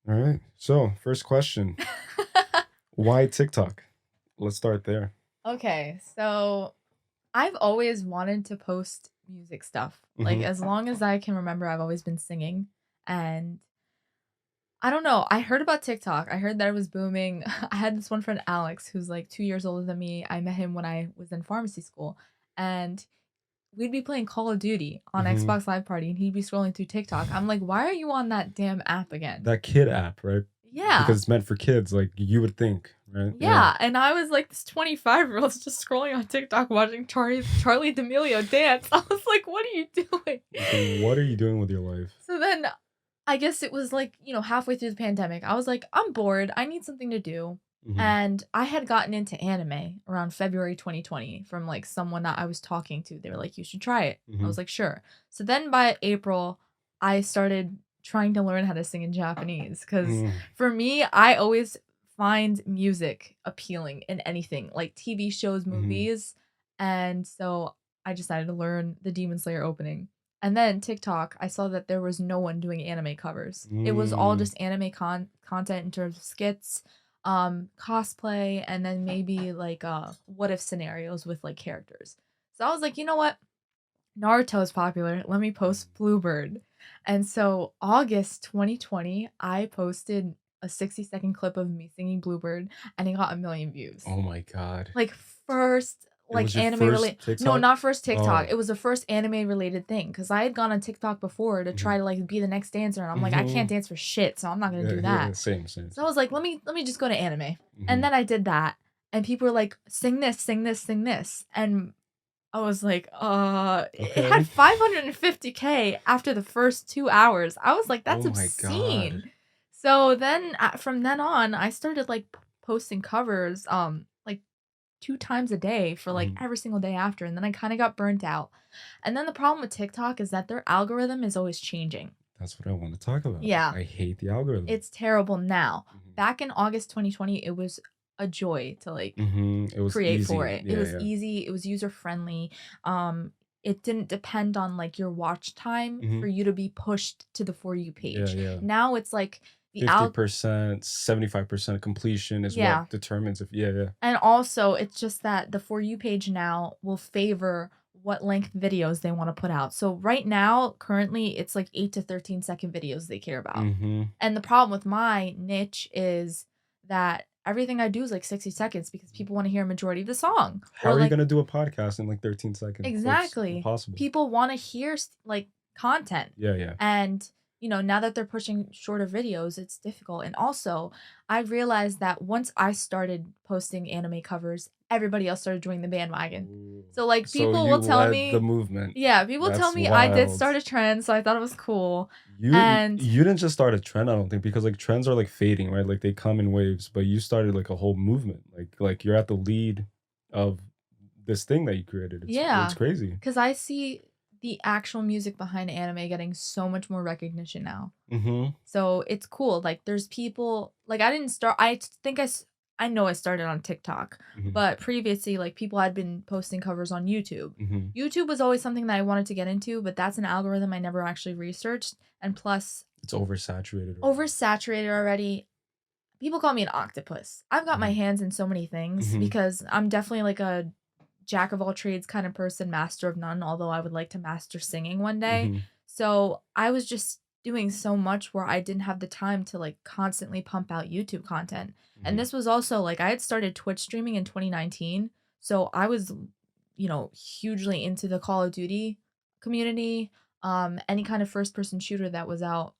All right. So, first question. Why TikTok? Let's start there. Okay, so I've always wanted to post music stuff. Like Hmm. as long as I can remember, I've always been singing. And I don't know, I heard about TikTok. I heard that it was booming. I had this one friend Alex who's like 2 years older than me. I met him when I was in pharmacy school and we'd be playing Call of Duty on Hmm. Xbox Live Party and he'd be scrolling through TikTok. I'm like, "Why are you on that damn app again?" That kid app, right? Yeah. Because it's meant for kids, like you would think, right? Yeah. Yeah, and I was like this 25-year-old just scrolling on TikTok watching Charlie D'Amelio dance. I was like, "What are you doing?" Like, what are you doing with your life? So then I guess it was like, halfway through the pandemic. I was like, "I'm bored. I need something to do." Hmm. And I had gotten into anime around February 2020 from like someone that I was talking to. They were like, "You should try it." I Hmm. was like, "Sure." So then by April, I started trying to learn how to sing in Japanese cuz Mm. for me, I always find music appealing in anything, like TV shows, Hmm. movies. And so I decided to learn the Demon Slayer opening. And then TikTok, I saw that there was no one doing anime covers. It was all Mm. just anime content in terms of skits, cosplay, and then maybe like what if scenarios with like characters. So I was like, you know what? Naruto is popular. Let me post Bluebird. And so August 2020, I posted a 60-second clip of me singing Bluebird and it got a million views. Oh my God. Like first It was like your anime first related, no, TikTok? not first TikTok. Oh. It was the first anime related thing because I had gone on TikTok before to Hmm. try to like be the next dancer and I'm like I can't Hmm. dance for shit, so I'm not going to Yeah, do yeah, that. same, same, So I same. was like, let me just go to anime. And Hmm. then I did that and people were like sing this, sing this, sing this. And I was like, it had Okay. 550K after the first 2 hours. I was like, Oh that's my God. obscene. So then from then on, I started like posting covers like 2 times a day for like Mhm. every single day after and then I kind of got burnt out. And then the problem with TikTok is that their algorithm is always changing. That's what I want to talk about. Yeah, I hate the algorithm. it's terrible now. Mhm. Back in August 2020, it was a joy to like Mhm. It was create for easy. it. It Yeah, was yeah. easy, it was user friendly. It didn't depend on like your watch time Mhm. for you to be pushed to the For You Yeah, page. yeah. Now it's like the al 50%, 75% completion is yeah. what determines if yeah, yeah. And also it's just that the For You page now will favor what length videos they want to put out. So right now, currently it's like 8 to 13-second videos they care about. Mhm. And the problem with my niche is that everything I do is like 60 seconds because people want to hear a majority of the song. How Or are you like going to do a podcast in like 13 seconds? That's exactly. impossible. People want to hear like content. Yeah, yeah. And now that they're pushing shorter videos, it's difficult. And also, I realized that once I started posting anime covers, everybody else started joining the bandwagon. Ooh. So like So people you will tell led the me, movement. yeah, people tell That's me I did wild. start a trend, so I thought it was cool. You And you didn't just start a trend, I don't think, because like trends are like fading, right? Like they come in waves, but you started like a whole movement. Like you're at the lead of this thing that you created. It's yeah, crazy. cuz I see the actual music behind anime getting so much more recognition now. Mhm. So it's cool. Like there's people like I didn't start think I know I started on TikTok, Mhm. but previously like people had been posting covers on YouTube. Mhm. YouTube was always something that I wanted to get into, but that's an algorithm I never actually researched and plus It's oversaturated already. oversaturated already. People call me an octopus. I've got my Mhm. hands in so many things Mhm. because I'm definitely like a jack of all trades kind of person, master of none, although I would like to master singing one day. Mhm. So I was just doing so much where I didn't have the time to like constantly pump out YouTube content. And Mhm. this was also like I had started Twitch streaming in 2019. So I was, hugely into the Call of Duty community, any kind of first person shooter that was out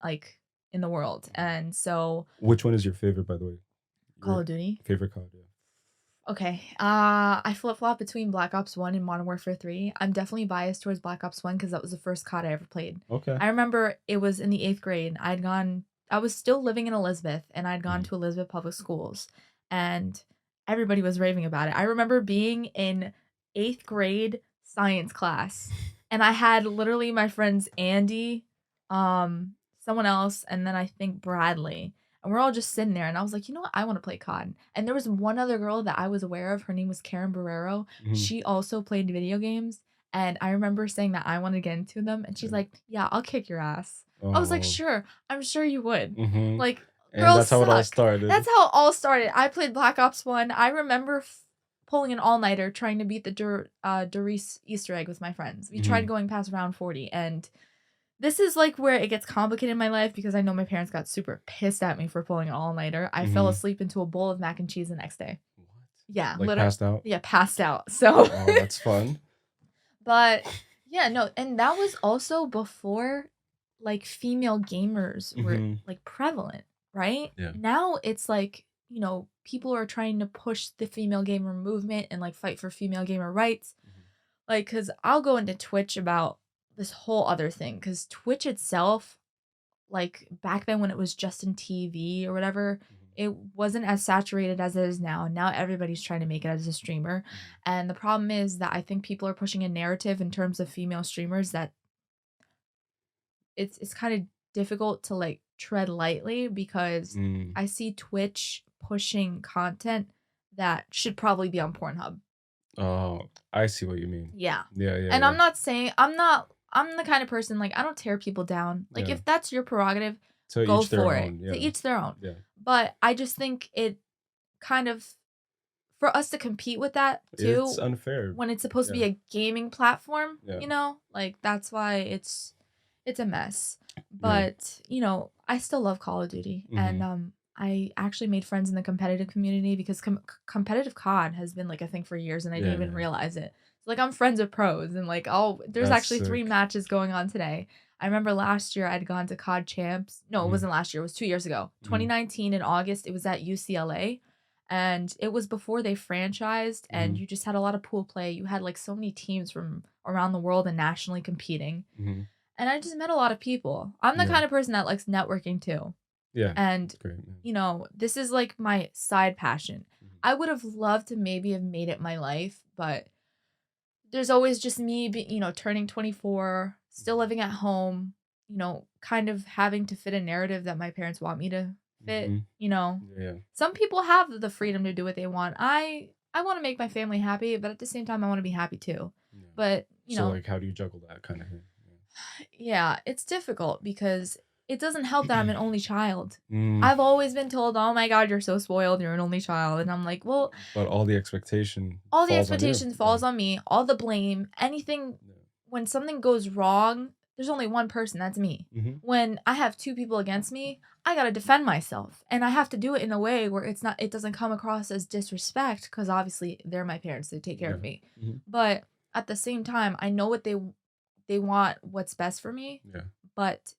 like in the world. And so Which one is your favorite, by the way? Call Your of Duty. favorite COD, yeah. Okay. I flip flop between Black Ops 1 and Modern Warfare 3. I'm definitely biased towards Black Ops 1 because that was the first COD I ever played. Okay. I remember it was in the eighth grade. I was still living in Elizabeth and I'd gone Mhm. to Elizabeth Public Schools and everybody was raving about it. I remember being in eighth grade science class and I had literally my friends Andy, someone else, and then I think Bradley and we're all just sitting there, and I was like, "You know what? I wanna play COD." And there was one other girl that I was aware of, her name was Karen Barrero. Mhm. She also played video games, and I remember saying that I wanted to get into them, and she's Yeah. like, "Yeah, I'll kick your ass." I was like, Oh. "Sure, I'm sure you would." Mhm. Like, And girls that's how it all suck. That's started. how it all started. I played Black Ops 1. I remember pulling an all-nighter trying to beat the Doris Easter egg with my friends. We tried Mhm. going past round 40, and this is, like, where it gets complicated in my life because I know my parents got super pissed at me for pulling an all-nighter. I fell Mhm. asleep into a bowl of mac and cheese the next day. What? Yeah, Like, passed out? yeah, passed out. So Oh, that's fun. but yeah, no, and that was also before, like, female gamers were, Mhm. like, prevalent, right? Yeah. Now it's like, people are trying to push the female gamer movement and, like, fight for female gamer rights. Mhm. Like, cause 'cause I'll go into Twitch about this whole other thing. Cause Twitch itself, like, back then when it was just in TV or whatever, Mhm. it wasn't as saturated as it is now. Now everybody's trying to make it as a streamer, Mhm. and the problem is that I think people are pushing a narrative in terms of female streamers that it's kinda difficult to, like, tread lightly because Mm. I see Twitch pushing content that should probably be on Pornhub. Oh, I see what you mean. Yeah. Yeah, yeah, And yeah. I'm the kind of person, like, I don't tear people down. Like, Yeah. if that's your prerogative, To go each their for it. own, To yeah. each their own. Yeah. But I just think it kind of for us to compete with that It's too, unfair. when it's supposed to be Yeah. a gaming platform, Yeah. like, that's why it's a mess. Yeah. But, I still love Call of Duty, and, Mhm. I actually made friends in the competitive community because competitive COD has been, like, a thing for years, and I didn't Yeah, even yeah. realize it. So, like, I'm friends with pros, and, like, there's That's actually 3 sick. matches going on today. I remember last year I'd gone to COD Champs. No, it Mhm. wasn't last year, it was 2 years ago. Mhm. 2019 in August, it was at UCLA, and it was before they franchised, and Mhm. you just had a lot of pool play. You had, like, so many teams from around the world and nationally competing, Mhm. and I just met a lot of people. I'm the Yeah. kind of person that likes networking too. Yeah. And, It's great, yeah. this is like my side passion. Mhm. I would have loved to maybe have made it my life, but there's always just me, turning 24, still Mhm. living at home, kind of having to fit a narrative that my parents want me to fit, Mhm. you know. Yeah, yeah. Some people have the freedom to do what they want. I want to make my family happy, but at the same time I want to be happy too. Yeah. But, So, like, how do you juggle that kinda thing? yeah, it's difficult because it doesn't help that I'm an only child. Mm, I've always been told, "Oh my god, you're so spoiled, you're an only child." And I'm like, "Well, but all the expectation all the falls on you. expectations Yeah. falls on me, all the blame, anything Yeah. when something goes wrong, there's only one person, that's me. Mhm. When I have 2 people against me, I got to defend myself, and I have to do it in a way where it doesn't come across as disrespect cuz obviously they're my parents, they take care of Yeah. me. Mhm. But at the same time, I know they want what's best for me, Yeah. but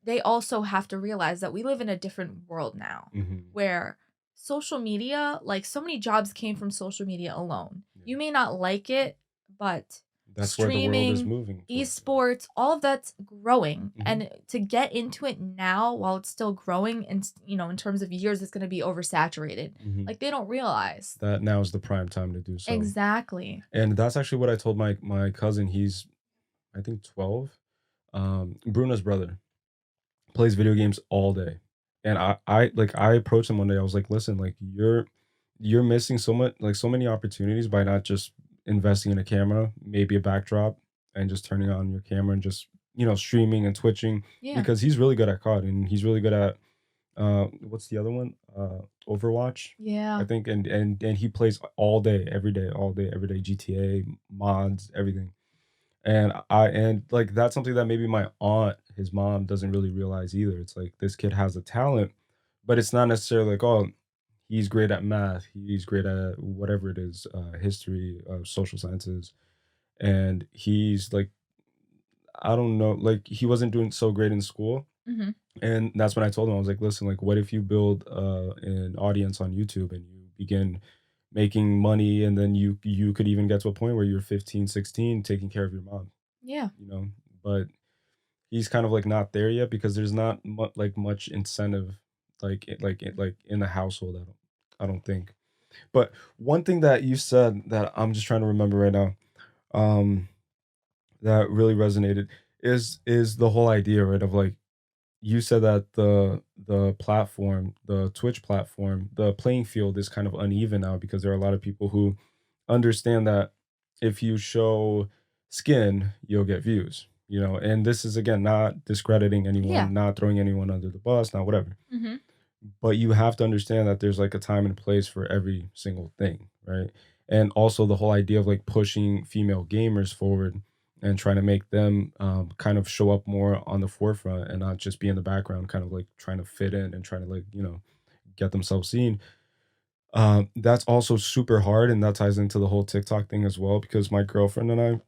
they also have to realize that we live in a different world now Mhm. where social media, like so many jobs came from social media alone. Yeah. You may not like it, but That's where the world is streaming, moving towards, yeah. esports, all of that's growing. Mhm. And to get into it now while it's still growing and in terms of years it's going to be oversaturated. Mhm. Like they don't realize. That now is the prime time to do so. Exactly. And that's actually what I told my cousin. He's, I think, 12. Bruno's brother plays video games all day. And I approached him one day. I was like, "Listen, like you're missing so much, like so many opportunities by not just investing in a camera, maybe a backdrop, and just turning on your camera and just, streaming and twitching Yeah. because he's really good at COD and he's really good at what's the other one? Overwatch, I Yeah. think, and he plays all day, every day, all day, every day, GTA, mods, everything. And like that's something that maybe my aunt, his mom, doesn't really realize either. It's like this kid has a talent, but it's not necessarily like, oh, he's great at math, he's great at whatever it is, history, social sciences, and he's like, I don't know, like he wasn't doing so great in school. Mhm. And that's when I told him, I was like, listen, like, what if you build an audience on YouTube and you begin making money, and then you could even get to a point where you're 15, 16, taking care of your mom, Yeah. you know? But he's kind of like not there yet because there's not like much incentive like in the household. I don't think. But one thing that you said that I'm just trying to remember right now, um, that really resonated is the whole idea, right, of like you said that the platform, the Twitch platform, the playing field is kind of uneven now because there are a lot of people who understand that if you show skin, you'll get views, you know? And this is again not discrediting Yeah. anyone, not throwing anyone under the bus, not whatever. Mhm. But you have to understand that there's like a time and place for every single thing, right? And also the whole idea of like pushing female gamers forward and trying to make them kind of show up more on the forefront and not just be in the background, kind of like trying to fit in and trying to like, you know, get themselves seen. That's also super hard, and that ties into the whole TikTok thing as well, because my girlfriend and I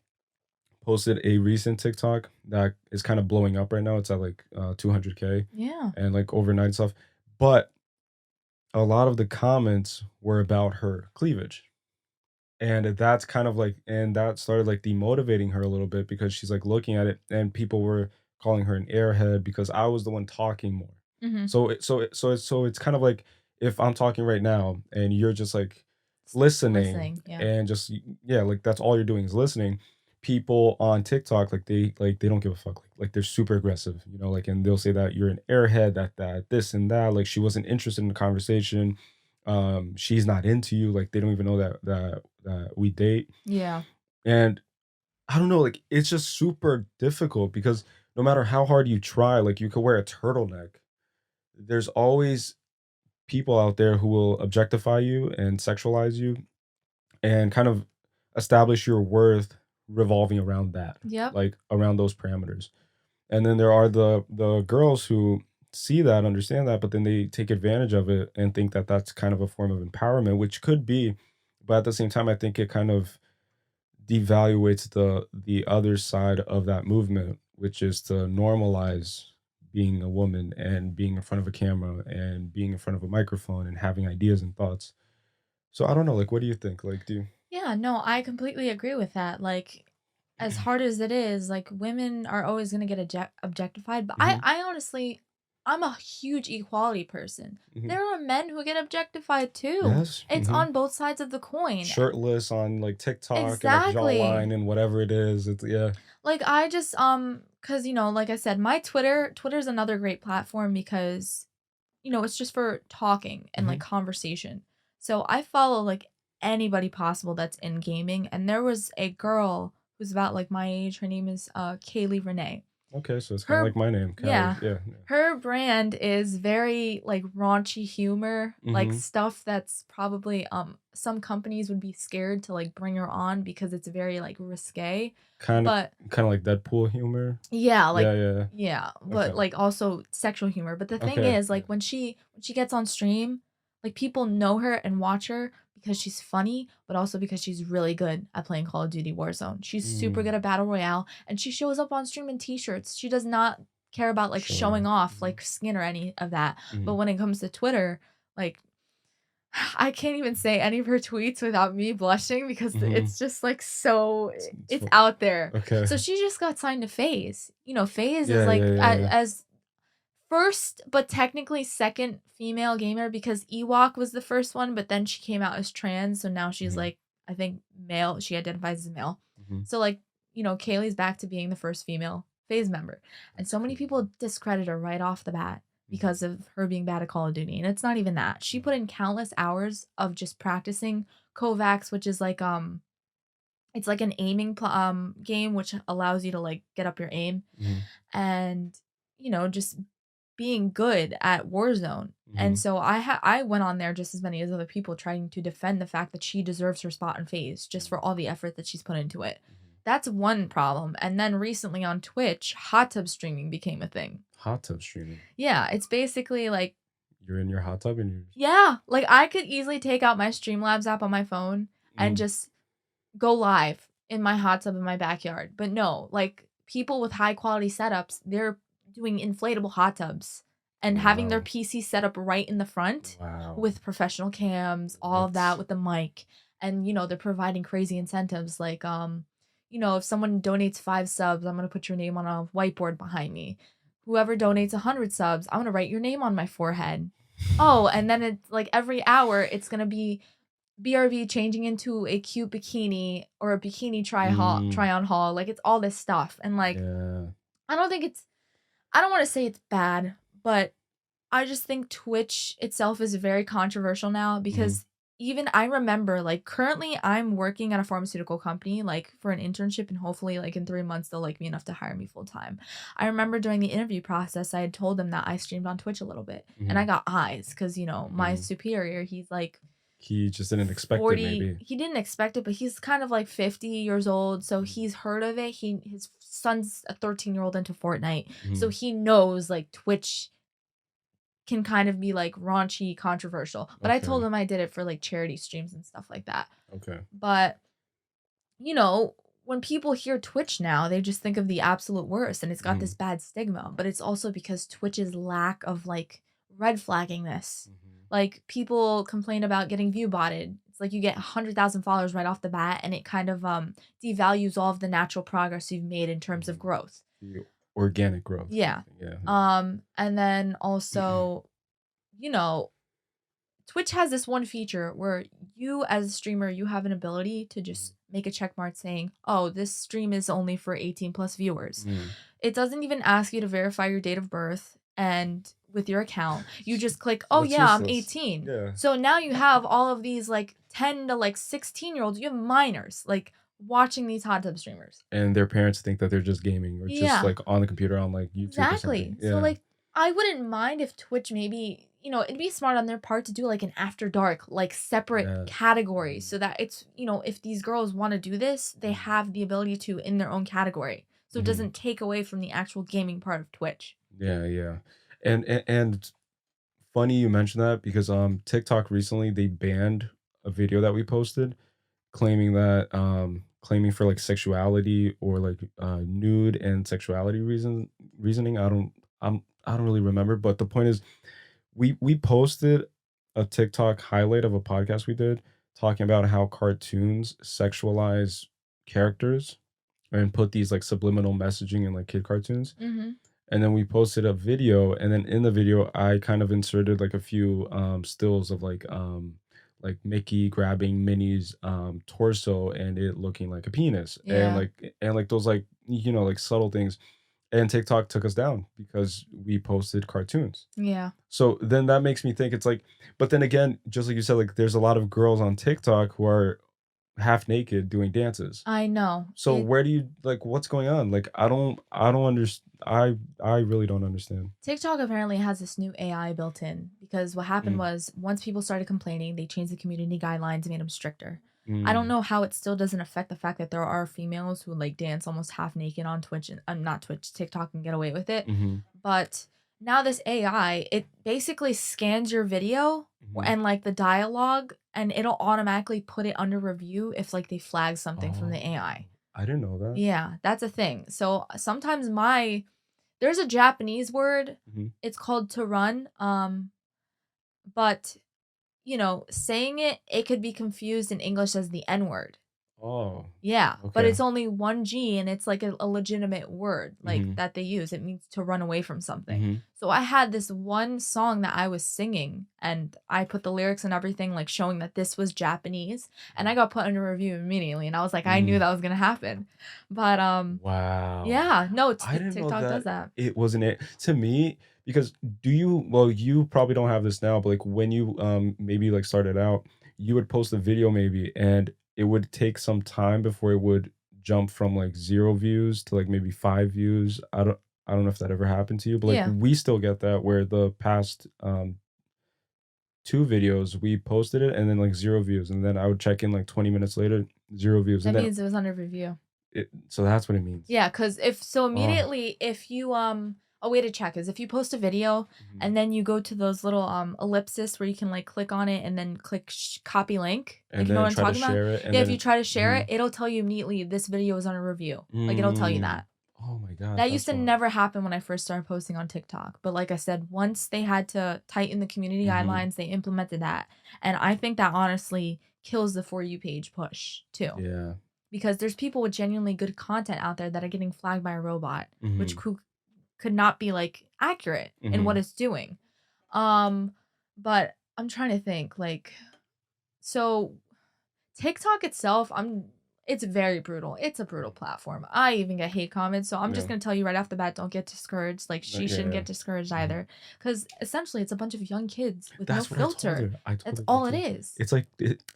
posted a recent TikTok that is kind of blowing up right now. It's at like 200K Yeah. and like overnight stuff. But a lot of the comments were about her cleavage. And that's kind of like, and that started like demotivating her a little bit because she's like looking at it and people were calling her an airhead because I was the one talking more. Mhm. So it's kind of like if I'm talking right now and you're just like listening Listening, yeah. and just yeah, like that's all you're doing is listening. People on TikTok like they don't give a fuck. Like they're super aggressive, you know, like and they'll say that you're an airhead, that this and that, like she wasn't interested in the conversation. She's not into you, like they don't even know that we date. Yeah. And I don't know, like it's just super difficult because no matter how hard you try, like you could wear a turtleneck, there's always people out there who will objectify you and sexualize you and kind of establish your worth revolving around that, Yep. like around those parameters. And then there are the girls who see that, understand that, but then they take advantage of it and think that that's kind of a form of empowerment, which could be, but at the same time, I think it kind of devaluates the other side of that movement, which is to normalize being a woman and being in front of a camera and being in front of a microphone and having ideas and thoughts. So I don't know, like, what do you think? Like, do you? Yeah, no, I completely agree with that. Like, as hard as it is, like women are always gonna get objectified. But I, Mhm, I honestly, I'm a huge equality person. mhm. There are men who get objectified too. Yes, It's mhm. on both sides of the coin. Shirtless on like TikTok and like Exactly. jawline and whatever it is. It's yeah. Like I just cuz like I said, my Twitter's another great platform because it's just for talking and like Mhm. conversation. So I follow like anybody possible that's in gaming. And there was a girl who's about like my age. Her name is Kaylee Renee. Okay, so it's kind of Her like my name, Callie. Yeah. Yeah, yeah. Her brand is very like raunchy humor, like Mhm. stuff that's probably some companies would be scared to like bring her on because it's very like risque. Kind of But kind of like Deadpool humor. yeah, Yeah, like yeah. yeah, Yeah. but, Okay. like, also sexual humor, but the thing Okay. is, Yeah. like, when she gets on stream, like, people know her and watch her because she's funny, but also because she's really good at playing Call of Duty Warzone. She's super good Mm, at Battle Royale, and she shows up on stream in T-shirts. She does not care about, like, showing sure. off, Mhm, like, skin or any of that, but mhm, when it comes to Twitter, like, I can't even say any of her tweets without me blushing because mhm. it's just like so It's it's fu out there. okay. So she just got signed to FaZe. FaZe is Yeah, yeah, like yeah, as, yeah. as first but technically second female gamer because Ewok was the first one, but then she came out as trans, so now she's Mhm, like I think male. She identifies as male. mhm. So like, Kaylee's back to being the first female FaZe member. And That's so many crazy. people discredit her right off the bat Mhm, because of her being bad at Call of Duty. And it's not even that. She mhm, put in countless hours of just practicing Kovacs, which is like it's like an aiming game which allows you to like get up your aim mhm, and just being good at Warzone. And mhm, so I went on there just as many as other people trying to defend the fact that she deserves her spot in FaZe just for mhm, all the effort that she's put into it. mhm. That's one problem. And then recently on Twitch, hot tub streaming became a thing. Hot tub streaming. Yeah, it's basically like You're in your hot tub and you're yeah, like I could easily take out my Streamlabs app on my phone and mhm, just go live in my hot tub in my backyard. But no, like people with high quality setups, they're doing inflatable hot tubs and having their wow, PC set up right in the front wow. with professional cams, all of that That's with the mic. And they're providing crazy incentives like if someone donates 5 subs, I'm going to put your name on a whiteboard behind me. Whoever donates 100 subs, I'm going to write your name on my forehead. Oh, and then it's like every hour it's going to be BRB changing into a cute bikini or a bikini mm, try on haul. Like it's all this stuff. And like yeah. I don't think it's I don't want to say it's bad, but I just think Twitch itself is very controversial now Mhm, because even I remember, like, currently I'm working at a pharmaceutical company, like, for an internship, and hopefully, like, in 3 months, they'll like me enough to hire me full time. I remember during the interview process, I had told them that I streamed on Twitch a little bit, and I Mhm, got eyes because my mhm. superior, he's like He just didn't expect it 40, maybe. he didn't expect it, but he's kind of like 50 years old, so Mhm, he's heard of it. His son's a 13-year-old into Fortnite, so mhm. he knows, like, Twitch can kind of be, like, raunchy, controversial, but I told Okay, him I did it for, like, charity streams and stuff like that. okay. But, you know, when people hear Twitch now, they just think of the absolute worst, and it's got this Mhm, bad stigma, but it's also because Twitch's lack of, like, red flagging this. mhm, Like, people complain about getting view botted. It's like you get 100,000 followers right off the bat, and it kind of, devalues all of the natural progress you've made in terms of mhm. growth. The organic growth type Yeah. thing, yeah, And then yeah. also, you know, Twitch has this one feature where you as a streamer, you have an ability to Mhm, just make a check mark saying, "Oh, this stream is only for 18 plus viewers." mhm. It doesn't even ask you to verify your date of birth and with your account. You just click, So "Oh that's yeah, I'm useless. 18." Yeah, So now you have all of these like 10 to like 16-year-olds, you have minors like watching these hot tub streamers. and their parents think that they're just gaming or just, Yeah. like, on the computer on, like, YouTube or something. Exactly. So, Yeah. like, I wouldn't mind if Twitch maybe, it'd be smart on their part to do like an after dark, like separate Yeah. category Mhm, so that it's, if these girls want to do this, they mhm, have the ability to in their own category. So it mhm. doesn't take away from the actual gaming part of Twitch. Yeah, yeah. And funny you mentioned that because, TikTok recently, they banned a video that we posted claiming that, claiming for, like, sexuality or, like, nude and sexuality reasoning. I don't really remember, but the point is we posted a TikTok highlight of a podcast we did talking about how cartoons sexualize characters and put these, like, subliminal messaging in, like, kid cartoons. Mhm. And then we posted a video, and then in the video, I kind of inserted, like, a few, stills of, like Mickey grabbing Minnie's, torso and it looking like a penis, Yeah. and, like, those, like, like, subtle things, and TikTok took us down because we posted cartoons. Yeah. So, then that makes me think it's like but then again, just like you said, like, there's a lot of girls on TikTok who are half naked doing dances. I know. So where do you like, what's going on? Like, I don't understand. I really don't understand. TikTok apparently has this new AI built in because what happened Mm, was once people started complaining, they changed the community guidelines and made them stricter. I don't mm, know how it still doesn't affect the fact that there are females who like dance almost half naked on Twitch and not Twitch, TikTok and get away with it. mhm, But now this AI, it basically scans your video mhm. and like the dialogue and it'll automatically put it under review if like they flag something from the Oh, AI. I didn't know that. Yeah, that's a thing. So sometimes there's a Japanese word. Mhm. It's called to run. But saying it could be confused in English as the N word. Oh, Yeah, but okay. it's only one G and it's like a legitimate word like Mhm, that they use. It means to run away from something. mhm, So I had this one song that I was singing and I put the lyrics and everything like showing that this was Japanese and mhm, I got put under review immediately and I was like I knew mm. that was going to happen. But Wow. yeah, no, I didn't know TikTok does that that. it wasn't it to me because do you well, you probably don't have this now, but, like, when you, maybe, like, started out, you would post a video maybe, and it would take some time before it would jump from, like, 0 views to, like, maybe 5 views. I don't know if that ever happened to you, but, like, Yeah. we still get that where the past, 2 videos, we posted it and then, like, 0 views, and then I would check in, like, 20 minutes later, 0 views, That and then means it was under review. so that's what it means. Yeah, cause if so Oh. immediately if you, a way to check is if you post a video Mhm. and then you go to those little, ellipsis where you can, like, click on it and then click copy link, like, And you know what then I'm try to talking about? share it, and Yeah, if you then try to share it, mhm. it'll tell you immediately, "This video is under review." Like, it'll tell you Mm. that. Oh my god, That used that's to why. never happen when I first started posting on TikTok, but like I said, once they had to tighten the community Mhm. guidelines, they implemented that, and I think that honestly kills the For You page push too. Yeah. Because there's people with genuinely good content out there that are getting flagged by a robot, which Mhm. could not be like accurate in what Mhm. it's doing. Um, but I'm trying to think like so TikTok itself, It's very brutal. It's a brutal platform. I even get hate comments, so I'm just Yeah. gonna tell you right off the bat, don't get discouraged. Like, No, she yeah, shouldn't yeah. get discouraged Mhm. either, because essentially it's a bunch of young kids with no That's what I told filter. her. I That's told her that all it too. is.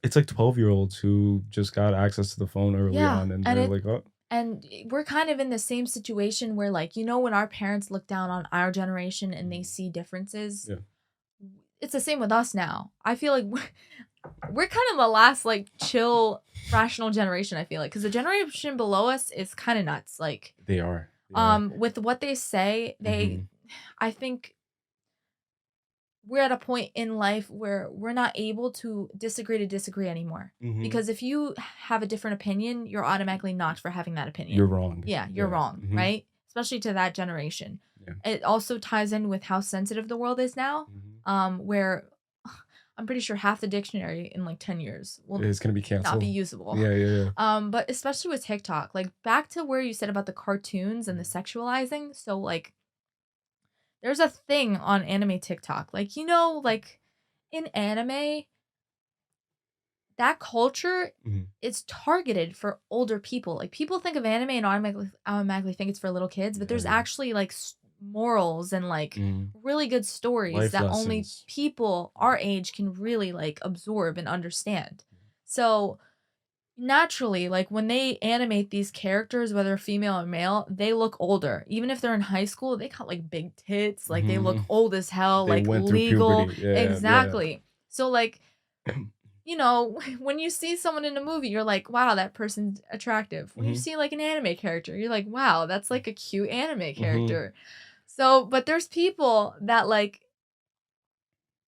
It's like 12-year-olds who just got access to the phone early Yeah, on, and and they're it like, "Oh." and we're kind of in the same situation where, like, when our parents look down on our generation and they Mhm. see differences, Yeah. it's the same with us now. I feel like we're kind of the last, like, chill, rational generation, I feel like, because the generation below us is kind of nuts. Like, They are. They are. with what they say, Mhm. I think we're at a point in life where we're not able to disagree anymore. Mhm. Because if you have a different opinion, you're automatically knocked for having that You're opinion. wrong. Yeah, you're Yeah. wrong, Mhm. right? Especially to that generation. Yeah. It also ties in with how sensitive the world is now, Mhm. where I'm pretty sure half the dictionary in like 10 years will It's gonna be not be canceled. usable. Yeah, yeah, yeah. But especially with TikTok, like back to where you said about the cartoons and the Mhm. sexualizing. So like there's a thing on anime TikTok. Like, like in anime, that culture Mhm. is targeted for older people. Like people think of anime and automatically think it's for little kids, but Yeah, there's yeah. actually like morals and like Mhm. really good stories Life that only lessons. people Yeah. our age can really like absorb and understand. So naturally, like when they animate these characters, whether female or male, they look older. Even if they're in high school, they got like big tits, like they look Mhm. old as hell, They like went through legal. puberty. Yeah, yeah. Exactly. So like, when you see someone in a movie, you're like, wow, that person's attractive. When you Mhm. see like an anime character, you're like, wow, that's like a cute anime Mhm. character. So, but there's people that like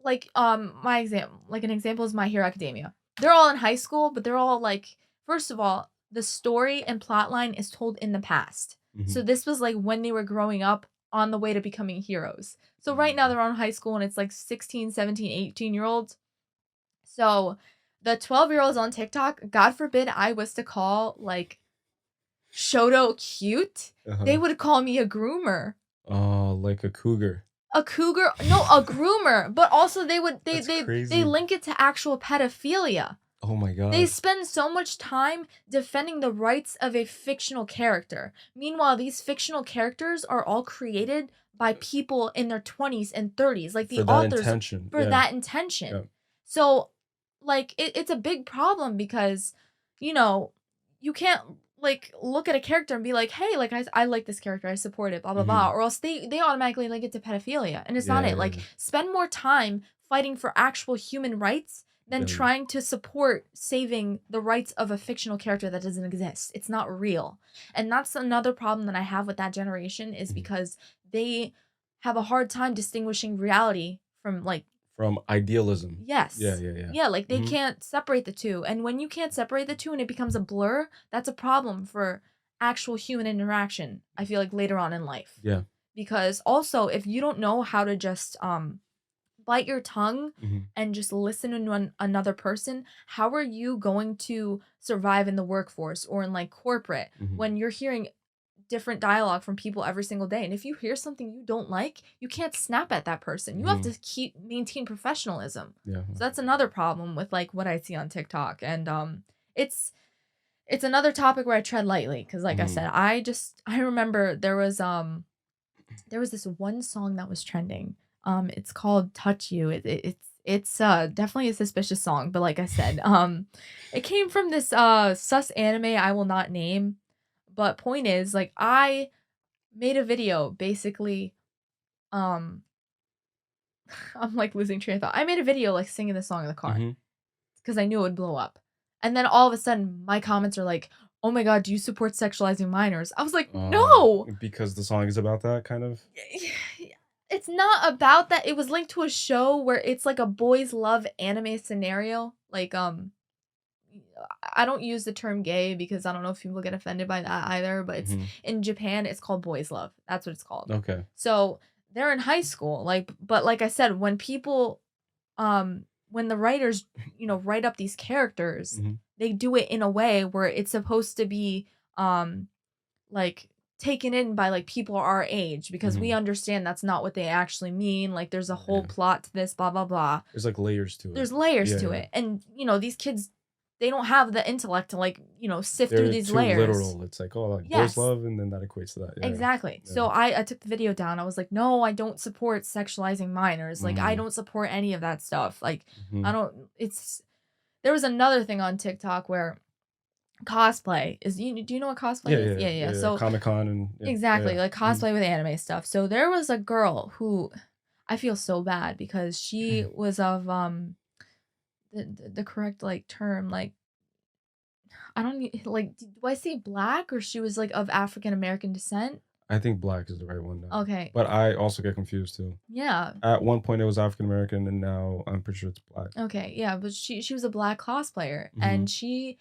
an example is My Hero Academia. They're all in high school, but they're all like, first of all, the story and plot line is told in the past. So Mhm. this was like when they were growing up on the way to becoming heroes. So right now Mhm. they're on high school and it's like 16, 17, 18-year-olds. So the 12-year-olds on TikTok, God forbid I was to call like Shoto cute, they Uh-huh. would call me a groomer. Oh, like a cougar. A cougar? No, a groomer. But also they would That's they crazy. link it to actual pedophilia. Oh my They god. spend so much time defending the rights of a fictional character. Meanwhile, these fictional characters are all created by people in their 20s and 30s, like the For that authors intention. for Yeah. that Yeah. intention. So, like, it's a big problem because, you know, you can't like look at a character and be like, hey, like I like this character, I support it, blah blah blah, Mhm. or else they automatically link it to pedophilia, and it's not Yeah, it. Like, yeah. spend more time fighting for actual human rights than Then trying to support saving the rights of a fictional character that doesn't exist. It's not real. And that's another problem that I have with that generation is mhm. because they have a hard time distinguishing reality from like From idealism. Yeah, yes. yeah, yeah. Yeah, like they Mhm. can't separate the two. And when you can't separate the two and it becomes a blur, that's a problem for actual human interaction. I feel like later on in life. Yeah. Because also if you don't know how to just bite your tongue Mhm. and just listen to another person, how are you going to survive in the workforce or in like corporate Mhm. when you're hearing different dialogue from people every single day? And if you hear something you don't like, you can't snap at that person. You have Mhm. to keep maintain professionalism. Yeah. So that's another problem with like what I see on TikTok. And it's it's another topic where I tread lightly because like I Mhm. said, I remember there was this one song that was trending. It's called "Touch You." It's definitely a suspicious song, but like I said, it came from this sus anime I will not name. But point is, like I made a video basically. Um, I'm like losing train of thought. I made a video like singing the song in the car Mhm. because I knew it would blow up, and then all of a sudden my comments are like, "Oh my god, do you support sexualizing minors?" I was like, "No." Because the song is about that kind of? It's not about that. It was linked to a show where it's like a boys love anime scenario. Like I don't use the term gay because I don't know if people get offended by that either, but it's Mhm. in Japan it's called boys love. That's what it's called. Okay. So, they're in high school like but like I said when the writers, write up these characters, Mhm. they do it in a way where it's supposed to be um like taken in by like people our age because we Mhm. understand that's not what they actually mean. Like there's a whole Yeah. plot to this, blah blah blah. There's, like, layers to it. There's layers Yeah, to yeah. it. And these kids they don't have the intellect to like, sift through They're these too layers. literal. It's like, oh, like boys Yes, love, and then that equates to that. Yeah, exactly. yeah. So I took the video down. I was like, "No, I don't support sexualizing minors. Like I Mm, don't support any of that stuff. Like I mhm. don't it's there was another thing on TikTok where cosplay is do you know what Yeah, cosplay is? yeah, Yeah, yeah. yeah, yeah. So Comic Con and yeah, yeah, exactly, yeah. like Mhm. cosplay with anime stuff. So there was a girl who I feel so bad because she was of the correct like term like I don't like do I say black or she was like of African American descent? I think black is the right one now, Okay. but I also get confused too. Yeah. At one point, it was African American, and now I'm pretty sure it's black. Okay. Yeah, but she was a black cosplayer Mhm. and she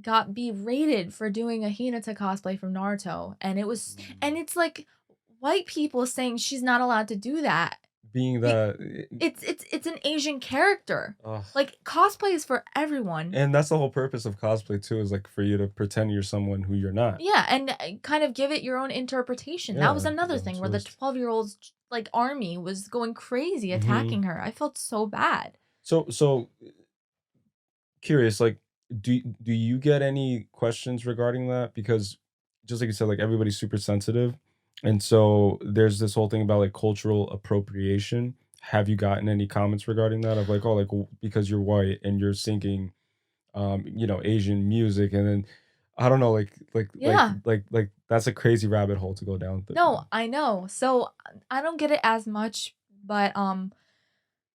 got berated for doing a Hinata cosplay from Naruto and Mm. it's like white people saying she's not allowed to do that. Being Be- that, it's an Asian character. ugh. Like cosplay is for everyone. And that's the whole purpose of cosplay too, is like for you to pretend you're someone who you're not. Yeah, and kind of give it your own interpretation. That was Yeah, another yeah. thing where So the it's 12-year-olds like army was going crazy mhm. attacking her. I felt so bad. So curious, like, do you get any questions regarding that? Because just like you said, like everybody's super sensitive, and so there's this whole thing about like cultural appropriation. Have you gotten any comments regarding that of like, oh, like because you're white and you're singing, Asian music, and then I don't know, Yeah. like that's a crazy rabbit hole to go down. No, I know. So I don't get it as much, but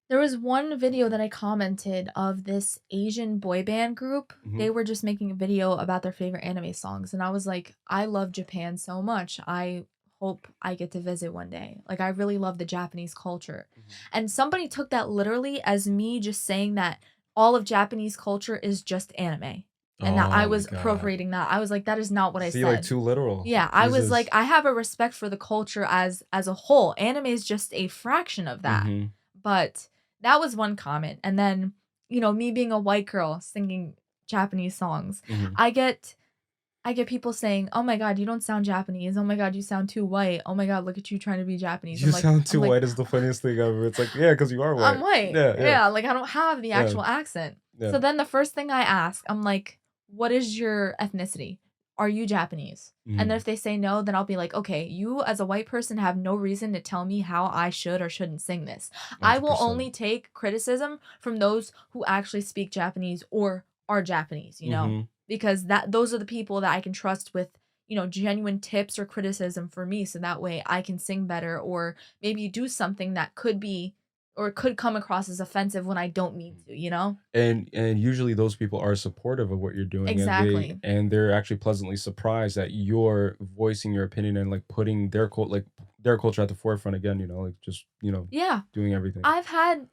there was one video that I commented of this Asian boy band group. Mhm. They were just making a video about their favorite anime songs and I was like, I love Japan so much. I hope I get to visit one day. Like I really love the Japanese culture. Mhm. And somebody took that literally as me just saying that all of Japanese culture is just anime and that I Oh my was god. appropriating that. I was like that is not what I See, like said. too literal. Yeah, I was like Jesus. I have a respect for the culture as a whole. Anime is just a fraction of that. Mhm. But that was one comment, and then, me being a white girl singing Japanese songs, Mhm. I get I get people saying, "Oh my god, you don't sound Japanese. Oh my god, you sound too white. Oh my god, look at you trying to be Japanese." You I'm like sound I'm too like, white is the funniest thing ever. It's like, yeah, because you are I'm white. white. Yeah, yeah, Yeah, like I don't have the yeah, actual accent. yeah. So then the first thing I ask, I'm like, "What is your ethnicity? Are you Japanese?" And then Mhm. if they say no, then I'll be like, "Okay, you as a white person have no reason to tell me how I should or shouldn't sing this. I will 100%. only take criticism from those who actually speak Japanese or are Japanese, Mhm. because those are the people that I can trust with, genuine tips or criticism for me so that way I can sing better or maybe do something that could be or could come across as offensive when I don't mean to, you know? And usually those people are supportive of what you're doing, and Exactly. they're actually pleasantly surprised that you're voicing your opinion and like putting their culture at the forefront again, like just, Yeah. doing everything. I've had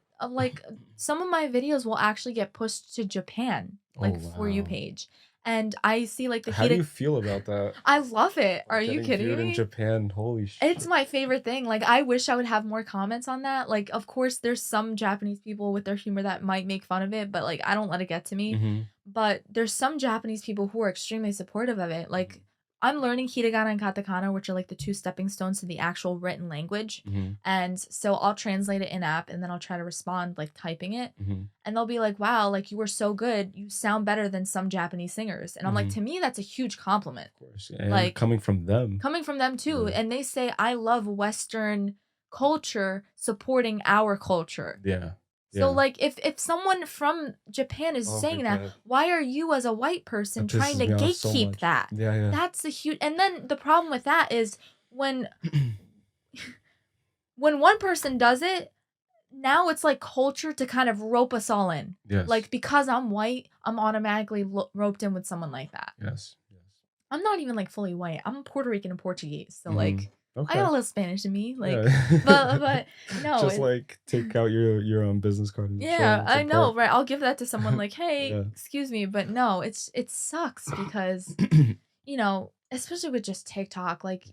some of my videos will actually get pushed to Japan, Oh like For You wow. page. And I see like the How do heat. you feel about that? I love it. Are Like you getting kidding viewed in me? Japan. Holy It's shit. my favorite thing. Like I wish I would have more comments on that. Like of course there's some Japanese people with their humor that might make fun of it, but like I don't let it get to me. Mhm. But there's some Japanese people who are extremely supportive of it. Mhm. Like I'm learning hiragana and katakana, which are like the two stepping stones to the actual written language. Mhm. And so I'll translate it in app and then I'll try to respond like typing it. Mhm. And they'll be like, "Wow, like you were so good. You sound better than some Japanese singers." And I'm like, Mhm. "To me that's a huge compliment." Of course. And Like coming from them. coming from them too, Yeah. and they say, "I love Western culture supporting our culture." Yeah. So, Yeah. like, if someone from Japan is Oh my saying that, god. why are you as a white That person trying pisses to me off so gatekeep much. that? Yeah, yeah. That's a huge and then the problem with that is when when one person does it, now it's like culture to kind of rope us all in. Yes. Like, because I'm white, I'm automatically roped in with someone like that. Yes. Yes. I'm not even, like, fully white. I'm Puerto Rican and Portuguese, so, Mhm. like, I got Okay. a little Spanish in me, Yeah. like, but no, Just, it like, take out your business card and show yeah, them I know, support. right? I'll give that to someone like, "Hey, Yeah. excuse me," but no, it sucks because, especially with just TikTok, like,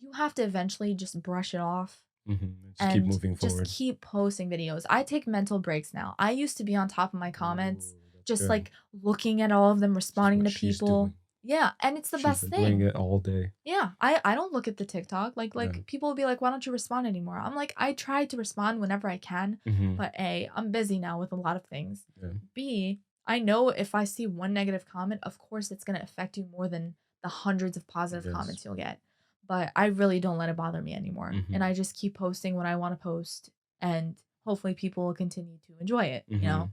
you have to eventually just brush it off Mhm. Just keep and moving just forward. keep posting videos. I take mental breaks now. I used to be on top of my comments, Ooh, that's just, good. like, looking at all of them, This is responding what to she's people. doing. Yeah, and it's the She's best been doing thing. it all day. Yeah, I don't look at the TikTok, Yeah. people will be like, "Why don't you respond anymore?" I'm like, "I try to respond whenever I can, Mhm. but A, I'm busy now with a lot of things. Yeah. B, I know if I see one negative comment, of course it's gonna affect you more than the hundreds of positive Yes. comments you'll get. But I really don't let it bother me anymore. And Mhm. I just keep posting what I want to post and hopefully people will continue to enjoy it, you know? Mhm.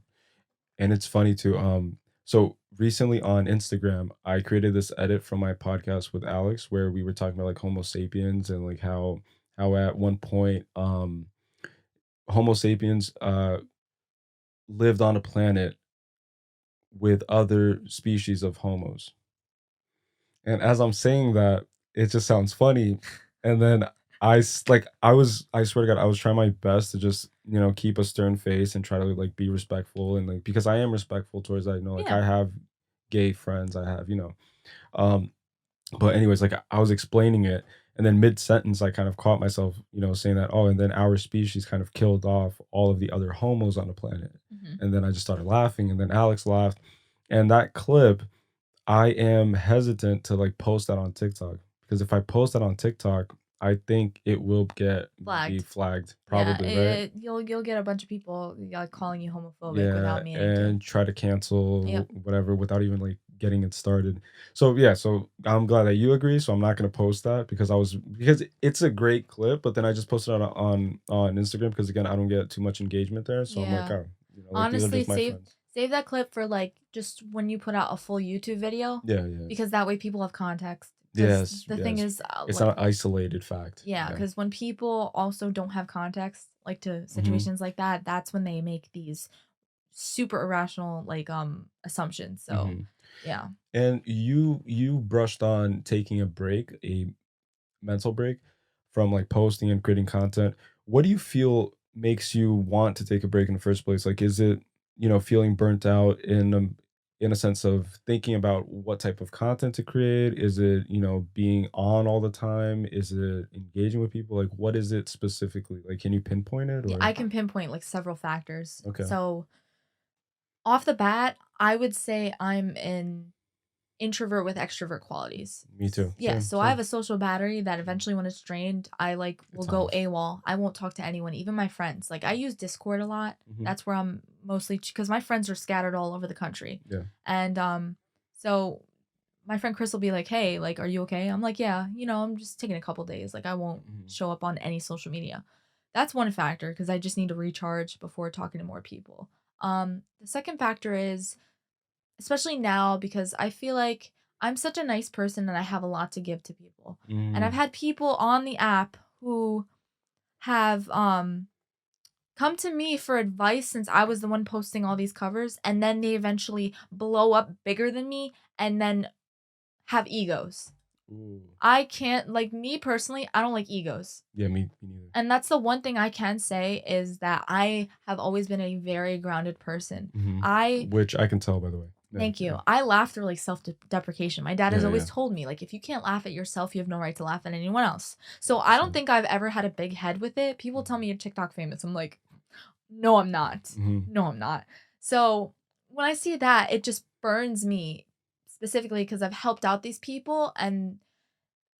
And it's funny too, so recently on Instagram, I created this edit from my podcast with Alex where we were talking about, like, Homo sapiens and, like, how at one point, Homo sapiens, lived on a planet with other species of homos. And as I'm saying that, it just sounds funny, and then I swear to God, I was trying my best to just, keep a stern face and try to, like, be respectful and, like, because I am respectful towards that, like, Yeah. I have gay friends, I have, um, but anyways, like, I was explaining it, and then mid-sentence, I kind of caught myself, saying that, "Oh, and then our species kind of killed off all of the other homos on the planet." Mhm. And then I just started laughing, and then Alex laughed, and that clip I am hesitant to, like, post that on TikTok, because if I post that on TikTok, I think it will get maybe Flagged. flagged, Yeah, probably, right? you'll get a bunch of people calling you homophobic Yeah, without meaning to. and try to cancel Yep. whatever without even, like, getting it started. So, yeah, so I'm glad that you agree, so I'm not gonna post that because it's a great clip, but then I just posted it on Instagram because, again, I don't get too much engagement there, so I'm like, Yeah. "Oh," like, "These are Honestly, just my save friends." save that clip for like just when you put out a full YouTube video Yeah, yes. because that way people have context. Because Yes, the thing yes. is, It's like, not an isolated fact. yeah, Yeah. because when people also don't have context, like to Mhm, situations like that, that's when they make these super irrational like assumptions. So, mhm. yeah. And you brushed on taking a break, a mental break from, like, posting and creating content. What do you feel makes you want to take a break in the first place? Like, is it, feeling burnt out in a sense of thinking about what type of content to create? Is it, being on all the time? Is it engaging with people? Like, what is it specifically? Like, can you pinpoint it Yeah, or I can pinpoint like several factors. Okay. So, off the bat, I would say I'm an introvert with extrovert qualities. Me too. Yeah, Same, so I have same. a social battery that Mhm. eventually when it's drained, I like will It's go off. AWOL. I won't talk to anyone, even my friends. Like I use Discord a lot. Mhm. That's where I'm mostly because my friends are scattered all over the country. Yeah. And so my friend Chris will be like, "Hey, like are you okay?" I'm like, "Yeah, I'm just taking a couple days. Like I won't Mhm. show up on any social media." That's one factor because I just need to recharge before talking to more people. The second factor is especially now because I feel like I'm such a nice person and I have a lot to give to people. And I've Mm. had people on the app who have come to me for advice since I was the one posting all these covers and then they eventually blow up bigger than me and then have egos. Ooh. I can't like me personally, I don't like egos. Yeah, me neither. And that's the one thing I can say is that I have always been a very grounded person. Mhm. I Which I can tell, by the way. Yeah, Thank you. yeah. I laugh through like deprecation. My dad has Yeah, always yeah. told me, like, if you can't laugh at yourself, you have no right to laugh at anyone else. So I don't 100%. think I've ever had a big head with it. People tell Mhm. me you're TikTok famous. I'm like, no, I'm not. Mhm. No, I'm not. So when I see that, it just burns me specifically because I've helped out these people. And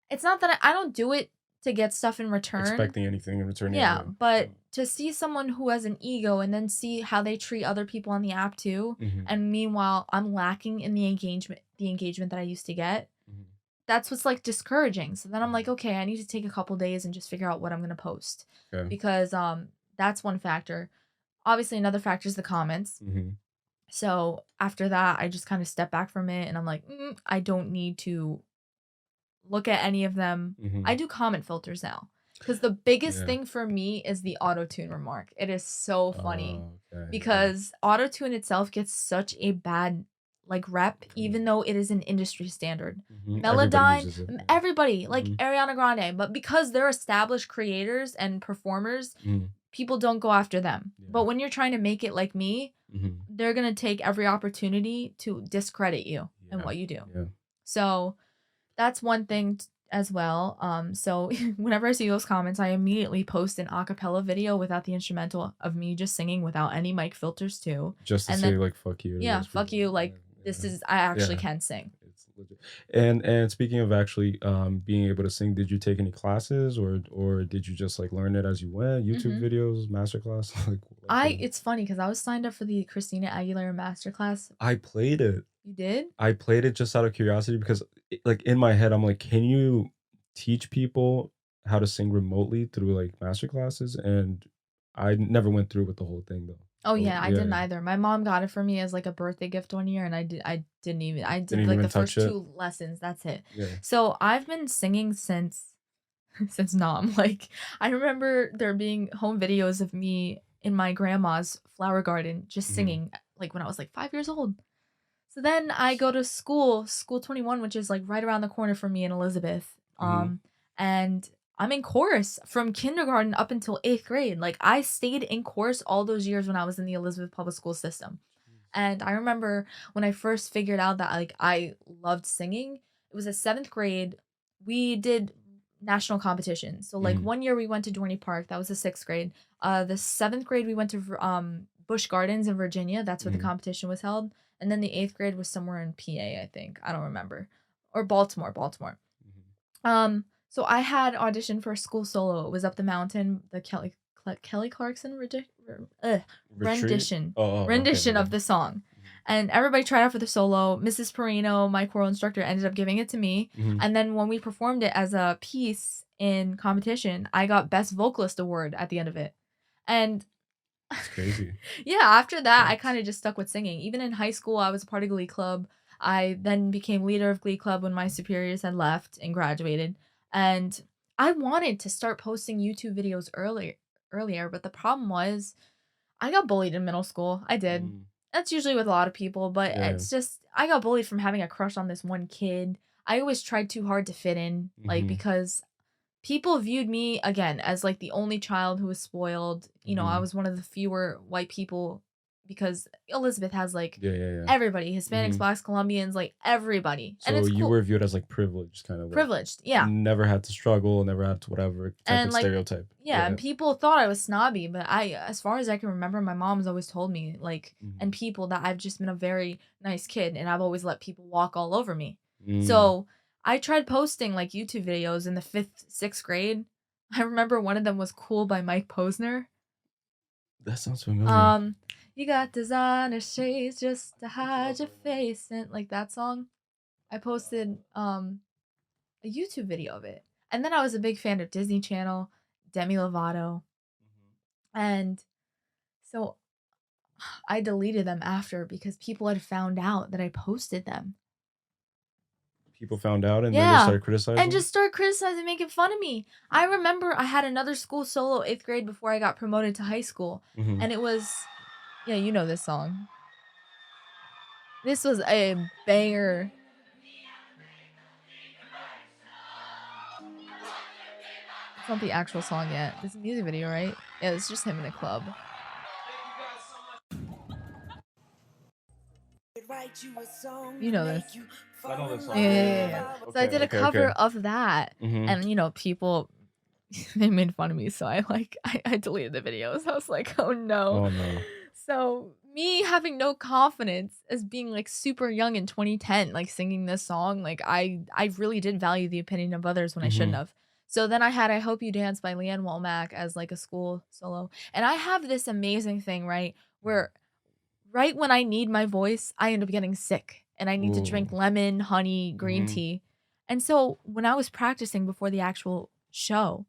it's not that I don't do it to get stuff in return. Expecting anything in return, yeah, Yeah, yeah. but Yeah. to see someone who has an ego and then see how they treat other people on the app too, Mhm. and meanwhile I'm lacking in the engagement that I used to get, Mhm. that's what's like discouraging. So then I'm like, Mhm. okay, I need to take a couple days and just figure out what I'm gonna post. Okay. Because that's one factor. Obviously another factor is the comments. Mhm. So after that, I just kind of step back from it and I'm like, I don't need to look at any of them. I Mhm. do comment filters now. Because the biggest Yeah. thing for me is the auto tune remark. It is so funny Oh, okay, yeah. because auto tune itself gets such a bad like rep, even Mhm. though it is an industry standard. Mhm. Everybody Melodyne, uses it, yeah. everybody, like Mhm. Ariana Grande, but because they're established creators and performers, Mhm. people don't go after them. Yeah. But when you're trying to make it like me, Mhm. they're gonna take every opportunity to discredit you and Yeah. what you do. Yeah. So that's one thing as well. So whenever I see those comments, I immediately post an acapella video without the instrumental of me just singing without any mic filters too. Just to And say, then like, "Fuck you" to yeah, those fuck people. you. Yeah, Like this yeah. is I actually Yeah. can sing. It's legit. And speaking of actually being able to sing, did you take any classes or did you just like learn it as you went? YouTube Mhm. videos, masterclass, like I what? It's funny because I was signed up for the Christina Aguilera masterclass. I played it. You did? I played it just out of curiosity because like in my head I'm like, can you teach people how to sing remotely through like master classes? And I never went through with the whole thing though. Oh, So yeah, I yeah, didn't either. My mom got it for me as, like, a birthday gift one year, and I did, didn't like, the even touch first it. 2 lessons, that's it. Yeah. So, I've been singing since since Nom, like, I remember there being home videos of me in my grandma's flower garden just Mhm. singing, like, when I was, like, 5 years old. So then I go to School 21, which is, like, right around the corner from me in Elizabeth, Mhm. and I'm in chorus from kindergarten up until 8th grade. Like, I stayed in chorus all those years when I was in the Elizabeth public school system. And I remember when I first figured out that, like, I loved singing, it was a 7th grade. We did national competition. So, like, Mhm. one year we went to Dorney Park, that was the 6th grade. The 7th grade, we went to Busch Gardens in Virginia, that's where the Mhm. competition was held. And then the 8th grade was somewhere in PA, I think. I don't remember. Or Baltimore. Mhm. So I had auditioned for a school solo. It was up the mountain, the Kelly Clarkson Retreat? rendition Okay, rendition yeah. of the song. Mhm. And everybody tried out for the solo. Mrs. Perino, my choral instructor, ended up giving it to me. Mhm. And then when we performed it as a piece in competition, I got Best Vocalist Award at the end of it. And That's crazy. yeah, after that, I Congrats. kinda just stuck with singing. Even in high school, I was a part of Glee Club. I then became leader of Glee Club when my superiors had left and graduated, and I wanted to start posting YouTube videos earlier, but the problem was I got bullied in middle school. I did. Mm. That's usually with a lot of people, but Yeah. it's just I got bullied from having a crush on this one kid. I always tried too hard to fit in, like, Mhm. because people viewed me again as like the only child who was spoiled. You know, I Mhm. was one of the fewer white people because Elizabeth has like Yeah, yeah, yeah. everybody, Hispanics, Mhm. Blacks, Colombians, like everybody. And So it's you cool. were viewed as like privileged, kind of like Privileged. Yeah. never had to struggle, never had to whatever type And of like stereotype. yeah, and Yeah. people thought I was snobby, but as far as I can remember, my mom's always told me like and Mhm. people that I've just been a very nice kid and I've always let people walk all over me. Mm. So, I tried posting like YouTube videos in the 5th, 6th grade. I remember one of them was Cool by Mike Posner. That sounds familiar. Um, you got designer shades just to hide your face and like that song. I posted a YouTube video of it. And then I was a big fan of Disney Channel, Demi Lovato, and so I deleted them after because people had found out that I posted them. People found out and then they Yeah. started And criticizing? just start criticizing, making fun of me. I remember I had another school solo 8th grade before I got promoted to high school. Mhm. And it was yeah, you know this song. This was a banger. It's not the actual song yet. This is a music video, right? Yeah, it's just him in a club. You know this. I know this song. Yeah, Yeah, yeah, yeah, yeah, yeah. yeah. So I Okay, did a okay, okay. cover of that, Mhm. and, people they made fun of me, so I deleted the videos. I was like, "Oh, no." Oh no. So, me having no confidence as being, like, super young in 2010, like, singing this song, like, I really did value the opinion of others when I shouldn't Mhm. have. So then I had "I Hope You Dance" by Leanne Womack as, like, a school solo, and I have this amazing thing, right, where right when I need my voice, I end up getting sick, and I need to drink Ooh. lemon, honey, green Mhm. tea. And so when I was practicing before the actual show,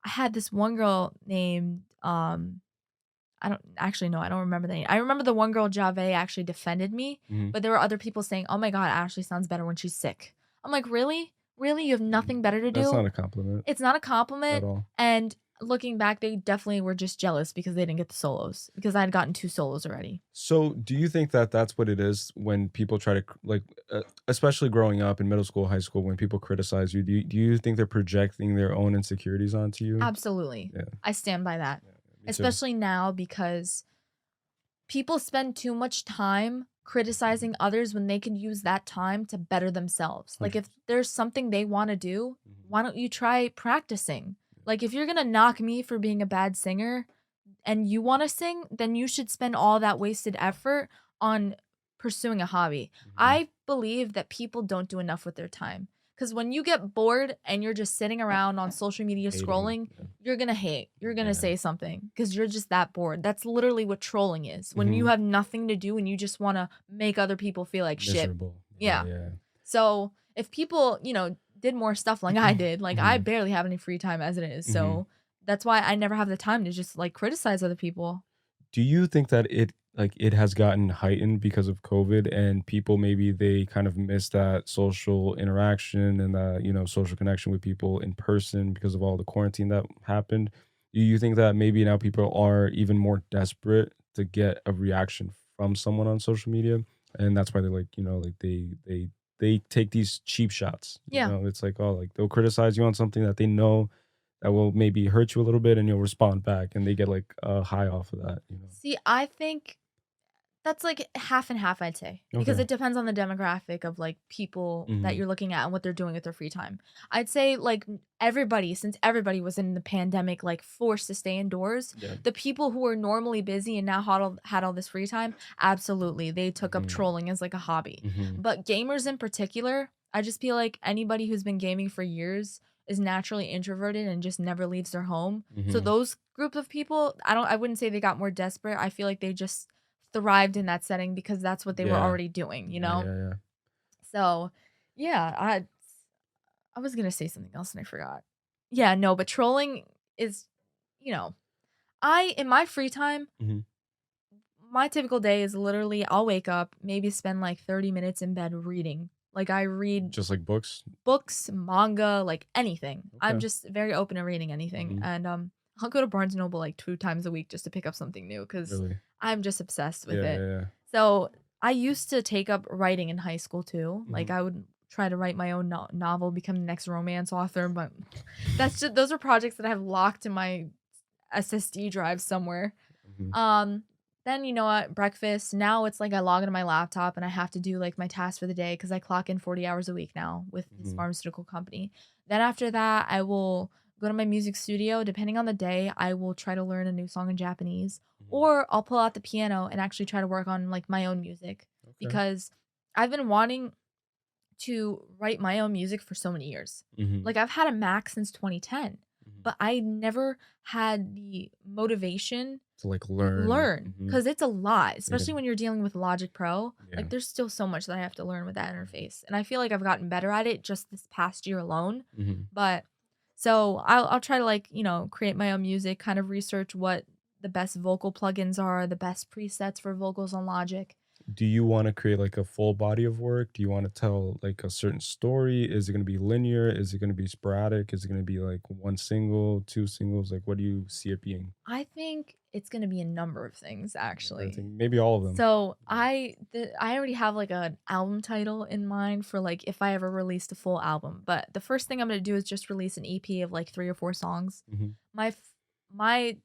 I had this one girl named, I don't actually no, I don't remember the name. I remember the one girl, Jave, actually defended me, Mhm. but there were other people saying, "Oh my god, Ashley sounds better when she's sick." I'm like, "Really? Really? You have nothing better to That's do?" not a compliment It's not a at compliment, all. and looking back, they definitely were just jealous because they didn't get the solos, because I had gotten 2 solos already. So, do you think that that's what it is when people try to like, especially growing up in middle school, high school, when people criticize you? Do you think they're projecting their own insecurities onto you? Absolutely. Yeah, I stand by that, yeah, me too. especially now because people spend too much time criticizing others when they can use that time to better themselves. Like, if 100%. there's something they wanna do, Mhm. why don't you try practicing? Like, if you're gonna knock me for being a bad singer and you wanna sing, then you should spend all that wasted effort on pursuing a hobby. Mhm. I believe that people don't do enough with their time. Because when you get bored and you're just sitting around on social media Hating. scrolling, Yeah. you're gonna hate. You're gonna Yeah. say something because you're just that bored. That's literally what trolling is. When you Mhm. have nothing to do and you just wanna make other people feel like shit. Miserable. Yeah, Yeah. yeah. So if people, did more stuff like I did, like I Mhm. barely have any free time as it is. Mhm. So that's why I never have the time to just like criticize other people. Do you think that it has gotten heightened because of COVID and people maybe they kind of miss that social interaction and that, social connection with people in person because of all the quarantine that happened? Do you think that maybe now people are even more desperate to get a reaction from someone on social media? And that's why they're like, like they take these cheap shots. Yeah. It's like, oh, like they'll criticize you on something that they know that will maybe hurt you a little bit and you'll respond back and they get like a high off of that. See, I think that's like half and half, I'd say, because Okay. it depends on the demographic of like people that Mhm. you're looking at and what they're doing with their free time. I'd say like everybody, since everybody was in the pandemic, like forced to stay indoors, Yeah. the people who were normally busy and now had all this free time, absolutely, they took up Mhm. trolling as like a hobby. Mhm. But gamers in particular, I just feel like anybody who's been gaming for years is naturally introverted and just never leaves their home. So Mhm. those group of people, I wouldn't say they got more desperate. I feel like they just thrived in that setting because that's what they were Yeah. already doing, you Yeah, know? yeah, yeah. So, yeah, I was gonna say something else and I forgot. Yeah, no, but trolling is, you know, I in my free time, Mhm. my typical day is literally I'll wake up, maybe spend like 30 minutes in bed reading. Like I read Just like books? books, manga, like anything. I'm Okay. just very open to reading anything. Mhm. And I'll go to Barnes& and Noble like 2 times a week just to pick up something new cuz Really? I'm just obsessed with Yeah, it. yeah, yeah. So, I used to take up writing in high school too. Like Mhm. I would try to write my own novel, become the next romance author, but that's just those are projects that I have locked in my SSD drive somewhere. Mhm. Um, then you know what? Breakfast. Now it's like I log into my laptop and I have to do like my tasks for the day because I clock in 40 hours a week now with this Mhm. pharmaceutical company. Then after that, I will go to my music studio. Depending on the day, I will try to learn a new song in Japanese, Mhm. or I'll pull out the piano and actually try to work on like my own music Okay. because I've been wanting to write my own music for so many years. Mhm. Like I've had a Mac since 2010, Mhm. but I never had the motivation To like to learn. learn Mhm. because it's a lot, Yeah. especially when you're dealing with Logic Pro. Yeah. Like there's still so much that I have to learn with that Mhm. interface. And I feel like I've gotten better at it just this past year alone. Mhm. But so I'll try to like, create my own music, kind of research what the best vocal plugins are, the best presets for vocals on Logic. Do you wanna create like a full body of work? Do you wanna tell like a certain story? Is it gonna be linear? Is it gonna be sporadic? Is it gonna be like one single, two singles? Like, what do you see it being? I think it's gonna be a number of things I actually. think maybe all of them. So Yeah. I already have like an album title in mind for like if I ever released a full album. But the first thing I'm gonna do is just release an EP of like 3 or 4 songs. Mhm. My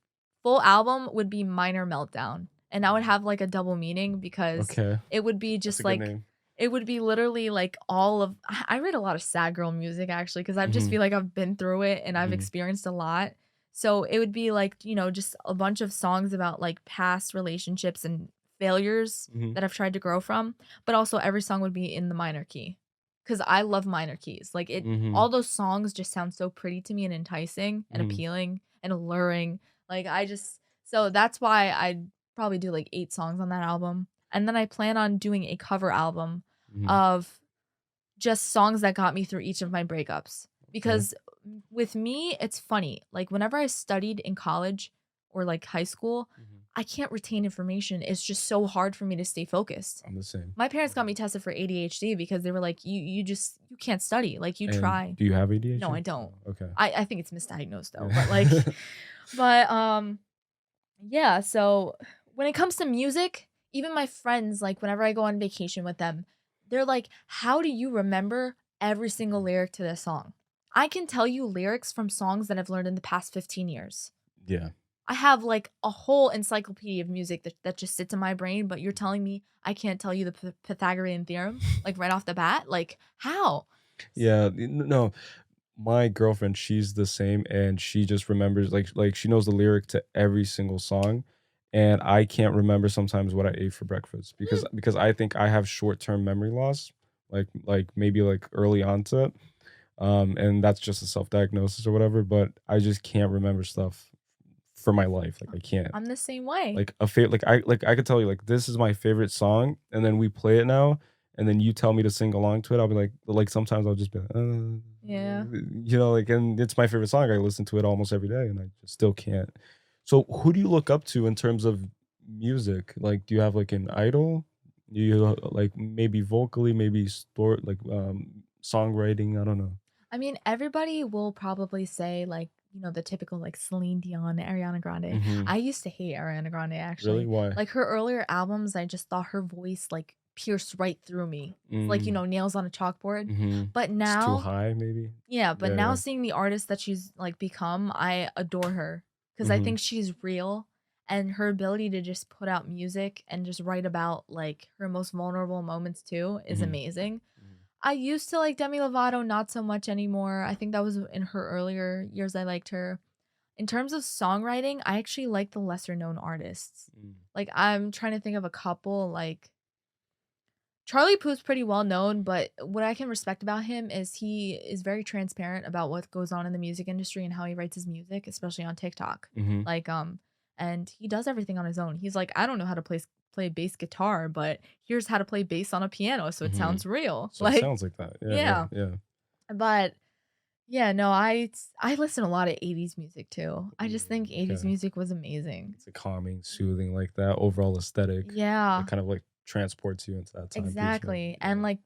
full album would be Minor Meltdown, and I would Mhm. have like a double meaning because Okay. it would be That's a just good like name. it would be literally like all of I read a lot of sad girl music actually because I just Mhm. feel like I've been through it and I've Mhm. experienced a lot. So it would be like, just a bunch of songs about like past relationships and failures Mhm. that I've tried to grow from, but also every song would be in the minor key cuz I love minor keys. Like Mhm. all those songs just sound so pretty to me and enticing and Mhm. appealing and alluring. Like I just so that's why I'd probably do like 8 songs on that album. And then I plan on doing a cover album Mhm. of just songs that got me through each of my breakups. Okay. Because with me, it's funny. Like whenever I studied in college or like high school, Mhm. I can't retain information. It's just so hard for me to stay focused. I'm the same. My parents got Mhm. me tested for ADHD because they were like, you can't study. Like you And try. do you have No, I ADHD? don't. Oh, okay. I think it's misdiagnosed though. But like Yeah. but yeah, so when it comes to music, even my friends, like whenever I go on vacation with them, they're like, "How do you remember every single lyric to this song?" I can tell you lyrics from songs that I've learned in the past 15 years. Yeah. I have like a whole encyclopedia of music that just sits in my brain, but you're telling me I can't tell you the Pythagorean theorem like right off the bat? Like, how? Yeah, no, my girlfriend, she's the same, and she just remembers like she knows the lyric to every single song, and I can't remember sometimes what I ate for breakfast Mm. because I think I have short-term memory loss, like maybe like early onset, and that's just a self-diagnosis or whatever, but I just can't remember stuff for my life, like, I can't. I'm the same way. Like, like, I could tell you, like, "This is my favorite song," and then we play it now, and then you tell me to sing along to it, I'll be like, sometimes I'll just be like, Yeah. like, and it's my favorite song, I listen to it almost every day, and I just still can't. So, who do you look up to in terms of music? Like, do you have, like, an idol? Do you, like, maybe vocally, maybe songwriting? I don't know. I mean, everybody will probably say like, the typical like Celine Dion, Ariana Grande. Mhm. I used to hate Ariana Grande Really? actually. Why? Like her earlier albums, I just thought her voice like pierced right through me. It's like, Mm, nails on a chalkboard. mhm. But It's too now, high, maybe? yeah, but Yeah, now yeah. seeing the artist that she's like become, I adore her because I Mhm, think she's real and her ability to just put out music and just write about like her most vulnerable moments too is mhm, amazing. mhm. I used to like Demi Lovato, not so much anymore. I think that was in her earlier years I liked her. In terms of songwriting, I actually like the lesser known artists. Mm. Like I'm trying to think of a couple like Charlie Puth's pretty well known, but what I can respect about him is he is very transparent about what goes on in the music industry and how he writes his music, especially on TikTok. Mhm. Like and he does everything on his own. He's like, I don't know how to play bass guitar, but here's how to play bass on a piano so it Mhm. sounds real. So it Like, sounds like that. Yeah, yeah, yeah. yeah. But yeah, no, I listen a lot of 80s music too. I just think 80s Okay. music was amazing. It's a calming, soothing, like that overall aesthetic. It Yeah, kind of like transports you into that time piece, right? exactly. And Yeah. like,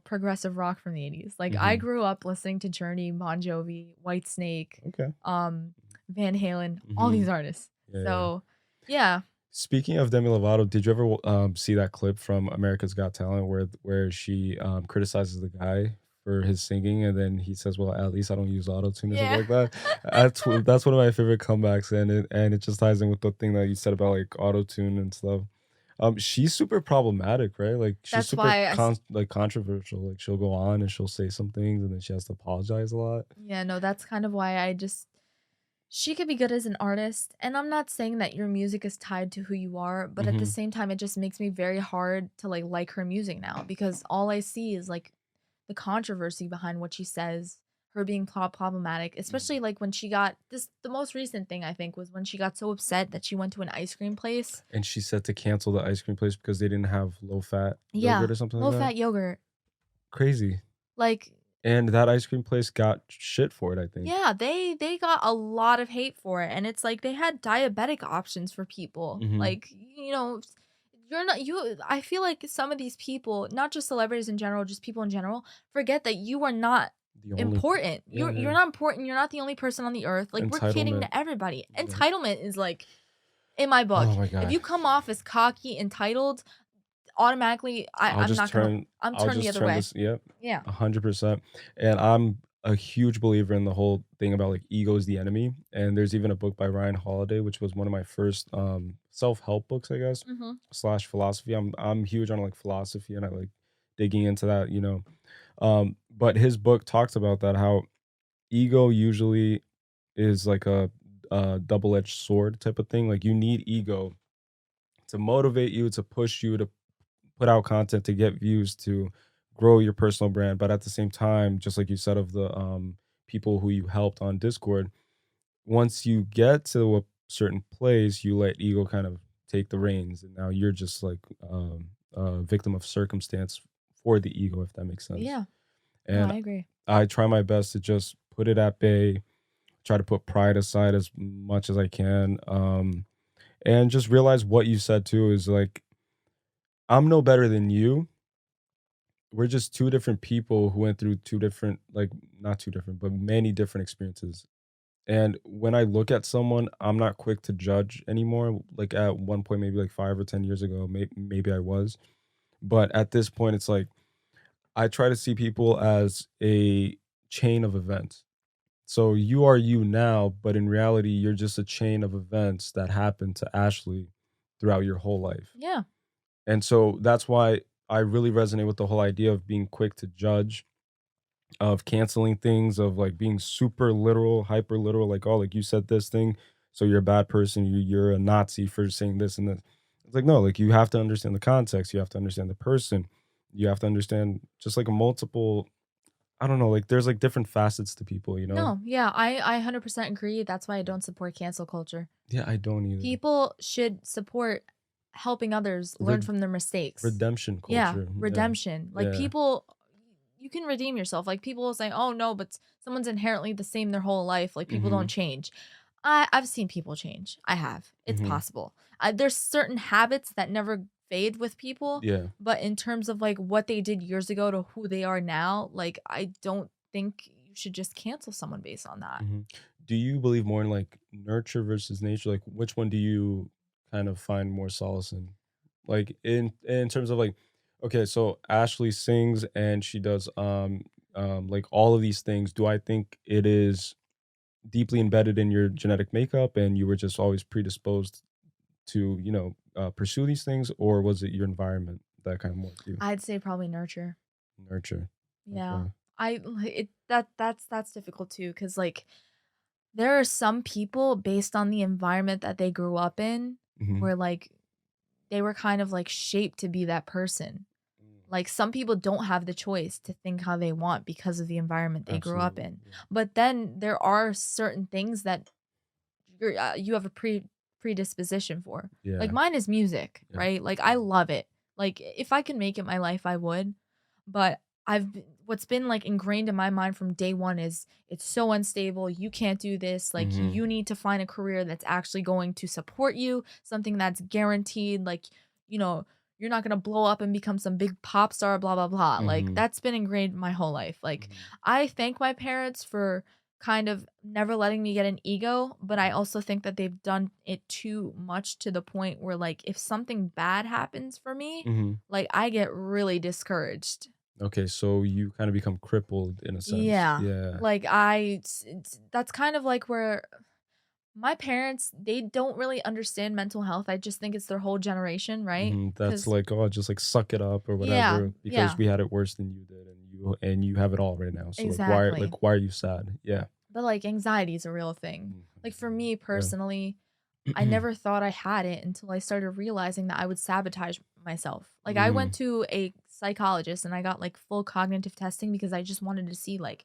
progressive rock from the 80s. Like I Mhm. grew up listening to Journey, Bon Jovi, Whitesnake, Okay. um, Van Halen, all these Mhm. artists. Yeah, yeah. So, yeah. Speaking of Demi Lovato, did you ever see that clip from America's Got Talent where she criticizes the guy for his singing, and then he says, "Well, at least I don't use auto tune," or something Yeah. like that. That's one of my favorite comebacks, and it just ties in with the thing that you said about like auto tune and stuff. She's super problematic, right? Like she's That's super why like controversial. Like she'll go on and she'll say some things, and then she has to apologize a lot. yeah, no, that's kind of why I just she could be good as an artist, and I'm not saying that your music is tied to who you are, but at the Hmm. same time, it just makes me very hard to like her music now because all I see is like the controversy behind what she says, her being problematic, especially like when she got this. The most recent thing I think was when she got so upset that she went to an ice cream place. And she said to cancel the ice cream place because they didn't have low fat Yeah, yogurt or something like low that. fat yogurt. Crazy. Like, And that ice cream place got shit for it, I think. yeah, they got a lot of hate for it, and it's like they had diabetic options for people. Mhm. Like, you're not you. I feel like some of these people, not just celebrities in general, just people in general, forget that you are not The only important. Yeah, You're yeah. not important. You're not the only person on the earth. Like we're catering Entitlement. to everybody. Yeah. Entitlement is like in my book. Oh my If god. you come off as cocky, entitled, automatically I'll I'm just not gonna. turn I'm I'll turning the just other turn way. this Yep, Yeah. 100%. And I'm a huge believer in the whole thing about, like, ego is the enemy, and there's even a book by Ryan Holiday, which was one of my first, self-help books, I guess, Mm-hmm. slash philosophy. I'm huge on, like, philosophy, and I like digging into that, but his book talks about that, how ego usually is like a double-edged sword type of thing. Like, you need ego to motivate you, to push you, to put out content, to get views, to grow your personal brand. But at the same time, just like you said of the people who you helped on Discord, once you get to a certain place, you let ego kind of take the reins, and now you're just like a victim of circumstance for the ego, if that makes sense. Yeah. No, And I agree. I try my best to just put it at bay, try to put pride aside as much as I can, and just realize what you said too is like, I'm no better than you. We're just two different people who went through two different, like, not two different, but many different experiences. And when I look at someone, I'm not quick to judge anymore. Like at one point, maybe like 5 or 10 years ago, maybe I was. But at this point, it's like I try to see people as a chain of events. So you are you now, but in reality, you're just a chain of events that happened to Ashley throughout your whole life. Yeah. And so that's why I really resonate with the whole idea of being quick to judge, of canceling things, of like being super literal, hyper literal, like, oh, like you said this thing. so you're a bad person, you're a Nazi for saying this and this. It's like, no, like, you have to understand the context, you have to understand the person, you have to understand just, like, a multiple I don't know, like, there's, like, different facets to people, you know? No, yeah, I 100% agree. That's why I don't support cancel culture. Yeah, I don't either. People should support helping others learn Red from their mistakes. redemption Yeah, culture, yeah, redemption. Like yeah, people you can redeem yourself. Like people will say, "Oh no, but someone's inherently the same their whole life. Like people don't mhm, change." I've seen people change. I have. It's mhm, possible. There's certain habits that never fade with people, yeah, but in terms of like what they did years ago to who they are now, like I don't think you should just cancel someone based on that. mhm. Do you believe more in, like, nurture versus nature? Like, which one do you kind of find more solace in? Like, in terms of, like okay, so Ashley sings and she does, like, all of these things. Do I think it is deeply embedded in your genetic makeup and you were just always predisposed to, pursue these things, or was it your environment that kind of morphed you? I'd say probably nurture. Nurture. Yeah. Okay. That's difficult too cuz like there are some people based on the environment that they grew up in Mhm. where like they were kind of like shaped to be that person. Mm, Like some people don't have the choice to think how they want because of the environment they grew up absolutely. in. Yeah. But then there are certain things that you have a predisposition for. Like Yeah. mine is music, Yeah. right? Like I love it. Like if I can make it my life, I would. But what's been like ingrained in my mind from day one is it's so unstable. You can't do this. Like Mhm. you need to find a career that's actually going to support you, something that's guaranteed. Like, you know, you're not gonna blow up and become some big pop star, blah blah blah. Like Mhm. that's been ingrained my whole life. Like Mhm. I thank my parents for kind of never letting me get an ego, but I also think that they've done it too much to the point where like if something bad happens for me, Mhm. like I get really discouraged. Okay, so you kinda become crippled in a sense. Yeah. Yeah. Like that's kind of like where my parents, they don't really understand mental health. I just think it's their whole generation, right? Mhm. That's Cuz like, "Oh, just, like, suck it up," or yeah, whatever, because yeah, we had it worse than you did, and you have it all right now, so, exactly. why are you sad? Yeah. But like anxiety is a real thing. Like for me Yeah. personally, I never thought I had it until I started realizing that I would sabotage myself. Like I went Mm, to a psychologist and I got like full cognitive testing because I just wanted to see like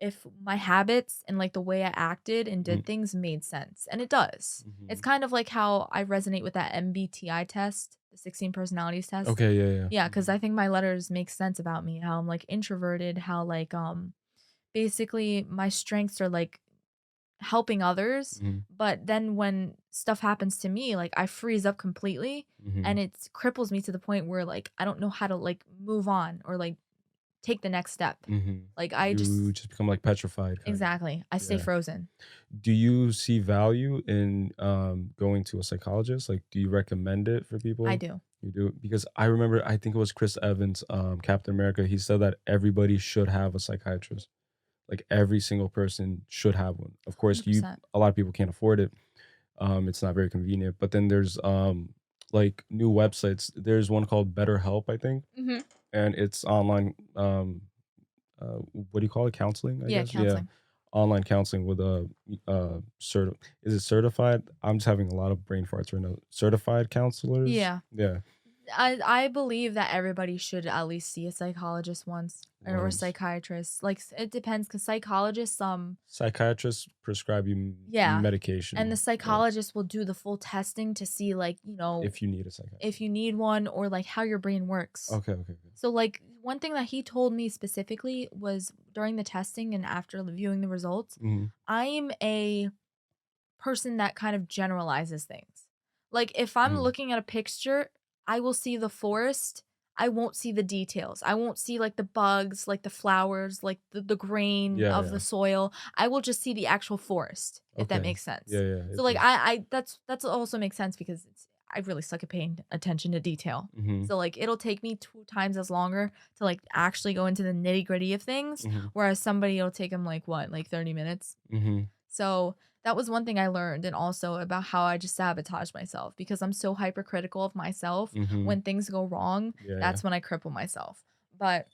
if my habits and like the way I acted and mm, did things made sense. And it does. It's mhm. kind of like how I resonate with that MBTI test, the 16 personalities test. Okay, yeah, yeah. Yeah, cuz Mhm. I think my letters make sense about me, how I'm like introverted, how like basically my strengths are like helping others, Mhm. but then when stuff happens to me, like, I freeze up completely, and Mhm. it cripples me to the point where, like, I don't know how to, like, move on or, like, take the next step. Mhm. Like, I You just just become, like, petrified, kind of. exactly. I stay Yeah. frozen. Do you see value in, going to a psychologist? Like, do you recommend it for I people? do. You do? Because I remember, I think it was Chris Evans, Captain America, he said that everybody should have a psychiatrist. Like, every single person should have one. Of course, 100%. a lot of people can't afford it. It's not very convenient, but then there's, like, new websites. There's one called BetterHelp, I think, Mhm. and it's online, what do you call it? Counseling, I Yeah, guess? Yeah. counseling. Online counseling with a is it certified? I'm just having a lot of brain farts right now. Certified counselors? Yeah. Yeah, I believe that everybody should at least see a psychologist once or a once. psychiatrist. Like, it depends because psychologists, Psychiatrists prescribe you yeah, and the medication, yeah, psychologist will do the full testing to see, like, if you need a if psychiatrist. you need one or like how your brain works. Okay, okay, good. So like one thing that he told me specifically was during the testing and after viewing the results, Mhm. I'm a person that kind of generalizes things. Like if I'm Mhm. looking at a picture, I will see the forest. I won't see the details. I won't see like the bugs, like the flowers, like the grain Yeah, of yeah. the soil. I will just see the actual forest, if that Okay. makes sense. Yeah, yeah, So it like does. I that's also makes sense because I really suck at paying attention to detail. Mhm. So like it'll take me two times as longer to like actually go into the nitty gritty of things, Mhm. whereas somebody it'll take them like what, like 30 minutes. Mhm. So that was one thing I learned, and also about how I just sabotage myself because I'm so hypercritical of myself. Mhm. When things go wrong, Yeah, yeah. that's when I cripple myself. But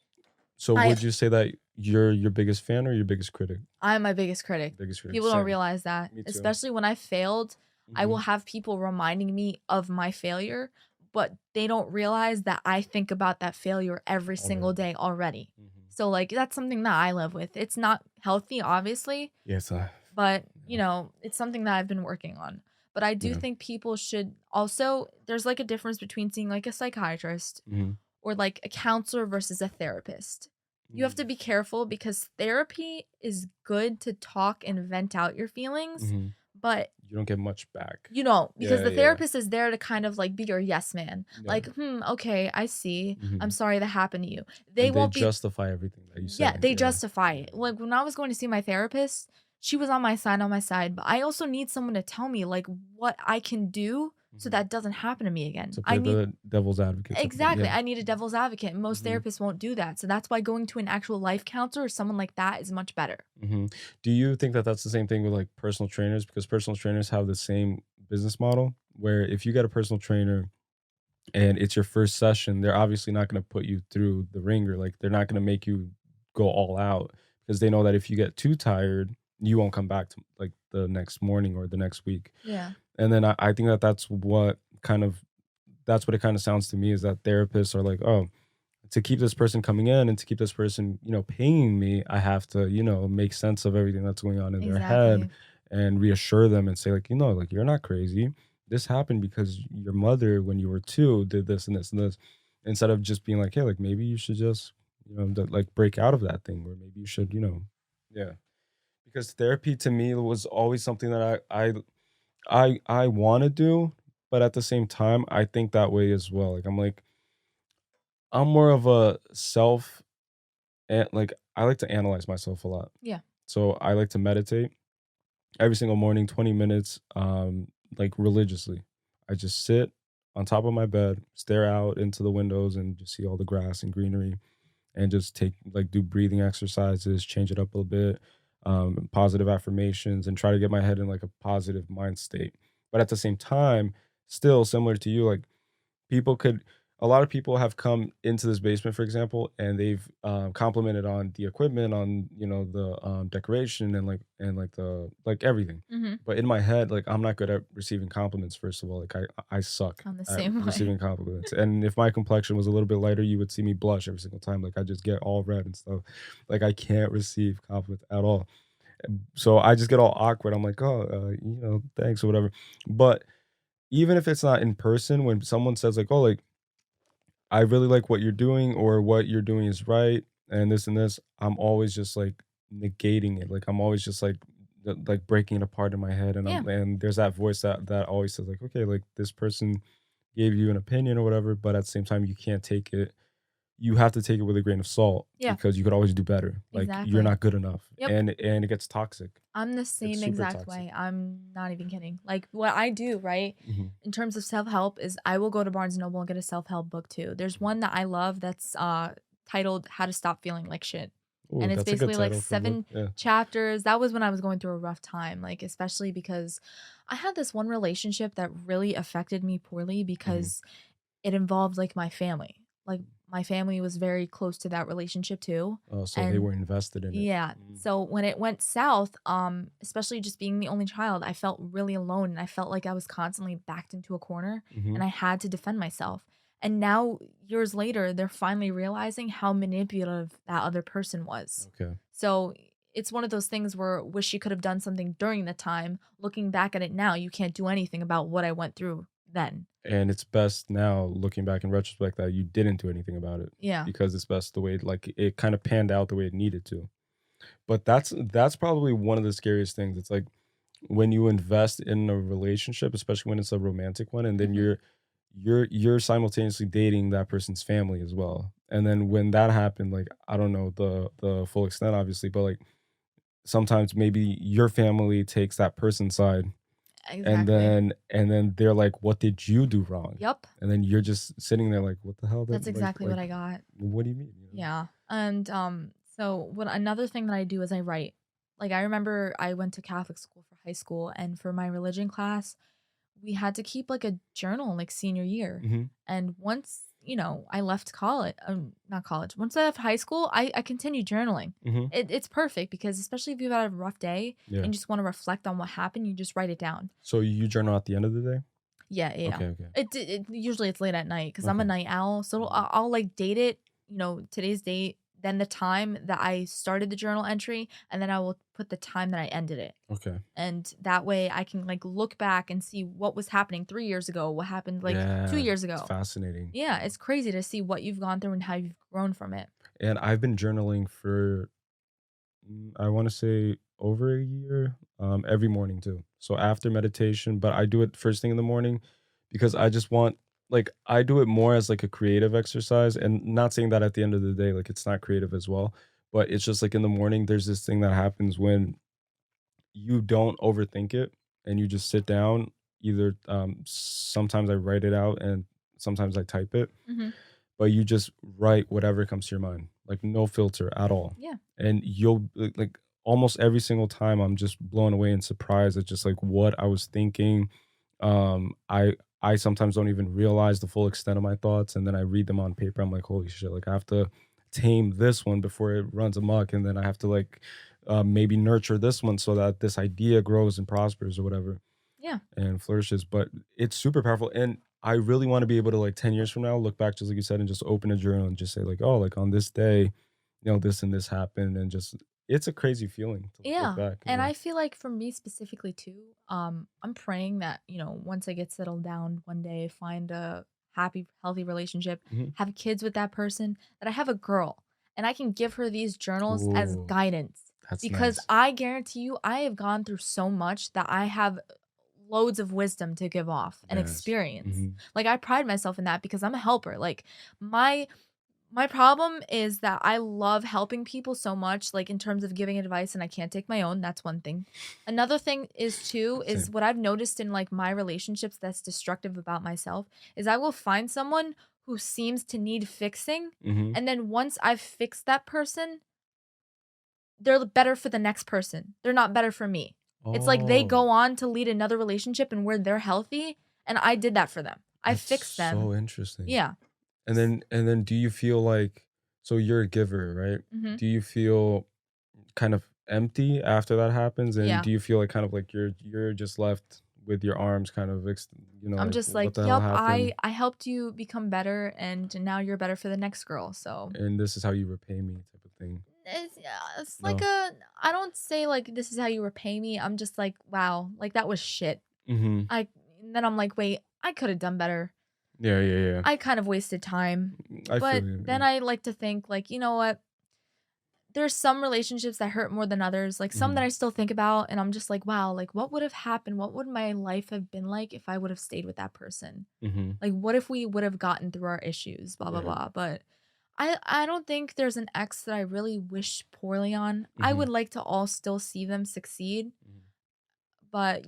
So I would you say that You're your biggest fan or your biggest critic? I'm my biggest critic. Biggest critic, People don't same. realize that, Me too. especially when I failed, I will Mhm. have people reminding me of my failure, but they don't realize that I think about that failure every single Already. day already. Mhm. So, like, that's something that I live with. It's not healthy, obviously, Yes, but, yeah, it's something that I've been working on. But I do yeah. think people should also there's, like, a difference between seeing, like, a psychiatrist Mhm. or like a counselor versus a therapist. You have to Mm. be careful because therapy is good to talk and vent out your feelings, Mhm. but You don't get much back. because Yeah, the yeah, therapist is there to kind of like be your yes man. yeah. Like, okay, I see. I'm Mhm. sorry that happened to you. They And they won't be, justify everything that you yeah, say. they Yeah. justify Yeah, it. yeah. Like when I was going to see my therapist, she was on my side, but I also need someone to tell me like what I can do so Mhm. that doesn't happen to me again. To I play need the devil's advocate type of thing. Exactly, Yeah. I need a devil's advocate, and most Mhm. therapists won't do that, so that's why going to an actual life counselor or someone like that is much better. Mhm. Do you think that that's the same thing with, like, personal trainers? Because personal trainers have the same business model where if you get a personal trainer and it's your first session, they're obviously not gonna put you through the ringer, like, they're not gonna make you go all out because they know that if you get too tired, you won't come back to, like, the next morning or the next week. Yeah. And then I think that that's what it kinda sounds to me is that therapists are like, "Oh, to keep this person coming in and to keep this person, paying me, I have to, make sense of everything that's going on in their head Exactly. and reassure them and say, like, like you're not crazy. This happened because your mother, when you were two, did this and this and this. Instead of just being like, hey, like maybe you should just, like break out of that thing, or maybe you should, yeah. Because therapy to me was always something that I want to do, but at the same time, I think that way as well. Like I'm more of a self and like, I like to analyze myself a lot. Yeah. So I like to meditate every single morning, 20 minutes, like religiously. I just sit on top of my bed, stare out into the windows and just see all the grass and greenery and just do breathing exercises, change it up a little bit, positive affirmations and try to get my head in like a positive mind state. But at the same time, still similar to you, like people could a lot of people have come into this basement, for example, and they've, complimented on the equipment, on, the, decoration and like everything. Mhm. But in my head, like, I'm not good at receiving compliments, first of all. Like, I suck I'm the at same way. receiving compliments, and if my complexion was a little bit lighter, you would see me blush every single time. Like, I just get all red and stuff. Like, I can't receive compliments at all. So I just get all awkward. I'm like, "Oh, thanks," or whatever. But even if it's not in person, when someone says like, "Oh, like, I really like what you're doing or what you're doing is right and this," I'm always just like negating it. Like I'm always just like breaking it apart in my head and Yeah. and there's that voice that always says like, okay, like this person gave you an opinion or whatever, but at the same time you can't take it. You have to take it with a grain of salt Yeah. because you could always do better. Like you're Exactly. not good enough. Yep. And it gets toxic. I'm the It's same super exact toxic. way. I'm not even kidding. Like what I do, right? Mhm. In terms of self-help is I will go to Barnes& and Noble and get a self-help book too. There's one that I love that's titled How to Stop Feeling Like Shit. Ooh, And it's that's a good basically like title for a book. 7 Yeah. chapters. That was when I was going through a rough time, like especially because I had this one relationship that really affected me poorly Mhm. because it involved like my family. Like my family was very close to that relationship too. Oh, so they And were invested in it. yeah. Mm. So when it went south, especially just being the only child, I felt really alone and I felt like I was constantly backed into a corner and Mhm. I had to defend myself. And now years later, they're finally realizing how manipulative that other person was. Okay. So it's one of those things where wish you could have done something during the time. Looking back at it now, you can't do anything about what I went through then. And it's best now, looking back in retrospect, that you didn't do anything about it Yeah. because it's best the way like it kind of panned out the way it needed to. But that's probably one of the scariest things. It's like when you invest in a relationship, especially when it's a romantic one, and then Hmm. you're simultaneously dating that person's family as well. And then when that happened, like I don't know the full extent, obviously, but like sometimes maybe your family takes that person's side and Exactly. then they're like, "What did you do wrong?" Yep. And then you're just sitting there like, "What the hell That's did exactly what I got. what do you mean?" Yeah. And so what another thing that I do is I write. Like I remember I went to Catholic school for high school and for my religion class, we had to keep like a journal like senior year. Mhm. And once, I left college, not college. Once I left high school, I continued journaling. Mhm. It's perfect because especially if you've had a rough day Yeah. and you just want to reflect on what happened, you just write it down. So you journal at the end of the day? Yeah, yeah, yeah. Okay, okay. It usually it's late at night because I'm a Okay. night owl, so Mhm. I'll like date it, today's date, then the time that I started the journal entry, and then I will put the time that I ended it. Okay. And that way I can like look back and see what was happening 3 years ago, what happened like 2 years It's ago. fascinating. Yeah, it's crazy to see what you've gone through and how you've grown from it. And I've been journaling for, I wanna say over a year, every morning too. So after meditation, but I do it first thing in the morning because I just want like, I do it more as, like, a creative exercise, and not saying that at the end of the day, like, it's not creative as well, but it's just, like, in the morning, there's this thing that happens when you don't overthink it and you just sit down. Either, sometimes I write it out and sometimes I type it, Mhm. but you just write whatever comes to your mind, like no filter at all. Yeah. And you'll like almost every single time I'm just blown away and surprised at just like what I was thinking. I sometimes don't even realize the full extent of my thoughts, and then I read them on paper. I'm like, holy shit, like I have to tame this one before it runs amok, and then I have to like maybe nurture this one so that this idea grows and prospers or whatever Yeah. and flourishes. But it's super powerful. And I really want to be able to like 10 years from now look back just like you said and just open a journal and just say like, oh, like on this day, this and this happened, and just it's a crazy feeling to look Yeah. back. And Yeah. I feel like for me specifically too, I'm praying that, once I get settled down one day, find a happy, healthy relationship, Mhm. have kids with that person, that I have a girl and I can give her these journals as Ooh, guidance. that's Because nice. I guarantee you, I have gone through so much that I have loads of wisdom to give off and Yes. experience. Hmm. Like I pride myself in that because I'm a helper. Like my my problem is that I love helping people so much, like, in terms of giving advice, and I can't take my own, that's one thing. Another thing is too, is Same. what I've noticed in, like, my relationships that's destructive about myself, is I will find someone who seems to need fixing, Hmm. and then once I've fixed that person, they're better for the next person. They're not better for me. It's like they Oh, go on to lead another relationship and where they're healthy, and I did that for them. I that's fixed them. so interesting. Yeah. And then do you feel like, so you're a giver, right? Mhm. Do you feel kind of empty after that happens? And Yeah. do you feel like kind of like you're just left with your arms kind of I'm like just what like, the hell "Yup, happened? I helped you become better, and now you're better for the next girl." So, And this is how you repay me type of thing. it's yeah, it's like No. a I don't say, like, "This is how you repay me." I'm just like, "Wow, like, that was shit." Mhm. I and then I'm like, "Wait, I coulda done better. Yeah, yeah, yeah. I kind of wasted time." I feel But you. then Yeah. I like to think, like, "You know what? There's some relationships that hurt more than others, like, some that Mhm. I still think about, and I'm just like, wow, like, what would have happened? What would my life have been like if I would have stayed with that person? Mhm. Like, what if we would have gotten through our issues, blah, blah, Yeah. blah." But I don't think there's an ex that I really wish poorly on. I Mhm. would like to all still see them succeed, Mhm. but,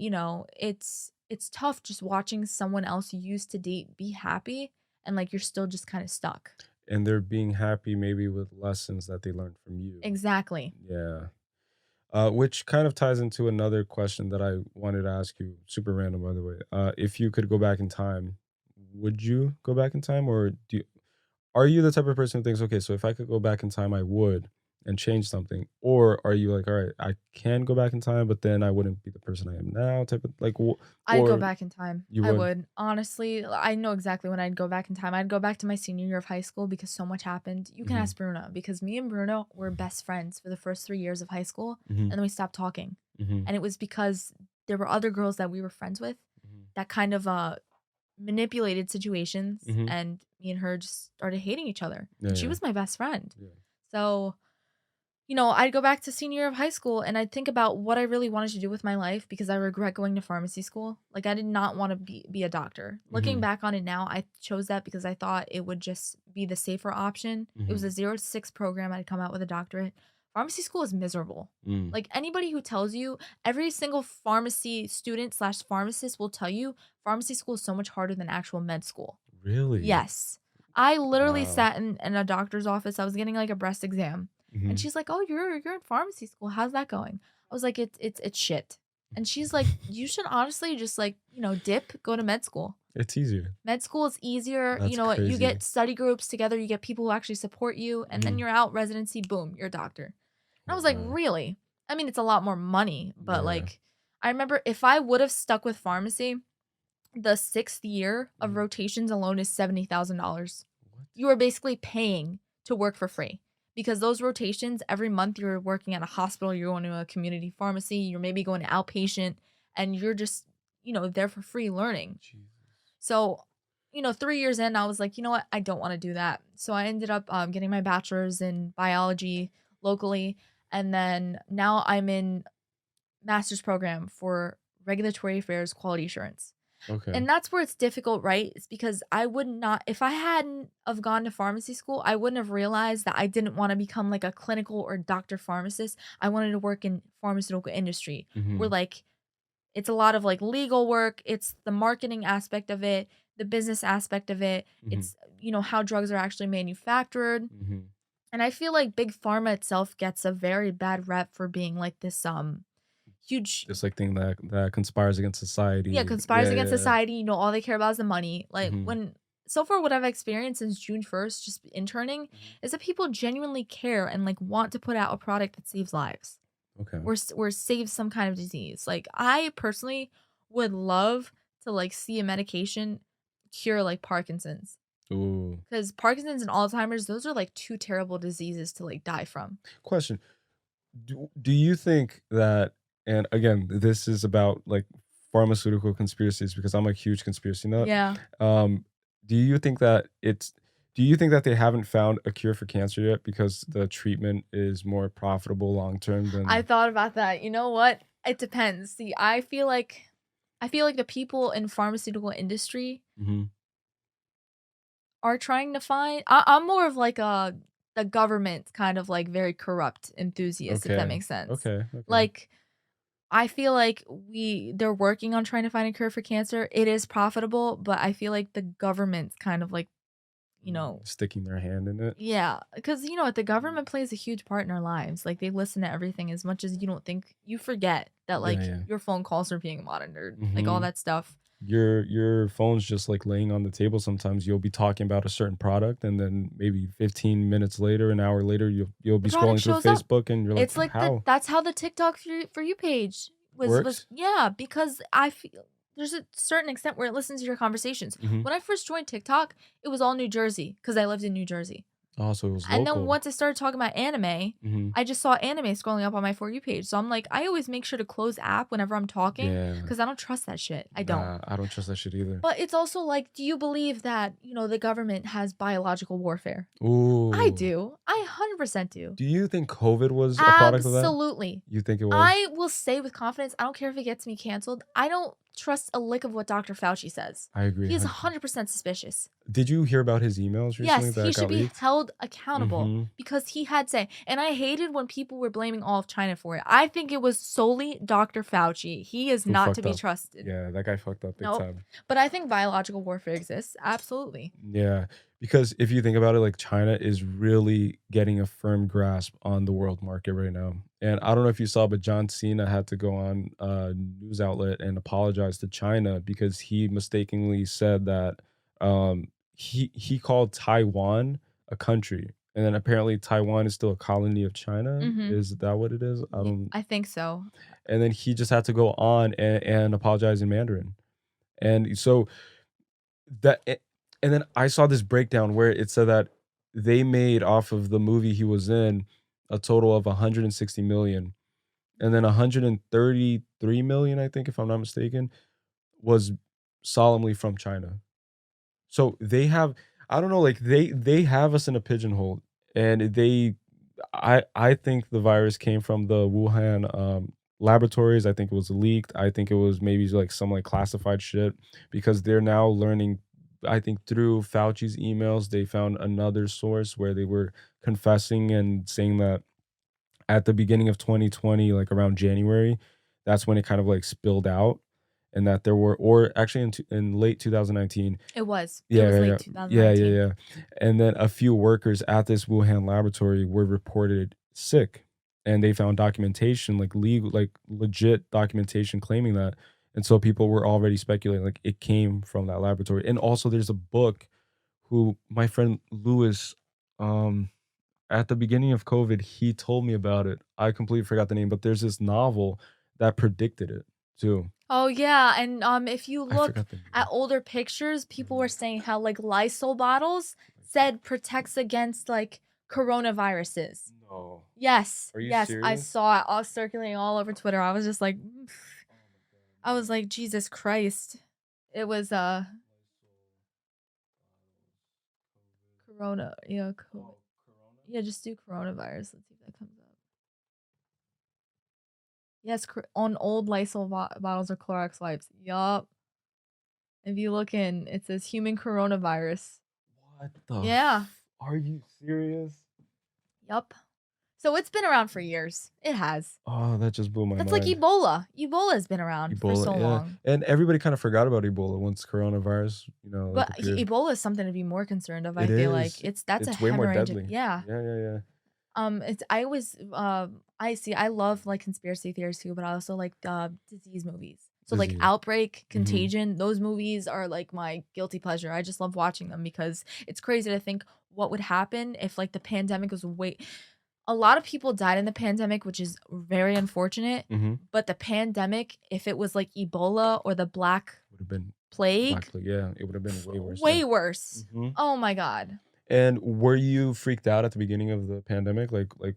it's tough just watching someone else you used to date be happy and, like, you're still just kinda stuck. And they're being happy maybe with lessons that they learned from you. Exactly. Yeah. Which kind of ties into another question that I wanted to ask you, super random by the way. If you could go back in time, would you go back in time, or are you the type of person who thinks, okay, so if I could go back in time, I would and change something? Or are you like, all right, I can go back in time, but then I wouldn't be the person I am now, type of like, I'd go or back in time. you I would? would. Honestly, I know exactly when I'd go back in time. I'd go back to my senior year of high school because so much happened. You can Hmm. ask Bruno because me and Bruno were best friends for the first 3 years of high school, Hmm. and then we stopped talking. Hmm. And it was because there were other girls that we were friends with Hmm. that kind of, manipulated situations, Hmm. and me and her just started hating each other, Yeah, and she yeah, was my best friend. yeah. So, I'd go back to senior year of high school and I'd think about what I really wanted to do with my life because I regret going to pharmacy school. Like I did not want to be a doctor. Looking Hmm. back on it now, I chose that because I thought it would just be the safer option. It was Hmm. a 0 to 6 program. I'd come out with a doctorate. Pharmacy school is miserable. Mm. Like anybody who tells you, every single pharmacy student slash pharmacist will tell you pharmacy school is so much harder than actual med school. Really? Yes. I literally Wow. sat in a doctor's office. I was getting like a breast exam. And Hmm. she's like, "Oh, you're in pharmacy school. How's that going?" I was like, "It's shit." And she's like, "You should honestly just like, dip, go to med school." It's easier. Med school is easier, you That's know what, you crazy. get study groups together, you get people who actually support you, and then Mhm. you're out residency, boom, you're a doctor. And I was like, Wow. "Really?" I mean, it's a lot more money, but, Yeah. like, I remember if I would've stuck with pharmacy, the 6th year of Mhm. rotations alone is $70,000. What? You are basically paying to work for free because those rotations, every month you're working at a hospital, you're going to a community pharmacy, you're maybe going to outpatient, and you're just, there for free learning. Jesus. So, 3 years in, I was like, "You know what? I don't wanna do that." So I ended up, getting my bachelor's in biology locally, and then now I'm in master's program for regulatory affairs quality assurance. Okay. And that's where it's difficult, right? It's because I would not if I hadn't of gone to pharmacy school, I wouldn't have realized that I didn't wanna become, like, a clinical or doctor pharmacist. I wanted to work in pharmaceutical industry where, Mhm. like, it's a lot of, like, legal work, it's the marketing aspect of it, the business aspect of it, Mhm. it's, how drugs are actually manufactured, Mhm. and I feel like big pharma itself gets a very bad rep for being, like, this, huge This, like, thing that conspires against yeah, society. conspires Yeah, against yeah, yeah. society, all they care about is the money, like, Mhm. so far what I've experienced since June 1st, just interning, Mhm. is that people genuinely care and, like, want to put out a product that saves lives. Okay. Or save some kind of disease. Like, I personally would love to, like, see a medication cure, like, Parkinson's, Ooh. because Parkinson's and Alzheimer's, those are, like, 2 terrible diseases to, like, die from. Question. Do you think that, and again, this is about, like, pharmaceutical conspiracies because I'm a huge conspiracy nut. Yeah. Um, do you think that it's do you think that they haven't found a cure for cancer yet because the treatment is more profitable long term I than thought about that. You know what? It depends. See, I feel like the people in pharmaceutical industry Mhm. are trying to find I'm more of, like, the government kind of, like, very corrupt enthusiast, if that Okay. makes sense. Okay, okay. Like, I feel like they're working on trying to find a cure for cancer. It is profitable, but I feel like the government's kind of like, you know Sticking their hand in it. yeah, because you know what? The Mm. government plays a huge part in our lives. Like, they listen to everything as much as you don't think you forget that, Yeah, like, yeah. your phone calls are being monitored, like, all Mhm. that stuff. Your phone's just, like, laying on the table sometimes. You'll be talking about a certain product, and then maybe 15 minutes later, an hour later, you'll be The product scrolling through shows up. Facebook, and you're like, It's like "How?" that's how the TikTok for you page was Works? yeah, because I feel there's a certain extent where it listens to your conversations. Mhm. When I first joined TikTok, it was all New Jersey because I lived in New Jersey. Oh, so it was And then local. once I started talking about anime, Mhm. I just saw anime scrolling up on my For You page. So I'm like, I always make sure to close app whenever I'm talking Yeah. because I don't trust that shit. I don't. Nah, I don't trust that shit either. But it's also like, do you believe that, the government has biological warfare? I Ooh. do. I 100% do. Do you think COVID was a product of that? Absolutely. You think it was? I will say with confidence, I don't care if it gets me canceled. I don't trust a lick of what Dr. Fauci says. I agree He is 100%. 100% suspicious. Did you hear about his emails recently Yes, he that should got be leaked? held accountable Mhm. because he had say, and I hated when people were blaming all of China for it. I think it was solely Dr. Fauci. He is Who not to fucked be up. trusted. Yeah, that guy fucked up big Nope. time. But I think biological warfare exists. Absolutely. Yeah, because if you think about it, like, China is really getting a firm grasp on the world market right now. And I don't know if you saw, but John Cena had to go on a news outlet and apologize to China because he mistakenly said that he called Taiwan a country. And then apparently Taiwan is still a colony of China. Mhm. Is that what it is? I Yeah, don't. I think so. And then he just had to go on and apologize in Mandarin. And so that a and then I saw this breakdown where it said that they made off of the movie he was in a total of 160,000,000, and then 133,000,000, I think, if I'm not mistaken, was solemnly from China. So they have, I don't know, like, they have us in a pigeonhole, and I think the virus came from the Wuhan, laboratories. I think it was leaked. I think it was maybe, like, some, like, classified shit because they're now learning, I think, through Fauci's emails, they found another source where they were confessing and saying that at the beginning of 2020, like, around January, that's when it kind of, like, spilled out, and that there were, or actually in late 2019. It was. It Yeah, was yeah, late yeah. Yeah, yeah, 2019. yeah. And then a few workers at this Wuhan laboratory were reported sick, and they found documentation, like, legal, like, legit documentation claiming that. and so people were already speculating like it came from that laboratory. And also, there's a book who my friend Lewis, um, at the beginning of COVID, he told me about it. I completely forgot the name, but there's this novel that predicted it too. Oh yeah, and if you I look forgot the at name. older pictures, people Mhm. were saying how like Lysol bottles said protects against like coronaviruses. No. Yes, Are you yes, I serious? saw it all circulating all over Twitter. I was just like, Oh my god, I was no. like, Jesus Christ. It was Lysol bottles, Corona, yeah, COVID. COVID. Oh, Corona? Yeah, just do coronavirus. Let's see if that comes up. Yes, on old Lysol bottles or Clorox wipes. Yup. If you look in, it says human coronavirus. What the Yeah. are you serious? Yup. So it's been around for years. It has. Oh, that just blew my That's like mind. Ebola. Ebola has been around for Ebola, so yeah, long. and everybody kinda forgot about Ebola once coronavirus, like, But appeared. Ebola is something to be more concerned of, I It feel like. is. That's a It's way more hemorrhagic, deadly. yeah. Yeah, yeah, yeah. It's I always I see I love like conspiracy theories too, but I also like disease movies. So like Disease. Outbreak, Mhm. Contagion, those movies are like my guilty pleasure. I just love watching them because it's crazy to think what would happen if like the pandemic was way a lot of people died in the pandemic, which is very unfortunate, Mhm. but the pandemic, if it was like Ebola or the Black Would've been Black Plague, Plague, yeah, it would've been way worse, yeah. way worse. Mhm. Oh my god. And were you freaked out at the beginning of the pandemic?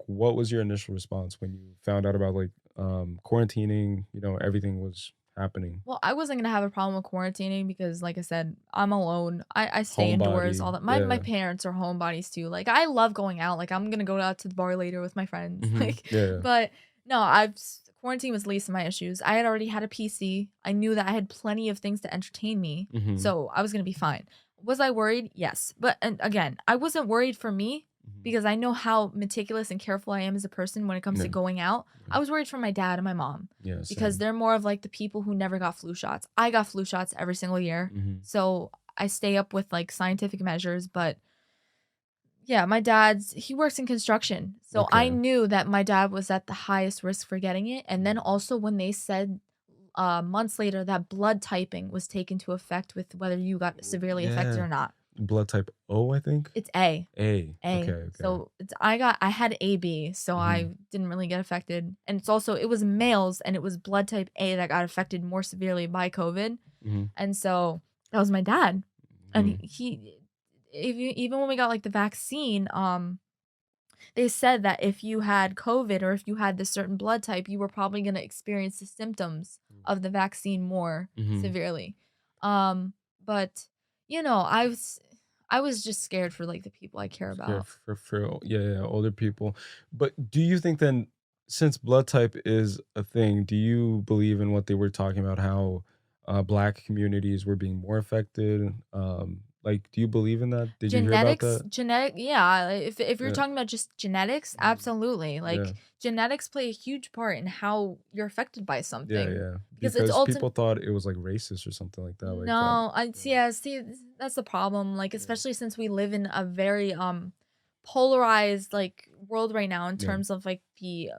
What was your initial response when you found out about, like, quarantining, everything was happening? Well, I wasn't gonna have a problem with quarantining because, like I said, I'm alone. I stay indoors all Homebody, that. My yeah. parents are homebodies too. Like I love going out. Like I'm gonna go out to the bar later with my friends. Mhm. Like, Yeah, yeah. but no, quarantine was least of my issues. I had already had a PC. I knew that I had plenty of things to entertain me, Mhm. so I was gonna be fine. Was I worried? Yes, but and again, I wasn't worried for me Mhm. because I know how meticulous and careful I am as a person when it comes to Yeah, going out. yeah. I was worried for my dad and my mom Yeah, because same. they're more of like the people who never got flu shots. I got flu shots every single year. Mhm. So I stay up with like scientific measures, but yeah, my dad's he works in construction. So I Okay. knew that my dad was at the highest risk for getting it. And then Mhm. also when they said months later that blood typing was taken to effect with whether you got Ooh, severely affected yeah. or not. Blood type O, I think? It's A. A. Okay, A. okay. So I had AB, so Mhm. I didn't really get affected. And it's also it was males and it was blood type A that got affected more severely by COVID. Mhm. And so that was my dad. And Mhm. even when we got like the vaccine, they said that if you had COVID or if you had this certain blood type, you were probably going to experience the symptoms of the vaccine more Mhm. severely. Um, but you know, I was just scared for like the people I care Yeah, about. yeah, yeah, older people. But do you think then, since blood type is a thing, do you believe in what they were talking about, how black communities were being more affected? Do you believe in that? Did you hear about that? Yeah, if you're Yeah, talking about just genetics, mhm, absolutely. yeah, Like genetics play a huge part in how you're affected by yeah, something yeah. because it's Because ultimate. people thought it was like racist or something like that. Like that. No, I Yeah, see. Yeah, see, that's the problem. Like, yeah, especially since we live in a very polarized like world right now in yeah. terms of like the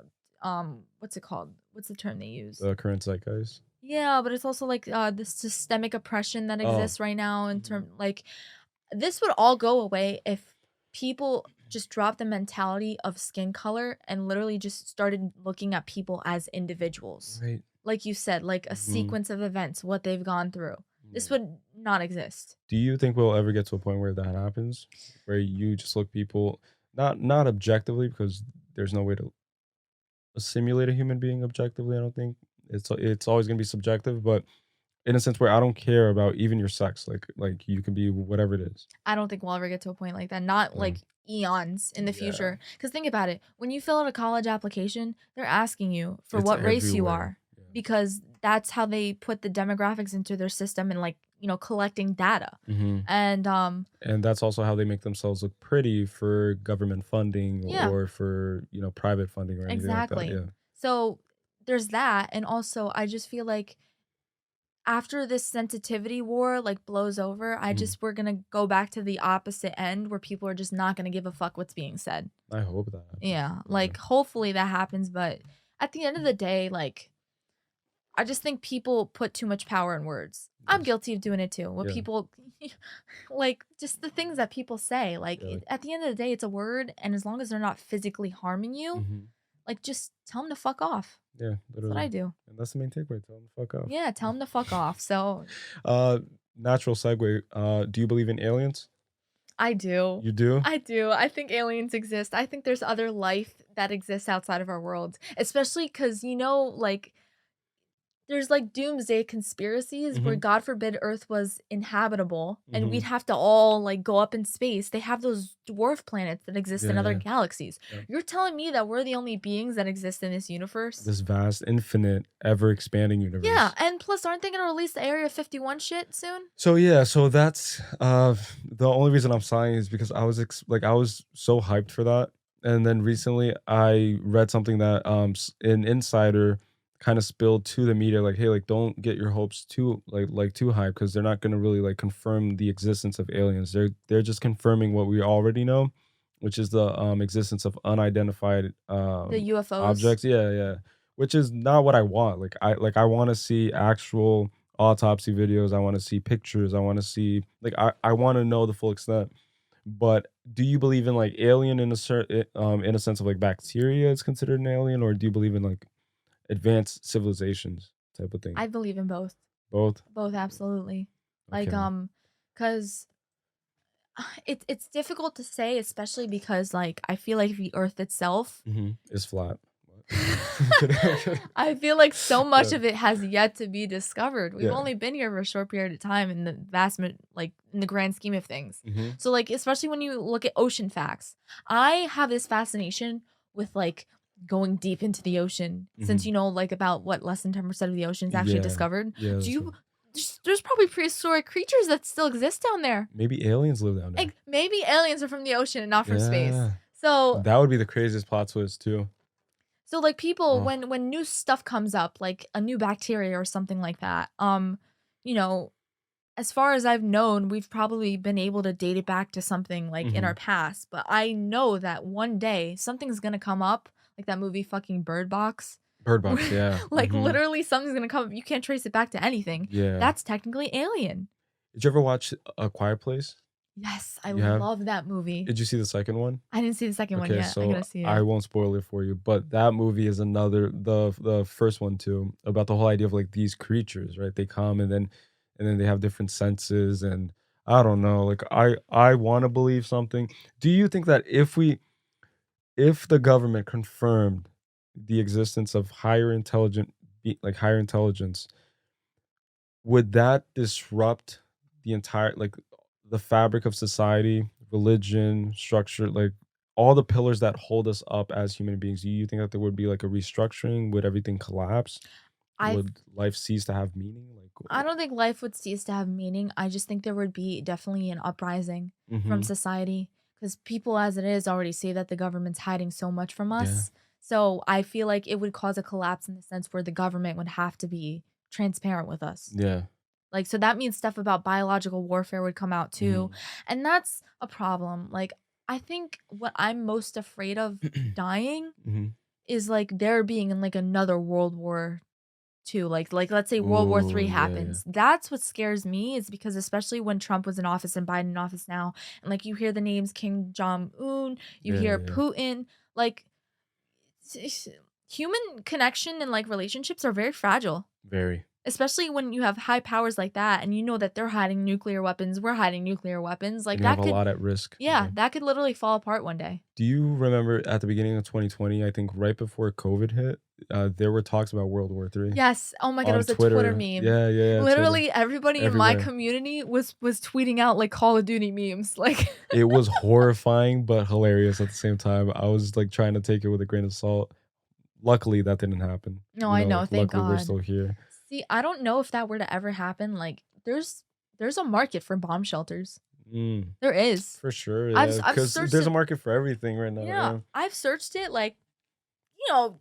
what's it called? What's the term they use? The current zeitgeist. Yeah, but it's also like the systemic oppression that Oh, exists right now in hmm, term like this would all go away if people just dropped the mentality of skin color and literally just started looking at people as individuals. right. Like you said, like a Hmm. sequence of events, what they've gone through. This Yeah. would not exist. Do you think we'll ever get to a point where that happens? Where you just look people not objectively, because there's no way to simulate a human being objectively, I don't think. It's always gonna be subjective, but in a sense where I don't care about even your sex, like you can be whatever it is. I don't think we'll ever get to a point like that. Not Yeah. like eons in the Yeah. future. Because think about it. When you fill out a college application, they're asking you for It's what race you everywhere. are Yeah. because that's how they put the demographics into their system and like, collecting data. Mhm. And And that's also how they make themselves look pretty for government funding yeah, or for, private funding or anything like that, exactly. yeah. So there's that. And also, I just feel like after this sensitivity war like blows over, Mhm. we're gonna go back to the opposite end where people are just not gonna give a fuck what's being said. I hope that happens. Yeah, Yeah. like hopefully that happens, but at the end of the day, like I just think people put too much power in words. I'm Yes. guilty of doing it too. What Yeah. people like, just the things that people say. Like Yeah. Like, at the end of the day, it's a word, and as long as they're not physically harming you, hmm. like just tell them to fuck off. Yeah. That's what I Literally. do. And that's the main takeaway. Tell them to fuck off. Yeah, tell them to fuck off. So uh, Natural segue. Do you believe in aliens? I do. You do? I do. I think aliens exist. I think there's other life that exists outside of our world, especially because, like, there's like doomsday conspiracies where Hmm. God forbid Earth was inhabitable and we'd Hmm. have to all like go up in space. They have those dwarf planets that exist Yeah. in other Yeah. galaxies. Yeah. You're telling me that we're the only beings that exist in this universe? This vast, infinite, ever expanding Yeah, universe. and plus, aren't they gonna release the Area 51 shit soon? So yeah, so that's the only reason I'm sighing is because like I was so hyped for that, and then recently I read something that an insider kind of spilled to the media, like, hey, like don't get your hopes too like too high because they're not going to really like confirm the existence of aliens. They're just confirming what we already know, which is the existence of unidentified The UFOs. objects. Yeah, yeah, which is not what I want. I want to see actual autopsy videos. I want to see pictures. I want to see like I want to know the full extent. But do you believe in like alien in a certain in a sense of like bacteria is considered an alien, or do you believe in like advanced civilizations type of thing? I believe in both. Both. Both, absolutely. Like, Okay. cause it's difficult to say, especially because like I feel like the Earth itself. It's flat. What? I'm kidding, I'm kidding. I feel like so much Yeah. of it has yet to be discovered. We've Yeah. only been here for a short period of time in the like in the grand scheme of things. Hmm. So like especially when you look at ocean facts, I have this fascination with like going deep into the ocean since Hmm. like about what less than 10% of the ocean is actually Yeah. discovered. Yeah. Do That's you there's probably prehistoric creatures that still exist down there. maybe aliens live down there. Like maybe aliens are from the ocean and not from space. Yeah. So That would be the craziest plot twist too. like people Oh. when new stuff comes up, like a new bacteria or something like that, you know, as far as I've known, we've probably been able to date it back to something like in Hmm. our past, but I know that one day something's going to come up, like that movie fucking Bird Box. Bird Box, yeah. Like literally something's going to come up, you can't trace it back to anything. Yeah. That's technically alien. Did you ever watch A Quiet Place? Yes, I You have? love that movie. Did you see the second one? I didn't see the second one Okay, yet. I so gotta see I it. won't spoil it for you, but that movie is another the first one too, about the whole idea of like these creatures, right? They come and then they have different senses and I don't know, like I want to believe something. Do you think that if the government confirmed the existence of higher intelligence, would that disrupt the entire like the fabric of society, religion, structure, like all the pillars that hold us up as human beings? Do you think that there would be like a restructuring? Would everything collapse? I Would life cease to have meaning? Like, I don't think life would cease to have meaning. I just think there would be definitely an uprising from mm-hmm. society because people, as it is, already say that the government's hiding so much from Yeah, us. So I feel like it would cause a collapse in the sense where the government would have to be transparent with us. yeah, Like, so that means stuff about biological warfare would come out too. mm-hmm. And that's a problem. Like, I think what I'm most afraid of dying Mm-hmm. is like there being in like another World War too. Like let's say World War Oh III yeah, yeah, happens. That's what scares me is because especially when Trump was in office and Biden in office now, and like you hear the names Kim Jong Un, you yeah, hear yeah, yeah. Putin, like human connection and like relationships are very fragile. Very. Especially when you have high powers like that and you know that they're hiding nuclear weapons, we're hiding nuclear weapons. Like And you have that a could lot at risk. yeah, Yeah. that could literally fall apart one day. Do you remember at the beginning of 2020, I think right before COVID hit, there were talks about World War III Yes. Oh my god, it on was a Twitter Twitter. meme. Yeah, yeah, yeah, Twitter. Literally everybody in my Everywhere. community was tweeting out like Call of Duty memes. Like It was horrifying, but hilarious at the same time. I was like trying to take it with a grain of salt. Luckily, that didn't happen. no, I know, Like thank luckily we're God. still here. See, I don't know if that were to ever happen. Like there's a market for bomb shelters. Mm, There is. for sure, I've yeah. I've Because searched there's a it. market for everything right now. Yeah, Yeah. I've searched it like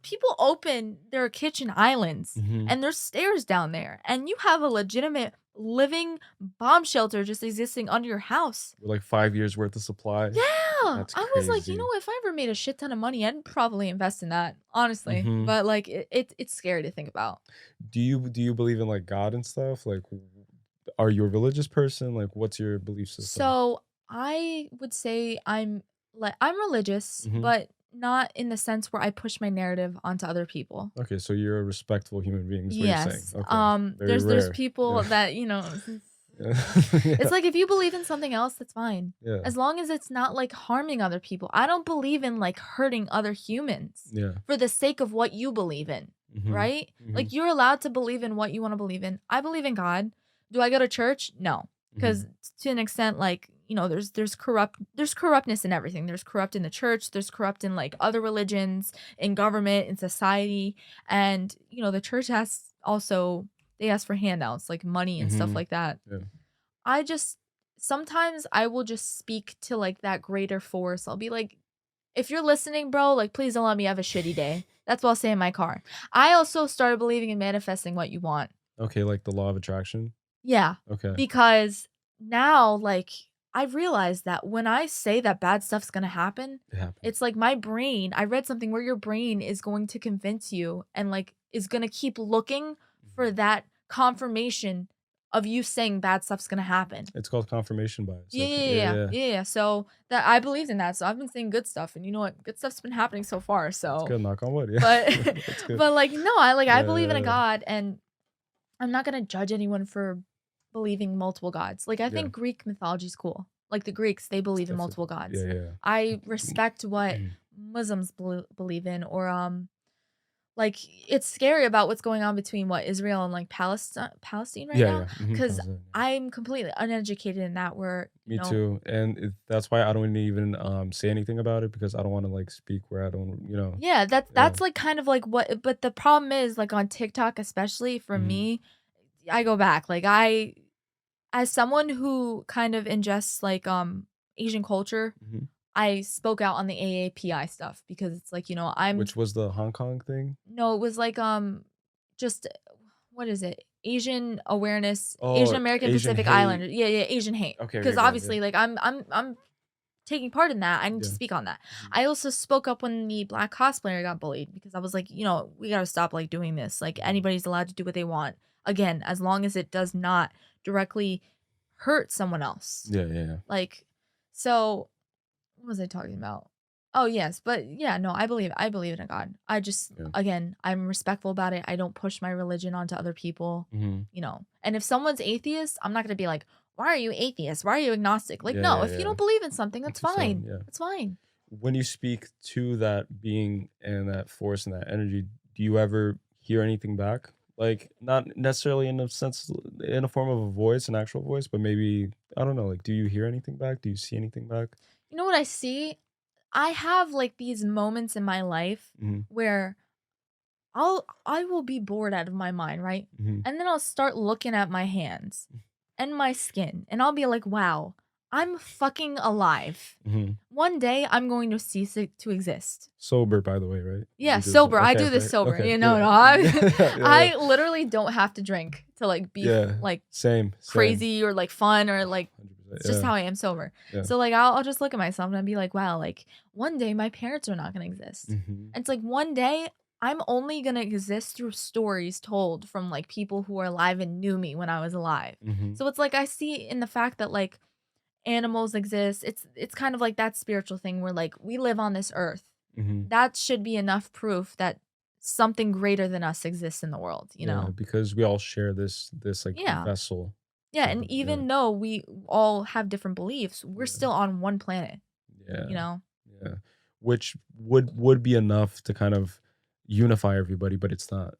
people open their kitchen islands Hmm. and there's stairs down there and you have a legitimate living bomb shelter just existing under your house. Like 5 years worth of supply. Yeah, That's I was like, crazy. if I ever made a shit ton of money, I'd probably invest in that, honestly. Mhm. But like, it's scary to think about. Do you believe in, like, God and stuff? Like, are you a religious person? Like, what's your belief system? So I would say I'm religious, Mhm. but not in the sense where I push my narrative onto other people. Okay, so you're a respectful human being is what you're saying. Yes. Okay. Very There's rare. people Yeah. that, Yeah. it's Yeah. like if you believe in something else, that's fine. Yeah. As long as it's not like harming other people. I don't believe in like hurting other humans Yeah. for the sake of what you believe in, Mhm. right? Mhm. Like you're allowed to believe in what you want to believe in. I believe in God. Do I go to church? No. Cuz Mhm. to an extent like, there's corruptness in everything. There's corrupt in the church, there's corrupt in like other religions, in government, in society, and the church has also they ask for handouts like money and stuff Mhm. like that. Yeah. I just sometimes I will just speak to like that greater force. I'll be like, if you're listening, bro, like please don't let me have a shitty day. That's what I'll say in my car. I also started believing in manifesting what you want. Okay, like the law of attraction? Yeah. Okay. Because now like I realized that when I say that bad stuff's gonna happen, It happens. it's like my brain, I read something where your brain is going to convince you and like is gonna keep looking for Mhm. that confirmation of you saying bad stuff's gonna happen. It's called confirmation bias, Yeah, I yeah, think. yeah, Yeah, yeah, yeah. yeah, yeah. So that I believed in that. So I've been saying good stuff, and you know what? Good stuff's been happening so far. That's So, good, knock on wood, yeah. but, That's good. but like no, I Yeah, believe in yeah, a yeah. God, and I'm not gonna judge anyone for believing multiple gods. Like I Yeah. think Greek mythology is cool. Like the Greeks, they It's believe in definitely multiple cool. Yeah, gods. yeah, I yeah. respect what Muslims believe in, or like it's scary about what's going on between what Israel and like Palestine right Yeah, now, yeah. Mhm, because Palestine, yeah. I'm completely uneducated in that. Where Me too, and that's why I don't even, say anything about it because I don't wanna, like, speak where I don't, yeah, that's yeah. that's like kind of like what. But the problem is like on TikTok, especially for Mhm, me, I go back like as someone who kind of ingests like Asian culture, mhm. I spoke out on the AAPI stuff because it's like, I'm Which was the Hong Kong thing? no, it was like just what is it? Asian awareness, Asian Oh, American Asian Pacific hate. Islander. Yeah, yeah, Asian hate. Okay, Because okay, got it, yeah. obviously like I'm taking part in that. I need to Yeah. speak on that. Mhm. I also spoke up when the black cosplayer got bullied because I was like, we got to stop like doing this. Like Mhm. anybody's allowed to do what they want. Again, as long as it does not directly hurt someone else. Yeah, yeah, yeah. Like, so what was I talking about? Oh yes, but yeah, no, I believe in a God. I just Yeah. again, I'm respectful about it. I don't push my religion onto other people, Mhm. And if someone's atheist, I'm not gonna be like, why are you atheist? Why are you agnostic? Like, Yeah, no, yeah, if you yeah. don't believe in something, that's Each his own, fine. yeah. That's fine. When you speak to that being and that force and that energy, do you ever hear anything back? Like, not necessarily in a sense, in a form of a voice, an actual voice, but maybe I don't know. Like, do you hear anything back? Do you see anything back? You know what I see? I have like these moments in my life Mhm, where I will be bored out of my mind, right? mhm, And then I'll start looking at my hands and my skin, and I'll be like, "Wow, I'm fucking alive." mhm. One day I'm going to cease it to exist. Sober, by the way, right? Yeah, You do this. sober. I Okay, do this okay, sober. okay. No, Yeah, no. yeah, yeah, I literally don't have to drink to like be yeah. like Same, same. crazy or like fun or like 100%. it's just how I am sober. Yeah, So like I'll just look at myself and I'll be like, wow, like one day my parents are not gonna exist. yeah. Mhm, And it's like one day I'm only gonna exist through stories told from like people who are alive and knew me when I was alive. mhm. So it's like I see in the fact that like animals exist, it's kind of like that spiritual thing where like we live on this earth. Mhm. That should be enough proof that something greater than us exists in the world, you Yeah, know? because we all share this, like, Yeah. vessel Yeah, type and of yeah, even though we all have different beliefs, we're yeah, still on one planet, yeah, you know? yeah. Which would be enough to kind of unify everybody, but it's not.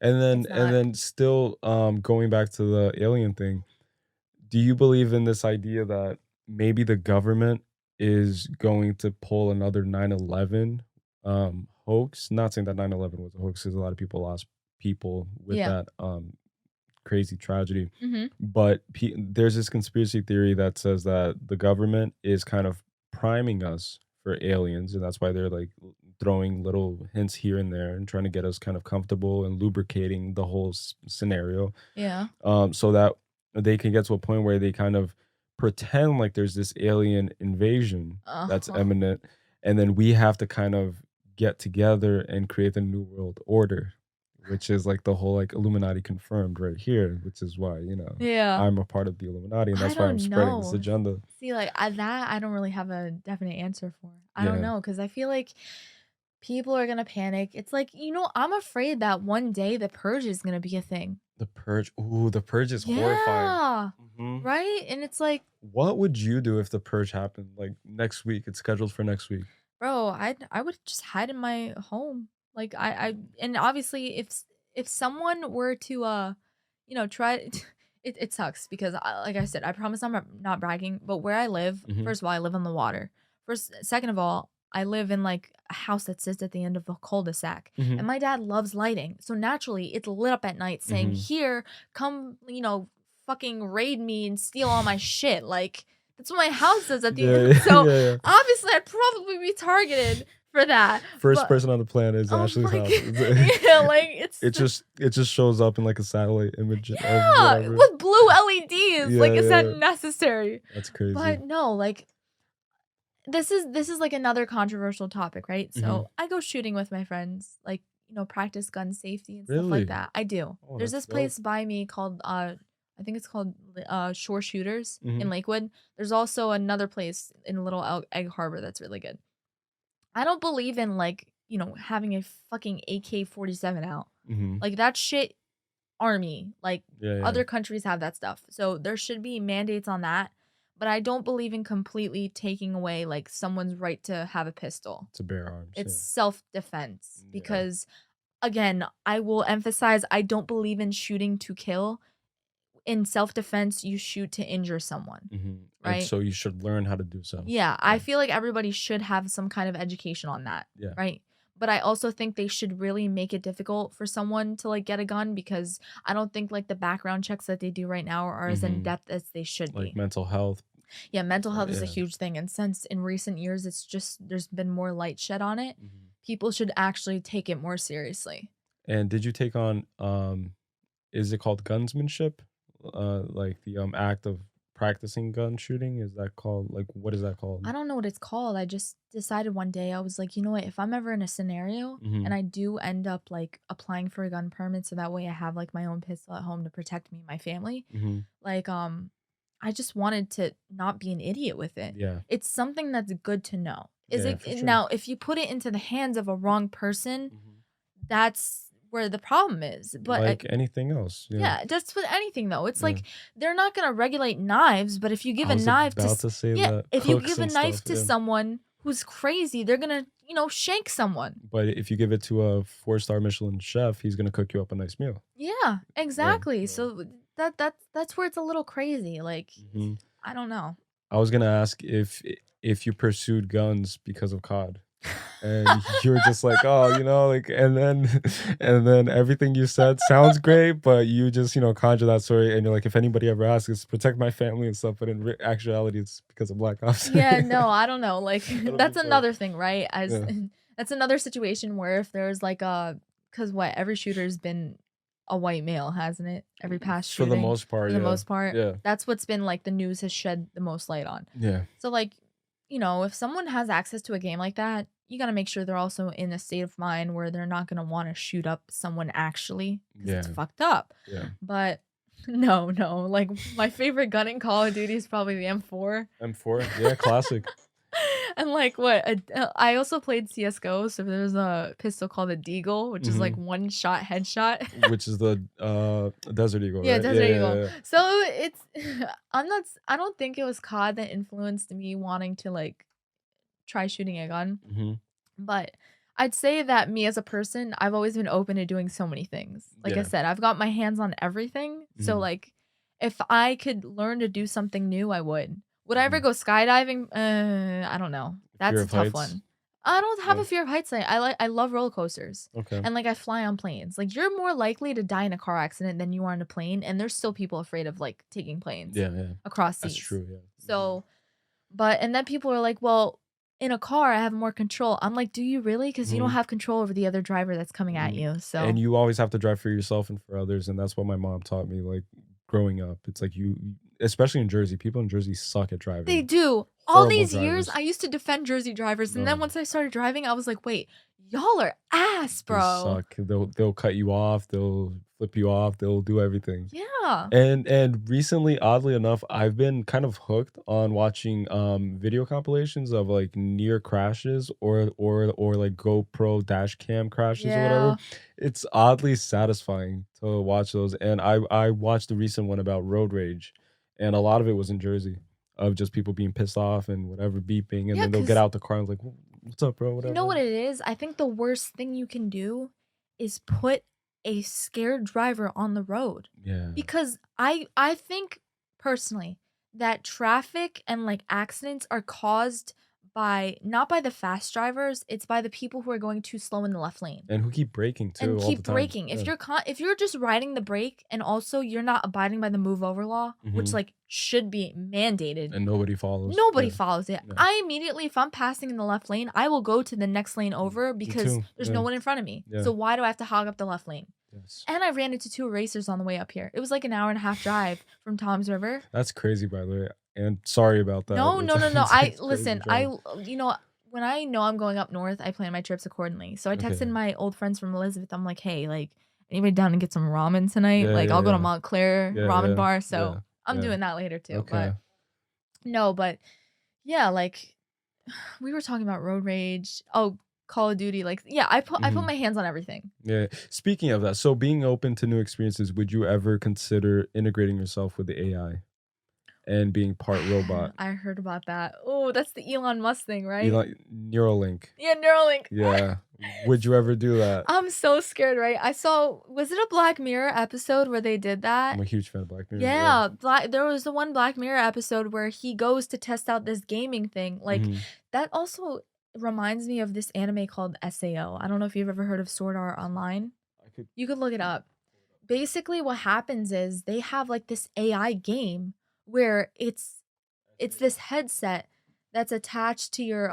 And then It's and not. then still, going back to the alien thing, do you believe in this idea that maybe the government is going to pull another 9/11 hoax? Not saying that 9/11 was a hoax, because a lot of people lost people with Yeah. that, crazy tragedy. Mhm. But there's this conspiracy theory that says that the government is kind of priming us for aliens, and that's why they're like throwing little hints here and there and trying to get us kind of comfortable and lubricating the whole scenario, Yeah. so that they can get to a point where they kind of pretend like there's this alien invasion that's Uh-huh. imminent, and then we have to kind of get together and create the new world order, which is like the whole like Illuminati confirmed right here, which is why, Yeah. I'm a part of the Illuminati, and I that's why I'm don't spreading this know. agenda. See, like, I don't really have a definite answer for. I don't Yeah. know, because I feel like people are gonna panic. It's like, I'm afraid that one day the purge is gonna be a thing. The Purge. Ooh, The Purge is horrifying. Yeah. Mhm. Right? And it's like, What would you do if The Purge happened, like, next week? It's scheduled for next week. bro, I would just hide in my home. Like I and obviously if someone were to try it sucks because like I said, I promise I'm not bragging, but where I live, Mhm. first of all, I live on the water. First second of all, I live in like a house that sits at the end of a cul-de-sac. And Mhm. my dad loves lighting. So naturally, it's lit up at night saying, Mhm. "Here, come, fucking raid me and steal all my shit." Like that's what my house is at the Yeah, end. yeah, So yeah, yeah. obviously, I'd probably be targeted for that, First but person on the planet is oh Ashley's my house. god, yeah, like, it's It just shows up in, like, a satellite image of yeah, whatever. with blue LEDs, Yeah, like, is that yeah. necessary? That's crazy. But no, like, this is, like, another controversial topic, right? Mhm. So, I go shooting with my friends, like, practice gun safety and stuff like Really? that. I do. Oh, There's that's this dope. place by me called, I think it's called, Shore Shooters in Mhm. Lakewood. There's also another place in Little Egg Harbor that's really good. I don't believe in like, having a fucking AK-47 out. Mhm. Like that shit army. Like Yeah, yeah. other countries have that stuff. So there should be mandates on that. But I don't believe in completely taking away like someone's right to have a pistol. To bear arms, It's yeah. self-defense Yeah. because again, I will emphasize I don't believe in shooting to kill. In self-defense, you shoot to injure someone, Mhm. And right? so you should learn how to do so. Yeah, I Yeah. feel like everybody should have some kind of education on that, Yeah. right? But I also think they should really make it difficult for someone to like get a gun because I don't think like the background checks that they do right now are as in Mhm. depth as they should Like be. mental health. Yeah, mental health is a Yeah. huge thing. And since in recent years it's just there's been more light shed on it, Mhm. people should actually take it more seriously. And did you take on, is it called gunsmanship? Like the, act of practicing gun shooting? Is that called, like, what is that I called? don't know what it's called. I just decided one day I was like, you know what? If I'm ever in a scenario and Mhm. I do end up like applying for a gun permit so that way I have like my own pistol at home to protect me and my family, Mhm. like I just wanted to not be an idiot with it. Yeah. It's something that's good to know. Is Yeah, it for sure. now if you put it into the hands of a wrong person, Mhm. that's where the problem is. But Like anything else, yeah. yeah, just with anything though. It's Yeah. like they're not gonna regulate knives, but if you give I a was knife to about to say yeah, that. if you Cooks give a and knife stuff, to yeah. someone who's crazy, they're gonna, shank someone. But if you give it to a four-star Michelin chef, he's gonna cook you up a nice meal. Yeah, Yeah, exactly. yeah. So that's where it's a little crazy. Like Mhm. I don't know. I was gonna ask if you pursued guns because of COD, and you were just like, "Oh, like," and then and then everything you said sounds great, but you just, conjure that story, and you're like, "If anybody ever asks, it's protect my family and stuff," but in actuality, it's because of Black Ops. Yeah, no, I don't know. Like That'll be that's fun. another thing, right? As Yeah. that's another situation where if there's like a cuz what every shooter's been a white male, hasn't it? Every past For the shooting most part, for the yeah. most part. Yeah. That's what's been like the news has shed the most light on. Yeah. So like, if someone has access to a game like that, you got to make sure they're also in a state of mind where they're not going to want to shoot up someone actually cuz it's Yeah. fucked up. Yeah. But no, no. Like my favorite gun in Call of Duty is probably the M4. M4? Yeah, classic. And like what? I also played CS:GO, so there's a pistol called a Deagle, which is like Mhm. one shot headshot. Which is the, Desert Eagle, Yeah, right? Yeah, Desert yeah, Eagle. yeah. So it's I don't think it was COD that influenced me wanting to like try shooting a gun, Mhm. but I'd say that me as a person, I've always been open to doing so many things. Like I Yeah. said, I've got my hands on everything. So Mhm. like if I could learn to do something new, I would. Would I ever Mhm. go skydiving? I don't know. Fear That's a of tough heights? one. I don't have Yeah. a fear of heights. I love roller coasters. Okay. And like I fly on planes. Like you're more likely to die in a car accident than you are on a plane, and there's still people afraid of like taking planes Yeah, yeah. across That's seas. true, yeah. Mhm. So and then people are like, "Well, in a car, I have more control." I'm like, "Do you really? Because you don't Mhm. have control over the other driver that's coming at Mhm. you." And So you always have to drive for yourself and for others, and that's what my mom taught me, like, growing up. It's like especially in Jersey. People in Jersey suck at They driving. do. All Horrible these years, drivers. I used to defend Jersey drivers, and then No, once I started driving, I was like, "Wait, y'all are ass, they bro." suck. They'll cut you off. They'll flip you off. They'll do everything. Yeah. And recently, oddly enough, I've been kind of hooked on watching video compilations of like near crashes or like GoPro dash cam crashes or whatever. Yeah. It's oddly satisfying to watch those. And I watched the recent one about road rage, and a lot of it was in Jersey of just people being pissed off and whatever beeping, and Yeah, then they'll get cause out the car and like, what's up, bro? you know Whatever. what it is? I think the worst thing you can do is put a scared driver on the road. Yeah. Because I think personally that traffic and like accidents are caused by not by the fast drivers, it's by the people who are going too slow in the left lane And who keep breaking and too all the keep time. braking. Yeah. If you're just riding the brake and also you're not abiding by the move over law, which Hmm. like should be mandated, And nobody follows. nobody Yeah. follows it. Yeah. I immediately, if I'm passing in the left lane, I will go to the next lane over Me because too. there's Yeah. no one in front of me. Yeah. So why do I have to hog up the left lane? Yes. And I ran into 2 erasers on the way up here. It was like an hour and a half drive from Tom's River. That's crazy, by the way. And sorry about that. No, no, It's, no, no. it's I like crazy listen. drive. You know, when I know I'm going up north, I plan my trips accordingly. So I texted Okay. my old friends from Elizabeth. I'm like, hey, like, anybody down to get some ramen tonight? Yeah, Like, yeah, I'll go to yeah. Montclair Yeah, ramen yeah. bar. Yeah. So I'm Yeah. doing that later too. Okay. But no, but yeah, like we were talking about road rage. Oh, Call of Duty. Like, yeah, I put Hmm. my hands on everything. Yeah. Speaking of that, so being open to new experiences, would you ever consider integrating yourself with the AI and being part robot? I heard about that. Oh, that's the Elon Musk thing, You right? like Neuralink? Yeah, Neuralink. Yeah. Would you ever do that? I'm so scared, right? I saw was it a Black Mirror episode where they did I'm that? a huge fan of Black Mirror. Yeah. Yeah, there was the one Black Mirror episode where he goes to test out this gaming thing. Like Hmm. that also reminds me of this anime called SAO. I don't know if you've ever heard of Sword Art Online. I could. You could look it up. Basically what happens is they have like this AI game where it's this headset that's attached to your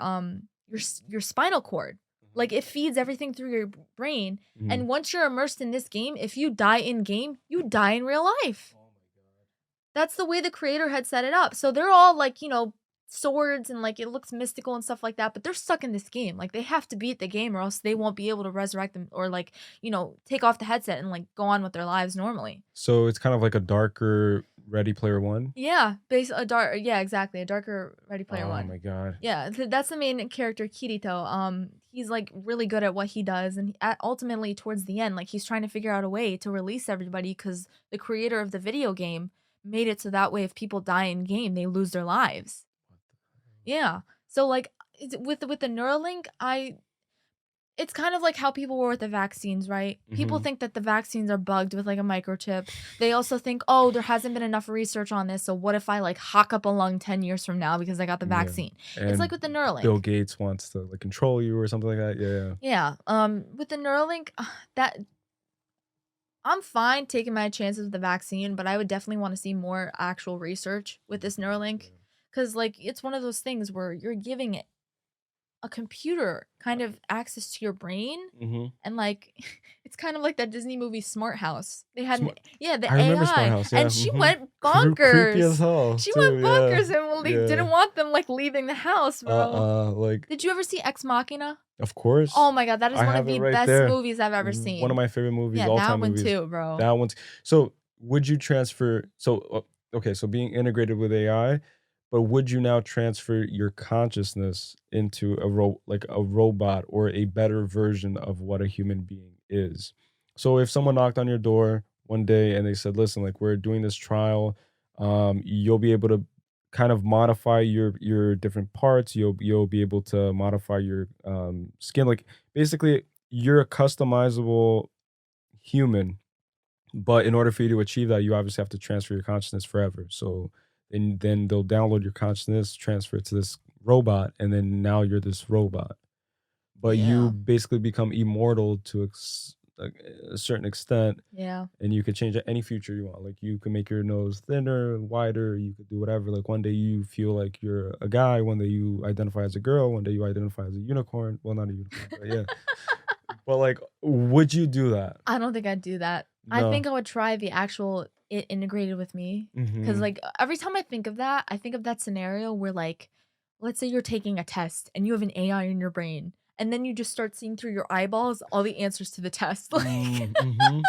spinal cord. Like it feeds everything through your brain. Mhm. And once you're immersed in this game, if you die in game, you die in real life. Oh my god. That's the way the creator had set it up. So they're all like, swords and like it looks mystical and stuff like that, but they're stuck in this game. Like they have to beat the game or else they won't be able to resurrect them or like, take off the headset and like go on with their lives normally. So it's kind of like a darker Ready Player One. Yeah, yeah, exactly. A darker Ready Player Oh One. my god. Yeah, that's the main character, Kirito. He's like really good at what he does, and ultimately towards the end, like he's trying to figure out a way to release everybody because the creator of the video game made it so that way if people die in game, they lose their lives. Yeah. So like with the Neuralink, it's kind of like how people were with the vaccines, right? People Mhm. think that the vaccines are bugged with like a microchip. They also think, oh, there hasn't been enough research on this. So what if I like hawk up a lung 10 years from now because I got the Yeah. vaccine? It's And like with the Neuralink. Bill Gates wants to like control you or something like that. Yeah. Yeah. With the Neuralink, that I'm fine taking my chances with the vaccine, but I would definitely want to see more actual research with this Neuralink. Cause like it's one of those things where you're giving it a computer kind of access to your brain Mm-hmm. and like it's kind of like that Disney movie Smart House. They had Smart- the I remember AI Smart House. Yeah. and she Mhm. went Creepy as bonkers. hell. She too, went yeah. bonkers and well, they Yeah. didn't want them like leaving the house, bro. Like Did you ever see Ex Machina? of course. Oh my god, that is I one of have it the right best there. movies I've ever seen. One of my favorite movies, yeah, all that time one movies. too, bro. That one's so. Would you transfer? So okay, so being integrated with AI, but would you now transfer your consciousness into like a robot or a better version of what a human being is? So if someone knocked on your door one day and they said, "Listen, like we're doing this trial, you'll be able to kind of modify your different parts. You'll be able to modify your skin. Like basically, you're a customizable human, but in order for you to achieve that, you obviously have to transfer your consciousness forever. So then they'll download your consciousness, transfer it to this robot, and then now you're this robot. But you Yeah. basically become immortal to like, a certain extent, Yeah. and you could change any future you want. Like you can make your nose thinner, wider. You could do whatever. Like one day you feel like you're a guy. One day you identify as a girl. One day you identify as a unicorn. Well, not a unicorn, but yeah. But like, would you do that? I don't think I'd do that. I No. think I would try the actual it integrated with me. Because Mhm. like every time I think of that, I think of that scenario where like, let's say you're taking a test and you have an AI in your brain, and then you just start seeing through your eyeballs all the answers to the test. Mm, mhm.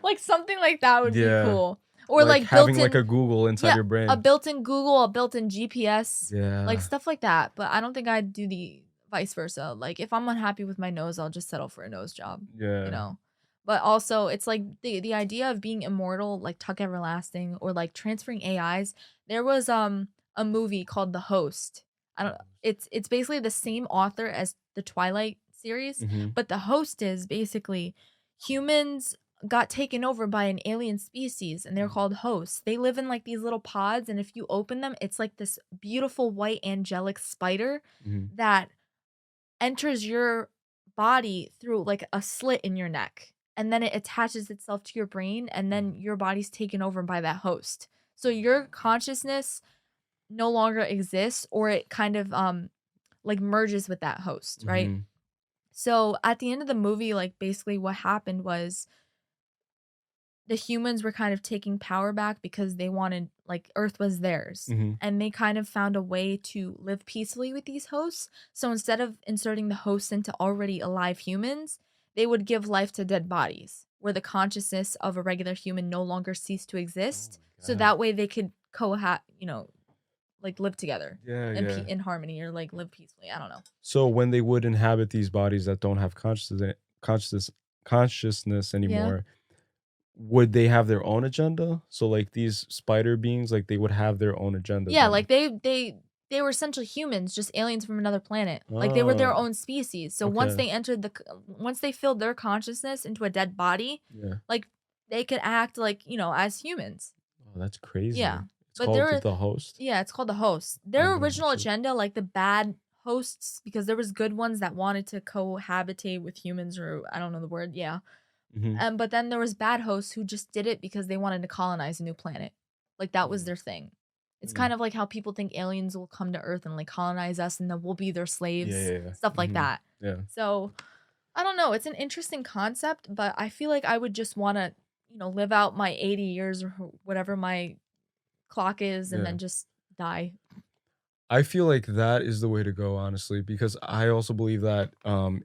Like something like that would be Yeah. cool. Or Like, like having, like, built-in, a Google inside yeah, your a brain. built-in Google, a built-in GPS, like Yeah. stuff like that. But I don't think I'd do the vice versa. Like if I'm unhappy with my nose, I'll just settle for a nose job, you Yeah. know. But also it's like the idea of being immortal, like Tuck Everlasting, or like transferring AIs. There was a movie called The Host. I don't it's basically the same author as the Twilight series, Mhm. but The Host is basically humans got taken over by an alien species and they're Mhm. called hosts. They live in like these little pods, and if you open them, it's like this beautiful white angelic spider Mhm. that enters your body through like a slit in your neck. And then it attaches itself to your brain, and then Mhm. your body's taken over by that host. So your consciousness no longer exists, or it kind of like merges with that host, right? Mhm. So at the end of the movie, like basically what happened was the humans were kind of taking power back because they wanted like Earth was theirs. Mhm. And they kind of found a way to live peacefully with these hosts. So instead of inserting the hosts into already alive humans, they would give life to dead bodies, where the consciousness of a regular human no longer ceased to Oh exist. my So god. that way they could like live together Yeah, in yeah. in harmony, or like live peacefully. I don't know. So when they would inhabit these bodies that don't have consciousness consciousness Yeah. anymore, would they have their own agenda? So, like, these spider beings, like, they would have their own agenda Yeah, then? like they were essentially humans, just aliens from another planet. Like they were their Oh, own species. So once okay. they entered once they filled their consciousness into a dead body, Yeah. like they could act like, as humans. Oh, that's crazy. Yeah. It's But called they're The Host? yeah, it's called the host. Their I'm gonna original watch it. agenda, like the bad hosts, because there was good ones that wanted to cohabitate with humans, or I don't know the word, yeah. Mhm. But then there was bad hosts who just did it because they wanted to colonize a new planet. Like that was Mm, their thing. It's mm. kind of like how people think aliens will come to Earth and like colonize us and then we'll be their Yeah, slaves, yeah, yeah. stuff like Mhm. that. Yeah. So I don't know. It's an interesting concept, but I feel like I would just want to, live out my 80 years or whatever my clock is, and Yeah. then just die. I feel like that is the way to go, honestly, because I also believe that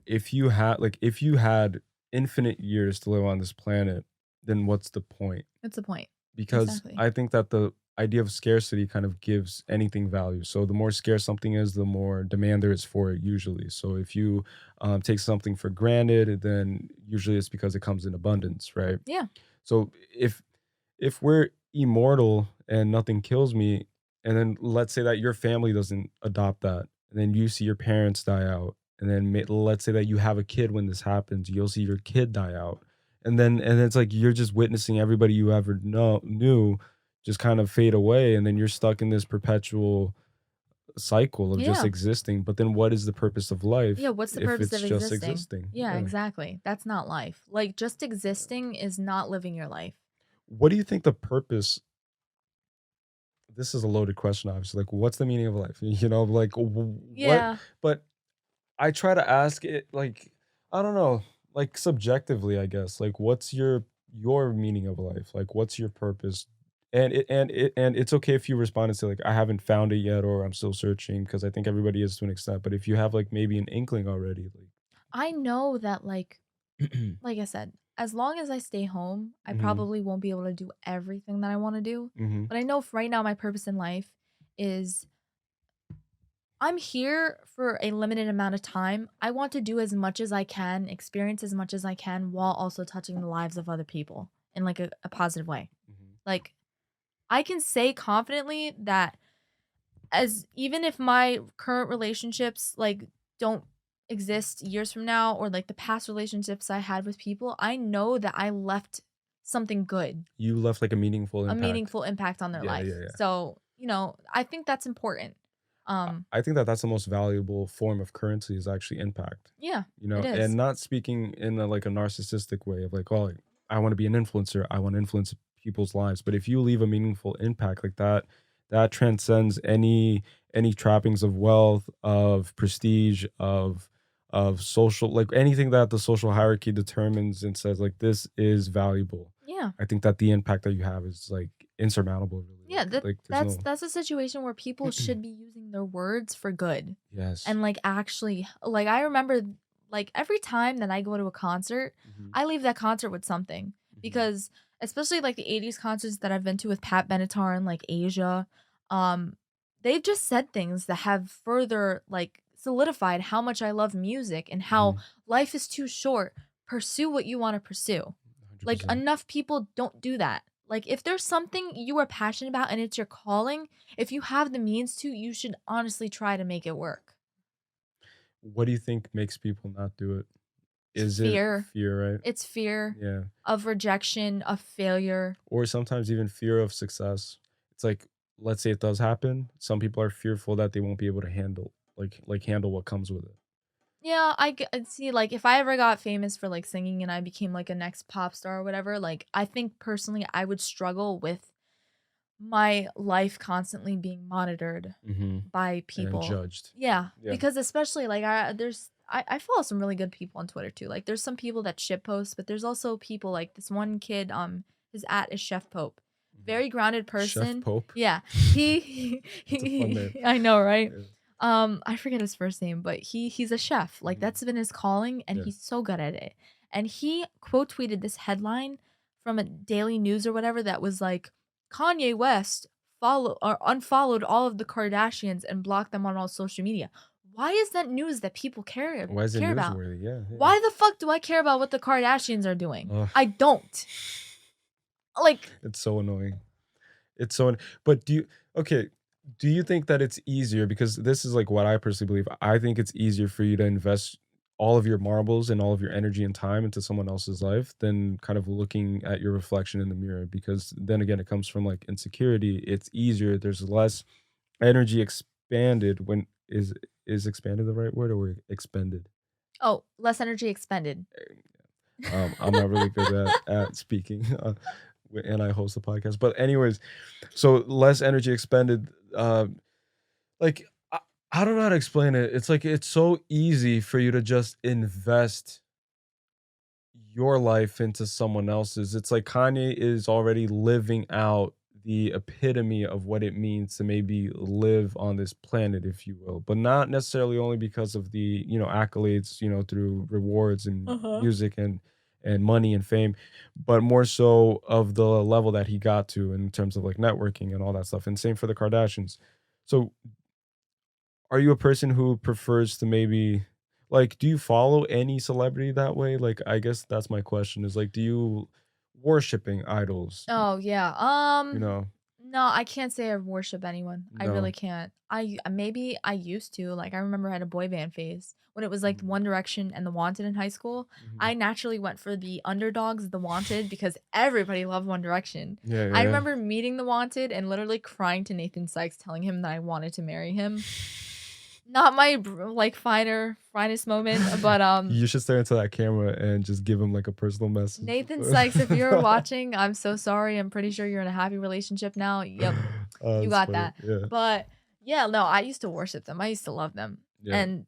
if you had infinite years to live on this planet, then what's the point? That's the point. Because Exactly. I think that the idea of scarcity kind of gives anything value. So the more scarce something is, the more demand there is for it usually. So if you take something for granted, then usually it's because it comes in abundance, right? Yeah. So if we're immortal and nothing kills me, and then let's say that your family doesn't adopt that, and then you see your parents die out, and then let's say that you have a kid when this happens, you'll see your kid die out, and then it's like you're just witnessing everybody you ever knew just kind of fade away, and then you're stuck in this perpetual cycle of just Yeah. existing. But then what is the purpose of Yeah. life What's the if purpose it's of just existing? existing? Yeah, Yeah. exactly. That's not life. Like just existing is not living your life. What do you think the purpose this is a loaded question, obviously. Like, what's the meaning of life? Like, what? Yeah. But I try to ask it, like, I don't know, like subjectively, I guess. Like, what's your meaning of life? Like, what's your purpose? And it's okay if you respond and say like, I haven't found it yet, or I'm still searching, because I think everybody is to an extent. But if you have like maybe an inkling already, I know that like, like I said, as long as I stay home, I hmm probably won't be able to do everything that I want to do. hmm But I know right now my purpose in life is I'm here for a limited amount of time. I want to do as much as I can, experience as much as I can, while also touching the lives of other people in like a positive way. hmm Like I can say confidently that, as even if my current relationships like don't exist years from now, or like the past relationships I had with people, I know that I left something good, you left like a meaningful a impact. meaningful impact on their Yeah, life. yeah, yeah. So, I think that's important. I Um, I think that that's the most valuable form of currency is actually impact, yeah, it and is. not speaking in like a narcissistic way of like, oh, I want to be an influencer. I want to influence people's lives. But if you leave a meaningful impact like that, that transcends any trappings of wealth, of prestige, of social, like anything that the social hierarchy determines and says like this is valuable. Yeah. I think that the impact that you have is like insurmountable, really. Yeah, Like there's that's no that's a situation where people should be using their words for good. yes. And like actually like I remember like every time that I go to a concert, Hmm. I leave that concert with something Hmm. because especially like the 80s concerts that I've been to with Pat Benatar and like Asia, um they've just said things that have further like solidified how much I love music and how Hmm. life is too short. Pursue what you want to pursue. Like 100%. enough people don't do that. Like if there's something you are passionate about and it's your calling, if you have the means to, you should honestly try to make it work. What do you think makes people not do it? Is it Fear. fear, right? It's fear Yeah. of rejection, of failure. Or sometimes even fear of success. It's like, let's say it does happen. Some people are fearful that they won't be able to handle handle what comes with it. Yeah, I'd see like if I ever got famous for like singing and I became like a next pop star or whatever, like I think personally I would struggle with my life constantly being monitored Hmm. by And people. judged. Yeah, Yeah. because especially like I follow some really good people on Twitter too. Like there's some people that shit post, but there's also people like this one kid his at is Chef Pope. Mhm. Very grounded Chef person. Pope. Yeah. He, That's a fun name. I know, right? Yeah. I forget his first name, but he's a chef. Like Mhm. that's been his calling and Yeah. he's so good at it. And he quote tweeted this headline from a Daily News or whatever that was like Kanye West follow or unfollowed all of the Kardashians and blocked them on all social media. Why is that news that people Why is it care about? newsworthy? Yeah, yeah. Why the fuck do I care about what the Kardashians are doing? Ugh, I don't. Like, it's so annoying. It's so but okay, do you think that it's easier because this is like what I personally believe. I think it's easier for you to invest all of your marbles and all of your energy and time into someone else's life than kind of looking at your reflection in the mirror because then again it comes from like insecurity. It's easier. There's less energy expanded when is expanded the right word or expended? oh, less energy expended. I'm not really good at speaking, and I host a podcast. But anyways, so less energy expended. Like I don't know how to explain it. It's like it's so easy for you to just invest your life into someone else's. It's like Kanye is already living out the epitome of what it means to maybe live on this planet, if you will, but not necessarily only because of the, accolades, through rewards and Uh-huh. music and money and fame, but more so of the level that he got to in terms of like networking and all that stuff. And same for the Kardashians. So are you a person who prefers to maybe like, do you follow any celebrity that way? Like, I guess that's my question is like, do you worshiping idols? Oh, yeah. You know? No, I can't say I worship anyone. I really No. can't. Maybe I used to. Like I remember I had a boy band phase when it was like Mhm, One Direction and The Wanted in high school. mhm. I naturally went for the underdogs, The Wanted, because everybody loved One Direction. Yeah, yeah, I yeah. remember meeting The Wanted and literally crying to Nathan Sykes, telling him that I wanted to marry him. Not my like finest moment, but You should stare into that camera and just give him like a personal message. Nathan Sykes, if you're watching, I'm so sorry. I'm pretty sure you're in a happy relationship now. Yep, Oh, you it's got funny. that. Yeah, But yeah, no, I used to worship them. I used to love them. yeah. And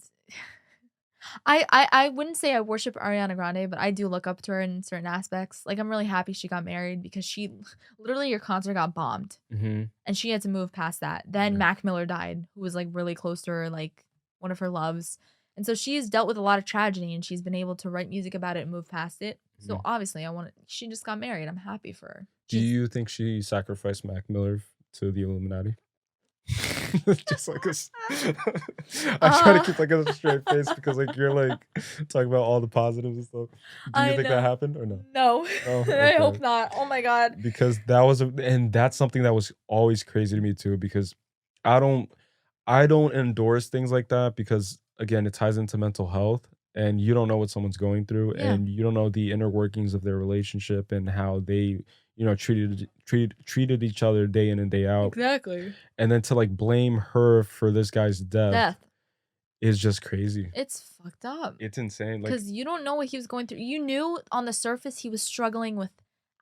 I wouldn't say I worship Ariana Grande, but I do look up to her in certain aspects. Like I'm really happy she got married because she literally your concert got bombed Mhm. and she had to move past that. Then Yeah. Mac Miller died, who was like really close to her, like one of her loves. And so she's dealt with a lot of tragedy and she's been able to write music about it and move past it. So Mhm. obviously she just got married. I'm happy for her. Do She's you think she sacrificed Mac Miller to the Illuminati? Just like a s I try to uh keep, like, a straight face because, like, you're, like, talking about all the positives and stuff. Do you I think that know. happened or no? No. No? I Okay. hope not. Oh my god. Because that was a and that's something that was always crazy to me too because I don't I don't endorse things like that because, again, it ties into mental health, and you don't know what someone's going through, Yeah. and you don't know the inner workings of their relationship and how they, treated each other day in and day out. Exactly. And then to, like, blame her for this guy's death Death. is just crazy. It's fucked up. It's insane, like Because you don't know what he was going through. You knew on the surface he was struggling with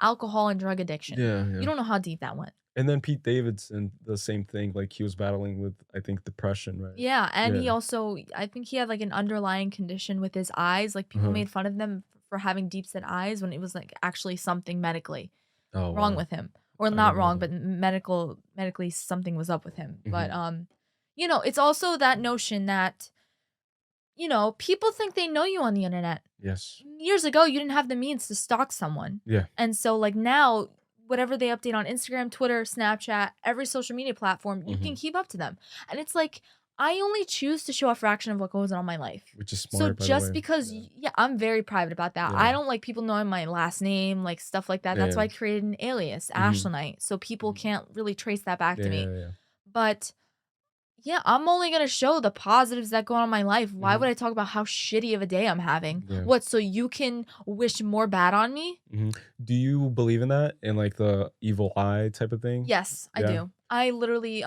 alcohol and drug addiction. yeah, You yeah. don't know how deep that went. And then Pete Davidson, the same thing, like, he was battling with, I think, depression, right? Yeah, and Yeah. he also I think he had like an underlying condition with his eyes. Like people Uh-huh. made fun of them for having deep set eyes when it was like actually something medically Oh, wrong wow. with him. Or I not didn't know wrong, that. but medically something was up with him. But Mhm. it's also that notion that, people think they know you on the internet. Yes. Years ago, you didn't have the means to stalk someone. Yeah. And so like now, whatever they update on Instagram, Twitter, Snapchat, every social media platform, you can Mhm. keep up to them. And it's like I only choose to show a fraction of what goes on in my life. Which is So smart, by the just way. because Yeah. yeah, I'm very private about that. Yeah. I don't like people knowing my last name, like stuff like that. Yeah, That's yeah. why I created an alias, Mhm. Ashlenite, so people Mhm. can't really trace that back Yeah, to me. yeah, yeah. But yeah, I'm only gonna show the positives that go on in my life. Why would Mhm. I talk about how shitty of a day I'm having? Yeah. What, so you can wish more bad on me? Mhm. Do you believe in that? In, like, the evil eye type of thing? Yes, I Yeah? do. I literally,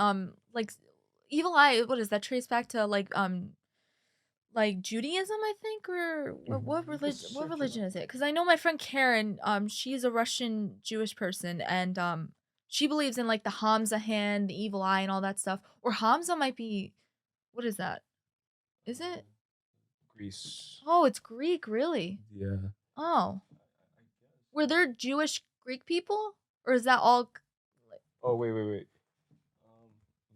like, evil eye, what is that trace back to, like Judaism, I think, or what Mhm. You can religion? What search it religion up. is it? Because I know my friend Karen, she's a Russian Jewish person, and she believes in like the Hamza hand, the evil eye, and all that stuff. Or Hamza might be, what is that? Is it? Greece. Oh, it's Greek, really? Yeah. Oh, were there Jewish Greek people, or is that all? Like, Oh, wait, wait, wait.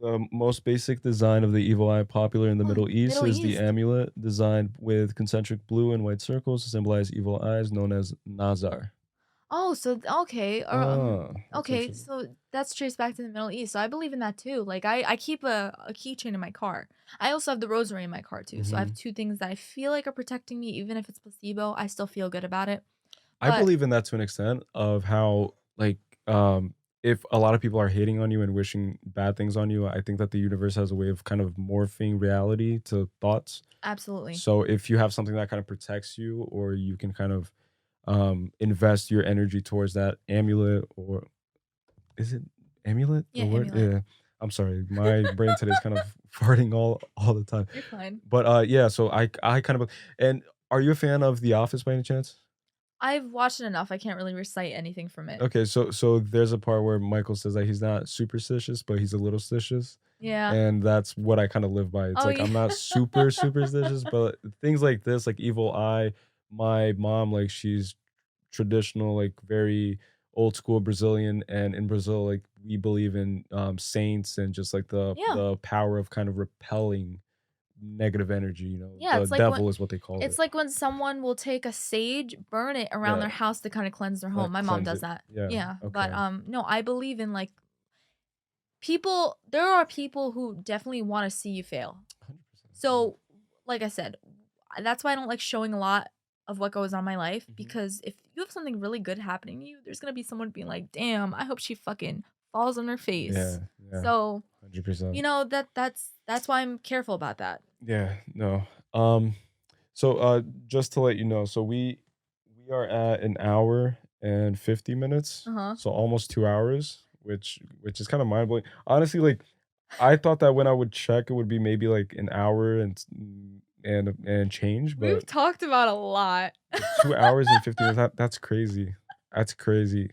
The most basic design of the evil eye popular in the oh, Middle East Middle is the East. amulet designed with concentric blue and white circles to symbolize evil eyes, known as Nazar. Oh, so okay, or That's okay, interesting. so that's traced back to the Middle East. So I believe in that too. Like I keep a keychain in my car. I also have the rosary in my car too. So I have Mhm. two things that I feel like are protecting me, even if it's placebo. I still feel good about it. I But believe in that to an extent of how, like, if a lot of people are hating on you and wishing bad things on you, I think that the universe has a way of kind of morphing reality to thoughts. absolutely, So if you have something that kind of protects you, or you can kind of invest your energy towards that amulet, or is it amulet yeah, the word? amulet. Yeah. I'm sorry. My brain today is kind of farting all the time. You're fine. But yeah, so I kind of, and are you a fan of The Office by any chance? I've watched it enough. I can't really recite anything from it. Okay, so there's a part where Michael says that he's not superstitious, but he's a little stitious, Yeah. and that's what I kinda live by. It's Oh like, yeah. I'm not super superstitious, but things like this, like evil eye, my mom, like, she's traditional, like, very old school Brazilian, and in Brazil, like, we believe in, saints and just, like, the Yeah. the power of kind of repelling negative energy, Yeah, the it's like when devil is what they call it's it. like when someone will take a sage, burn it around Yeah, their house to kind of cleanse their home. like, My mom cleanse does it. that. Yeah, Yeah, but okay. no, I believe in like people. There are people who definitely want to see you fail. 100%, yeah. So, like I said, that's why I don't like showing a lot of what goes on in my life, Mhm. because if you have something really good happening to you, there's gonna be someone being like, "Damn, I hope she fucking falls on her face." Yeah, yeah, So, 100%. that's why I'm careful about that. Yeah, no. So just to let you know, so we are at an hour and 50 minutes, Uh huh. so almost 2 hours, which is kind of mind-blowing. Honestly, like, I thought that when I would check it would be maybe like an hour and change, but We've talked about a lot. 2 hours and 50 minutes, that's crazy. That's crazy.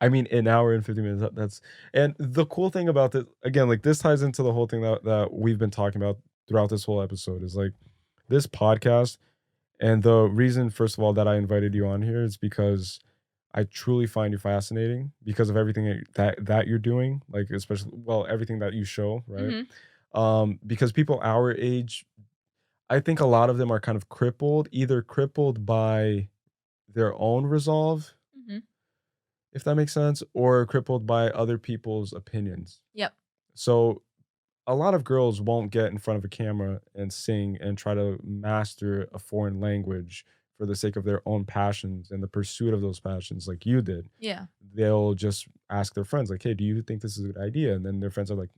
I mean, an hour and 50 minutes, that's, and the cool thing about this, again, like, this ties into the whole thing that we've been talking about throughout this whole episode, is like this podcast. And the reason, first of all, that I invited you on here is because I truly find you fascinating because of everything that you're doing, like, especially, well, everything that you show, right? Mhm, Because people our age, I think a lot of them are kind of crippled, either crippled by their own resolve, mhm. if that makes sense, or crippled by other people's opinions. Yep. So a lot of girls won't get in front of a camera and sing and try to master a foreign language for the sake of their own passions and the pursuit of those passions like you did. Yeah. They'll just ask their friends, like, "Hey, do you think this is a good idea?" And then their friends are like,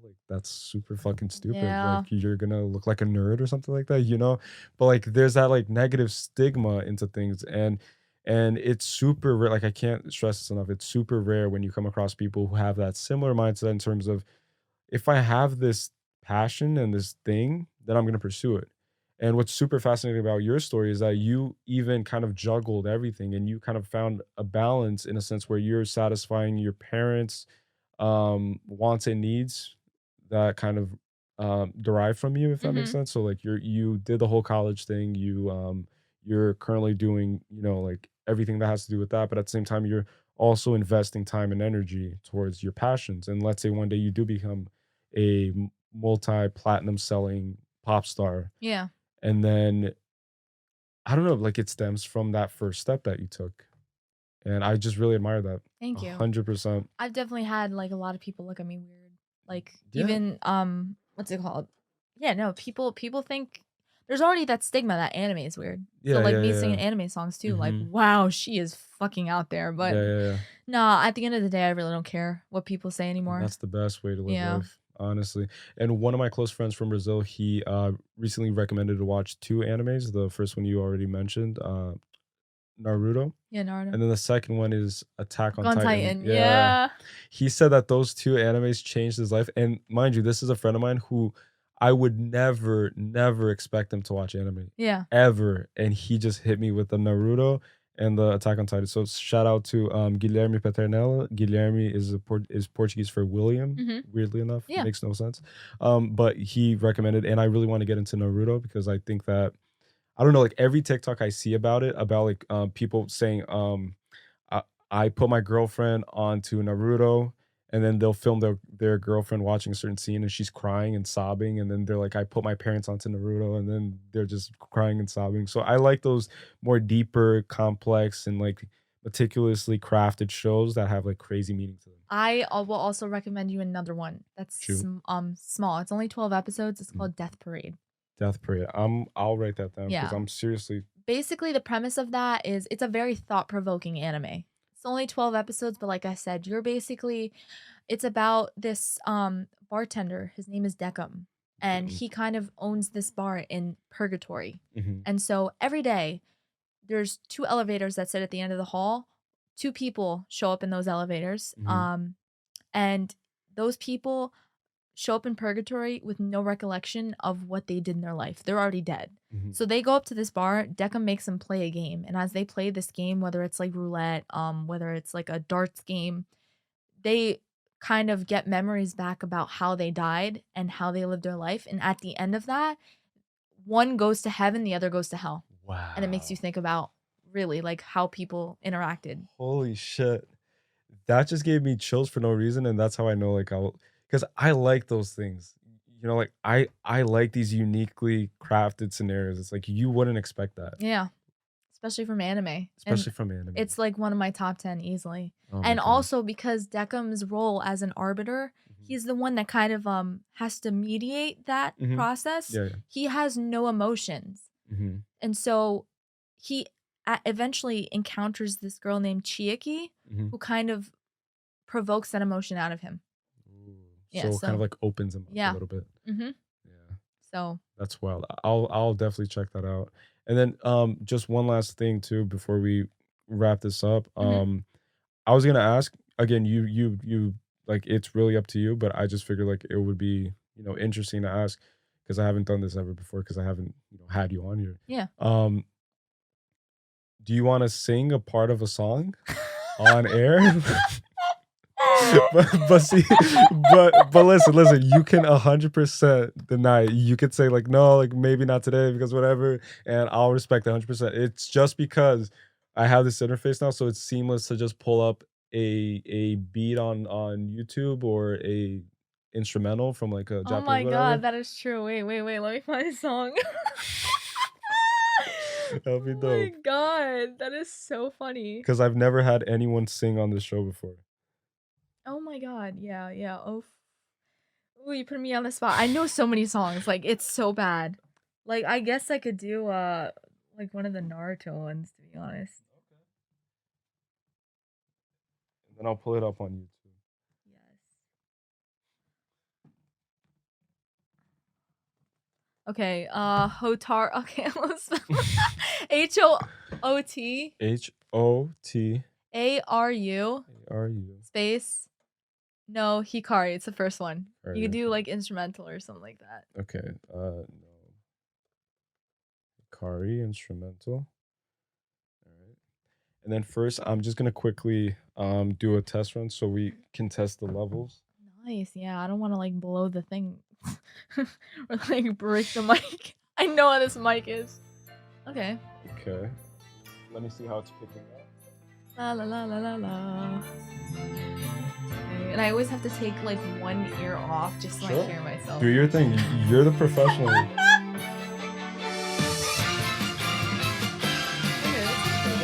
"No, like, that's super fucking stupid. Yeah. Like, you're gonna look like a nerd or something like that, you know?" But like there's that like negative stigma into things, and it's super rare. Like, I can't stress this enough. It's super rare when you come across people who have that similar mindset in terms of, if I have this passion and this thing, then I'm gonna pursue it. And what's super fascinating about your story is that you even kind of juggled everything, and you kind of found a balance in a sense where you're satisfying your parents' wants and needs that kind of derive from you, if that makes Mhm. sense. So like you did the whole college thing, you're currently doing, like everything that has to do with that, but at the same time, you're also investing time and energy towards your passions. And let's say one day you do become a multi-platinum selling pop star, Yeah. and then I don't know, like it stems from that first step that you took. And I just really admire that. Thank you. 100%. I've definitely had like a lot of people look at me weird. Like Yeah. even what's it called? Yeah, no, people think there's already that stigma that anime is weird. So Yeah, like yeah, me yeah. singing anime songs too, like Mhm. wow, she is fucking out there. But Yeah, yeah, yeah. no, at the end of the day I really don't care what people say And anymore. that's the best way to live Yeah. life, honestly. And one of my close friends from Brazil, he recently recommended to watch two animes. The first one you already mentioned, Naruto. Yeah, And Naruto. then the second one is Attack on Gun Titan. Titan. Yeah. Yeah. He said that those 2 animes changed his life, and mind you, this is a friend of mine who I would never, never expect him to watch anime, Yeah. ever, and he just hit me with the Naruto and the Attack on Titan. So shout out to, Guilherme Paternella. Guilherme is Portuguese for William, Mhm. weirdly enough, Yeah. makes no sense. But he recommended, and I really wanna get into Naruto because I think that I don't know, like, every TikTok I see about it, about, like, people saying, I I put my girlfriend onto Naruto, and then they'll film their girlfriend watching a certain scene, and she's crying and sobbing, and then they're like, "I put my parents onto Naruto," and then they're just crying and sobbing. So I like those more deeper, complex, and, like, meticulously crafted shows that have, like, crazy meaning to them. I will also recommend you another one that's Shoot. small. It's only 12 episodes. It's Mm. called Death Parade. Death Parade. I'll write that down because 'cause Yeah. I'm seriously. Basically, the premise of that is it's a very thought-provoking anime. It's only 12 episodes, but like I said, you're basically it's about this bartender. His name is Deckham, and Mm, he kind of owns this bar in purgatory. mhm, And so every day there's two elevators that sit at the end of the hall. Two people show up in those elevators. mhm, And those people show up in purgatory with no recollection of what they did in their life. They're already dead. mhm, So they go up to this bar, Decca makes them play a game. And as they play this game, whether it's like roulette, whether it's like a darts game, they kind of get memories back about how they died and how they lived their life. And at the end of that, one goes to heaven, the other goes to hell. And it makes you Wow. think about really like how people interacted. Holy shit. That just gave me chills for no reason, and that's how I know, like, because I like those things. Like, I like these uniquely crafted scenarios. It's like you wouldn't expect that, Yeah, especially from anime. And especially from anime. it's like one of my top 10 easily. Oh my And god. also because Deckham's role as an arbiter, Mhm. he's the one that kind of has to mediate that Mhm. process. Yeah, yeah. He has no emotions. Mhm. And so he eventually encounters this girl named Chiaki Mhm. who kind of provokes that emotion out of him. Ooh. Yeah, So kind of so like opens him up a yeah. little bit. Mhm. Yeah. So, That's wild. I'll definitely check that out. And then just one last thing too before we wrap this up. mhm. I was gonna ask again, you like it's really up to you, but I just figured like it would be, interesting to ask because I haven't done this ever before because I haven't, had you on here. Yeah. Um, do you want to sing a part of a song on air? but see, but listen, you can 100% deny it. You could say like no, like maybe not today because whatever, and I'll respect 100%. It's just because I have this interface now, so it's seamless to just pull up a beat on YouTube or a instrumental from like a Oh Japanese my whatever. god, that is true. Wait, let me find a song. That'll be Oh my dope god, that is so funny. because I've never had anyone sing on this show before. Oh my god, yeah, yeah. Oh, ooh, you put me on the spot. I know so many songs, like it's so bad. Like I guess I could do like one of the Naruto ones to be honest. And then I'll pull it up on YouTube. Yes. Okay, Hotar. Okay, let's Hot HOTARU. Aru space no Hikari. It's the first one. All You right, could do okay. like instrumental or something like that. Okay. No. Kari instrumental. All right. And then first, I'm just gonna quickly do a test run so we can test the levels. Nice. Yeah, I don't want to like blow the thing or like break the mic. I know how this mic is. Okay. Okay. Let me see how it's picking up. La la la la la la. Okay, and I always have to take like one ear off just so I Sure. hear myself. Do your thing. You're the professional. Okay, that sounds pretty good.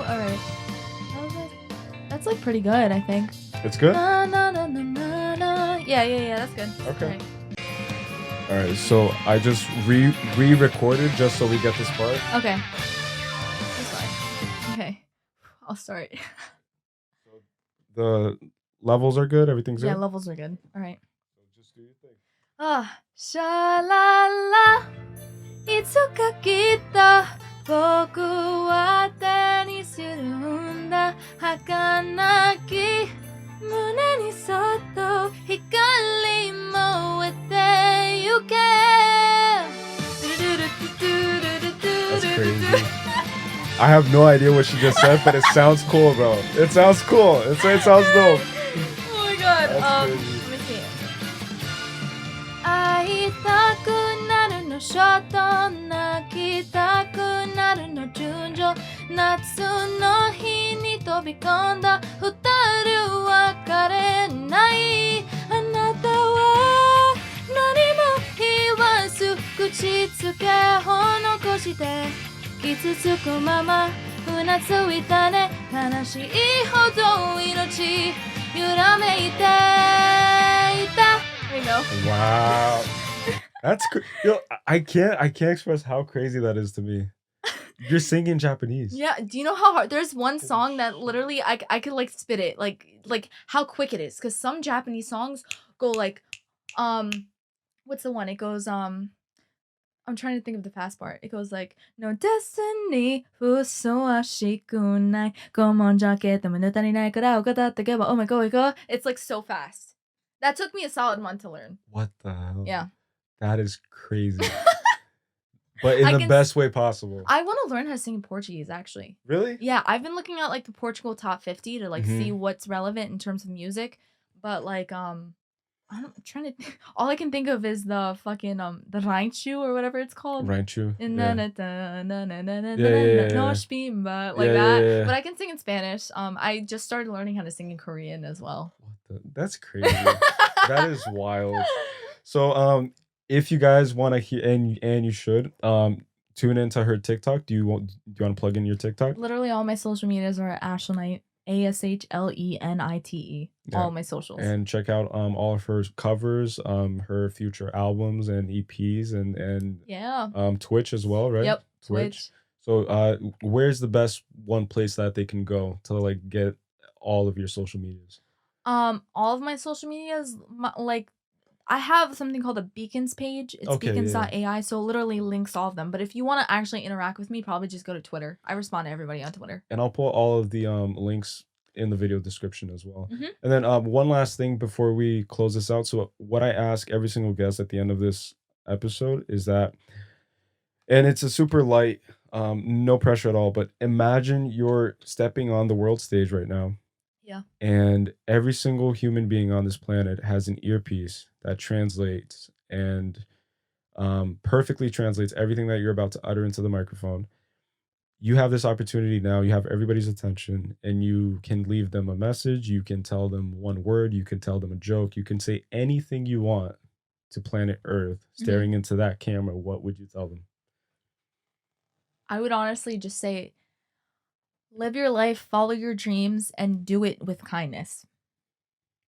Alright. Alright. That's like pretty good, I think. It's good? Na, na, na, na, na, na. Yeah, that's good. Okay. Alright. All right, so I just re-recorded just so we get this part. Okay. That's fine. Okay. I'll start. The levels are good. Everything's Yeah, good. levels are good. Alright. So just do your thing. Sha la la. いつかきっと僕は手にするんだ儚き胸にそっと光燃えてゆけ That's crazy. I have no idea what she just said, but it sounds cool, bro. It sounds cool. It sounds dope. Oh my god. That's Let crazy. me see it. 会いたくなるのショート泣きたくなるの順序夏の日に飛び込んだ二人別れないあなたは何も言わず口つけを残して傷つくままうなついたね悲しいほど命揺らめいていた There you go. Wow. That's yo. I can't express how crazy that is to me. You're singing Japanese. Yeah, do you know how hard there's one Holy song that shit. literally I could like spit it like how quick it is cuz some Japanese songs go like what's the one it goes I'm trying to think of the fast part. It goes like No destiny 嘘はしくない拷問じゃけてもネタにないからお語ってけば Oh my god, it's like so fast. That took me a solid month to learn. What the hell? Yeah. That is crazy. But in I the can best way possible. I want to learn how to sing in Portuguese actually. Really? Yeah, I've been looking at like the Portugal top 50 to like see Mhm. what's relevant in terms of music, but like I'm trying to all I can think of is the fucking the Raichu or whatever it's called. Ranchu. Na Yeah. na na na na na na Yeah, yeah, yeah, no yeah. spimba like Yeah, that. yeah, yeah. But I can sing in Spanish. I just started learning how to sing in Korean as well. That's crazy. That is wild. So if you guys want to hear and you should tune into her TikTok. Do you want to plug in your TikTok? Literally all my social medias are Ashlenite, Ashlenite. Yeah. All my socials. And check out all of her covers, her future albums and EPs and Yeah. Twitch as well, right? Yep. Twitch. So where's the best one place that they can go to like get all of your social medias? All of my social medias, like I have something called a beacons page. It's Okay, yeah. beacons.ai, so it literally links all of them. But if you want to actually interact with me, probably just go to Twitter. I respond to everybody on Twitter. And I'll put all of the links in the video description as well. Mhm. And then one last thing before we close this out. So what I ask every single guest at the end of this episode is that, and it's a super light, no pressure at all, but imagine you're stepping on the world stage right now. Yeah. And every single human being on this planet has an earpiece that translates and perfectly translates everything that you're about to utter into the microphone. You have this opportunity now. You have everybody's attention, and you can leave them a message. You can tell them one word. You can tell them a joke. You can say anything you want to planet Earth, staring into that camera. What would you tell them? I would honestly just say live your life, follow your dreams, and do it with kindness.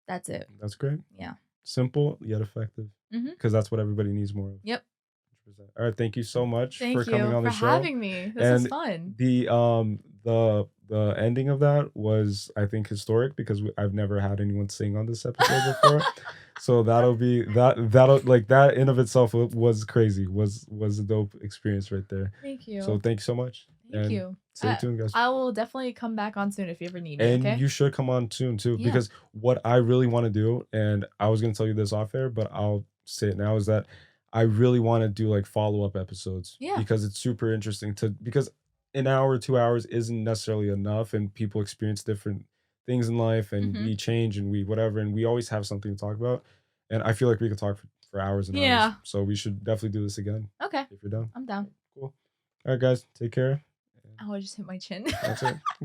That's it. That's great. Yeah. Simple yet effective. Mhm. Because that's what everybody needs more of. Yep. 100%. All right, thank you so much Thank for you coming on the for show. having me. This is fun. The ending of that was, I think, historic because I've never had anyone sing on this episode before. So that'll like that in of itself was crazy. Was a dope experience right there. Thank you. So thank you so much. Thank you. Stay tuned, guys. I will definitely come back on soon if you ever need me. And Okay. you should come on soon too, Yeah. because what I really want to do, and I was gonna tell you this off air, but I'll say it now, is that I really want to do like follow-up episodes. Yeah. Because it's super interesting because an hour, 2 hours isn't necessarily enough, and people experience different things in life, and Mhm. we change and we whatever, and we always have something to talk about. And I feel like we could talk for hours and hours. Yeah. So we should definitely do this again Okay. if you're down. I'm down. Cool. All right, guys, take care. And Oh, I just hit my chin. that's it.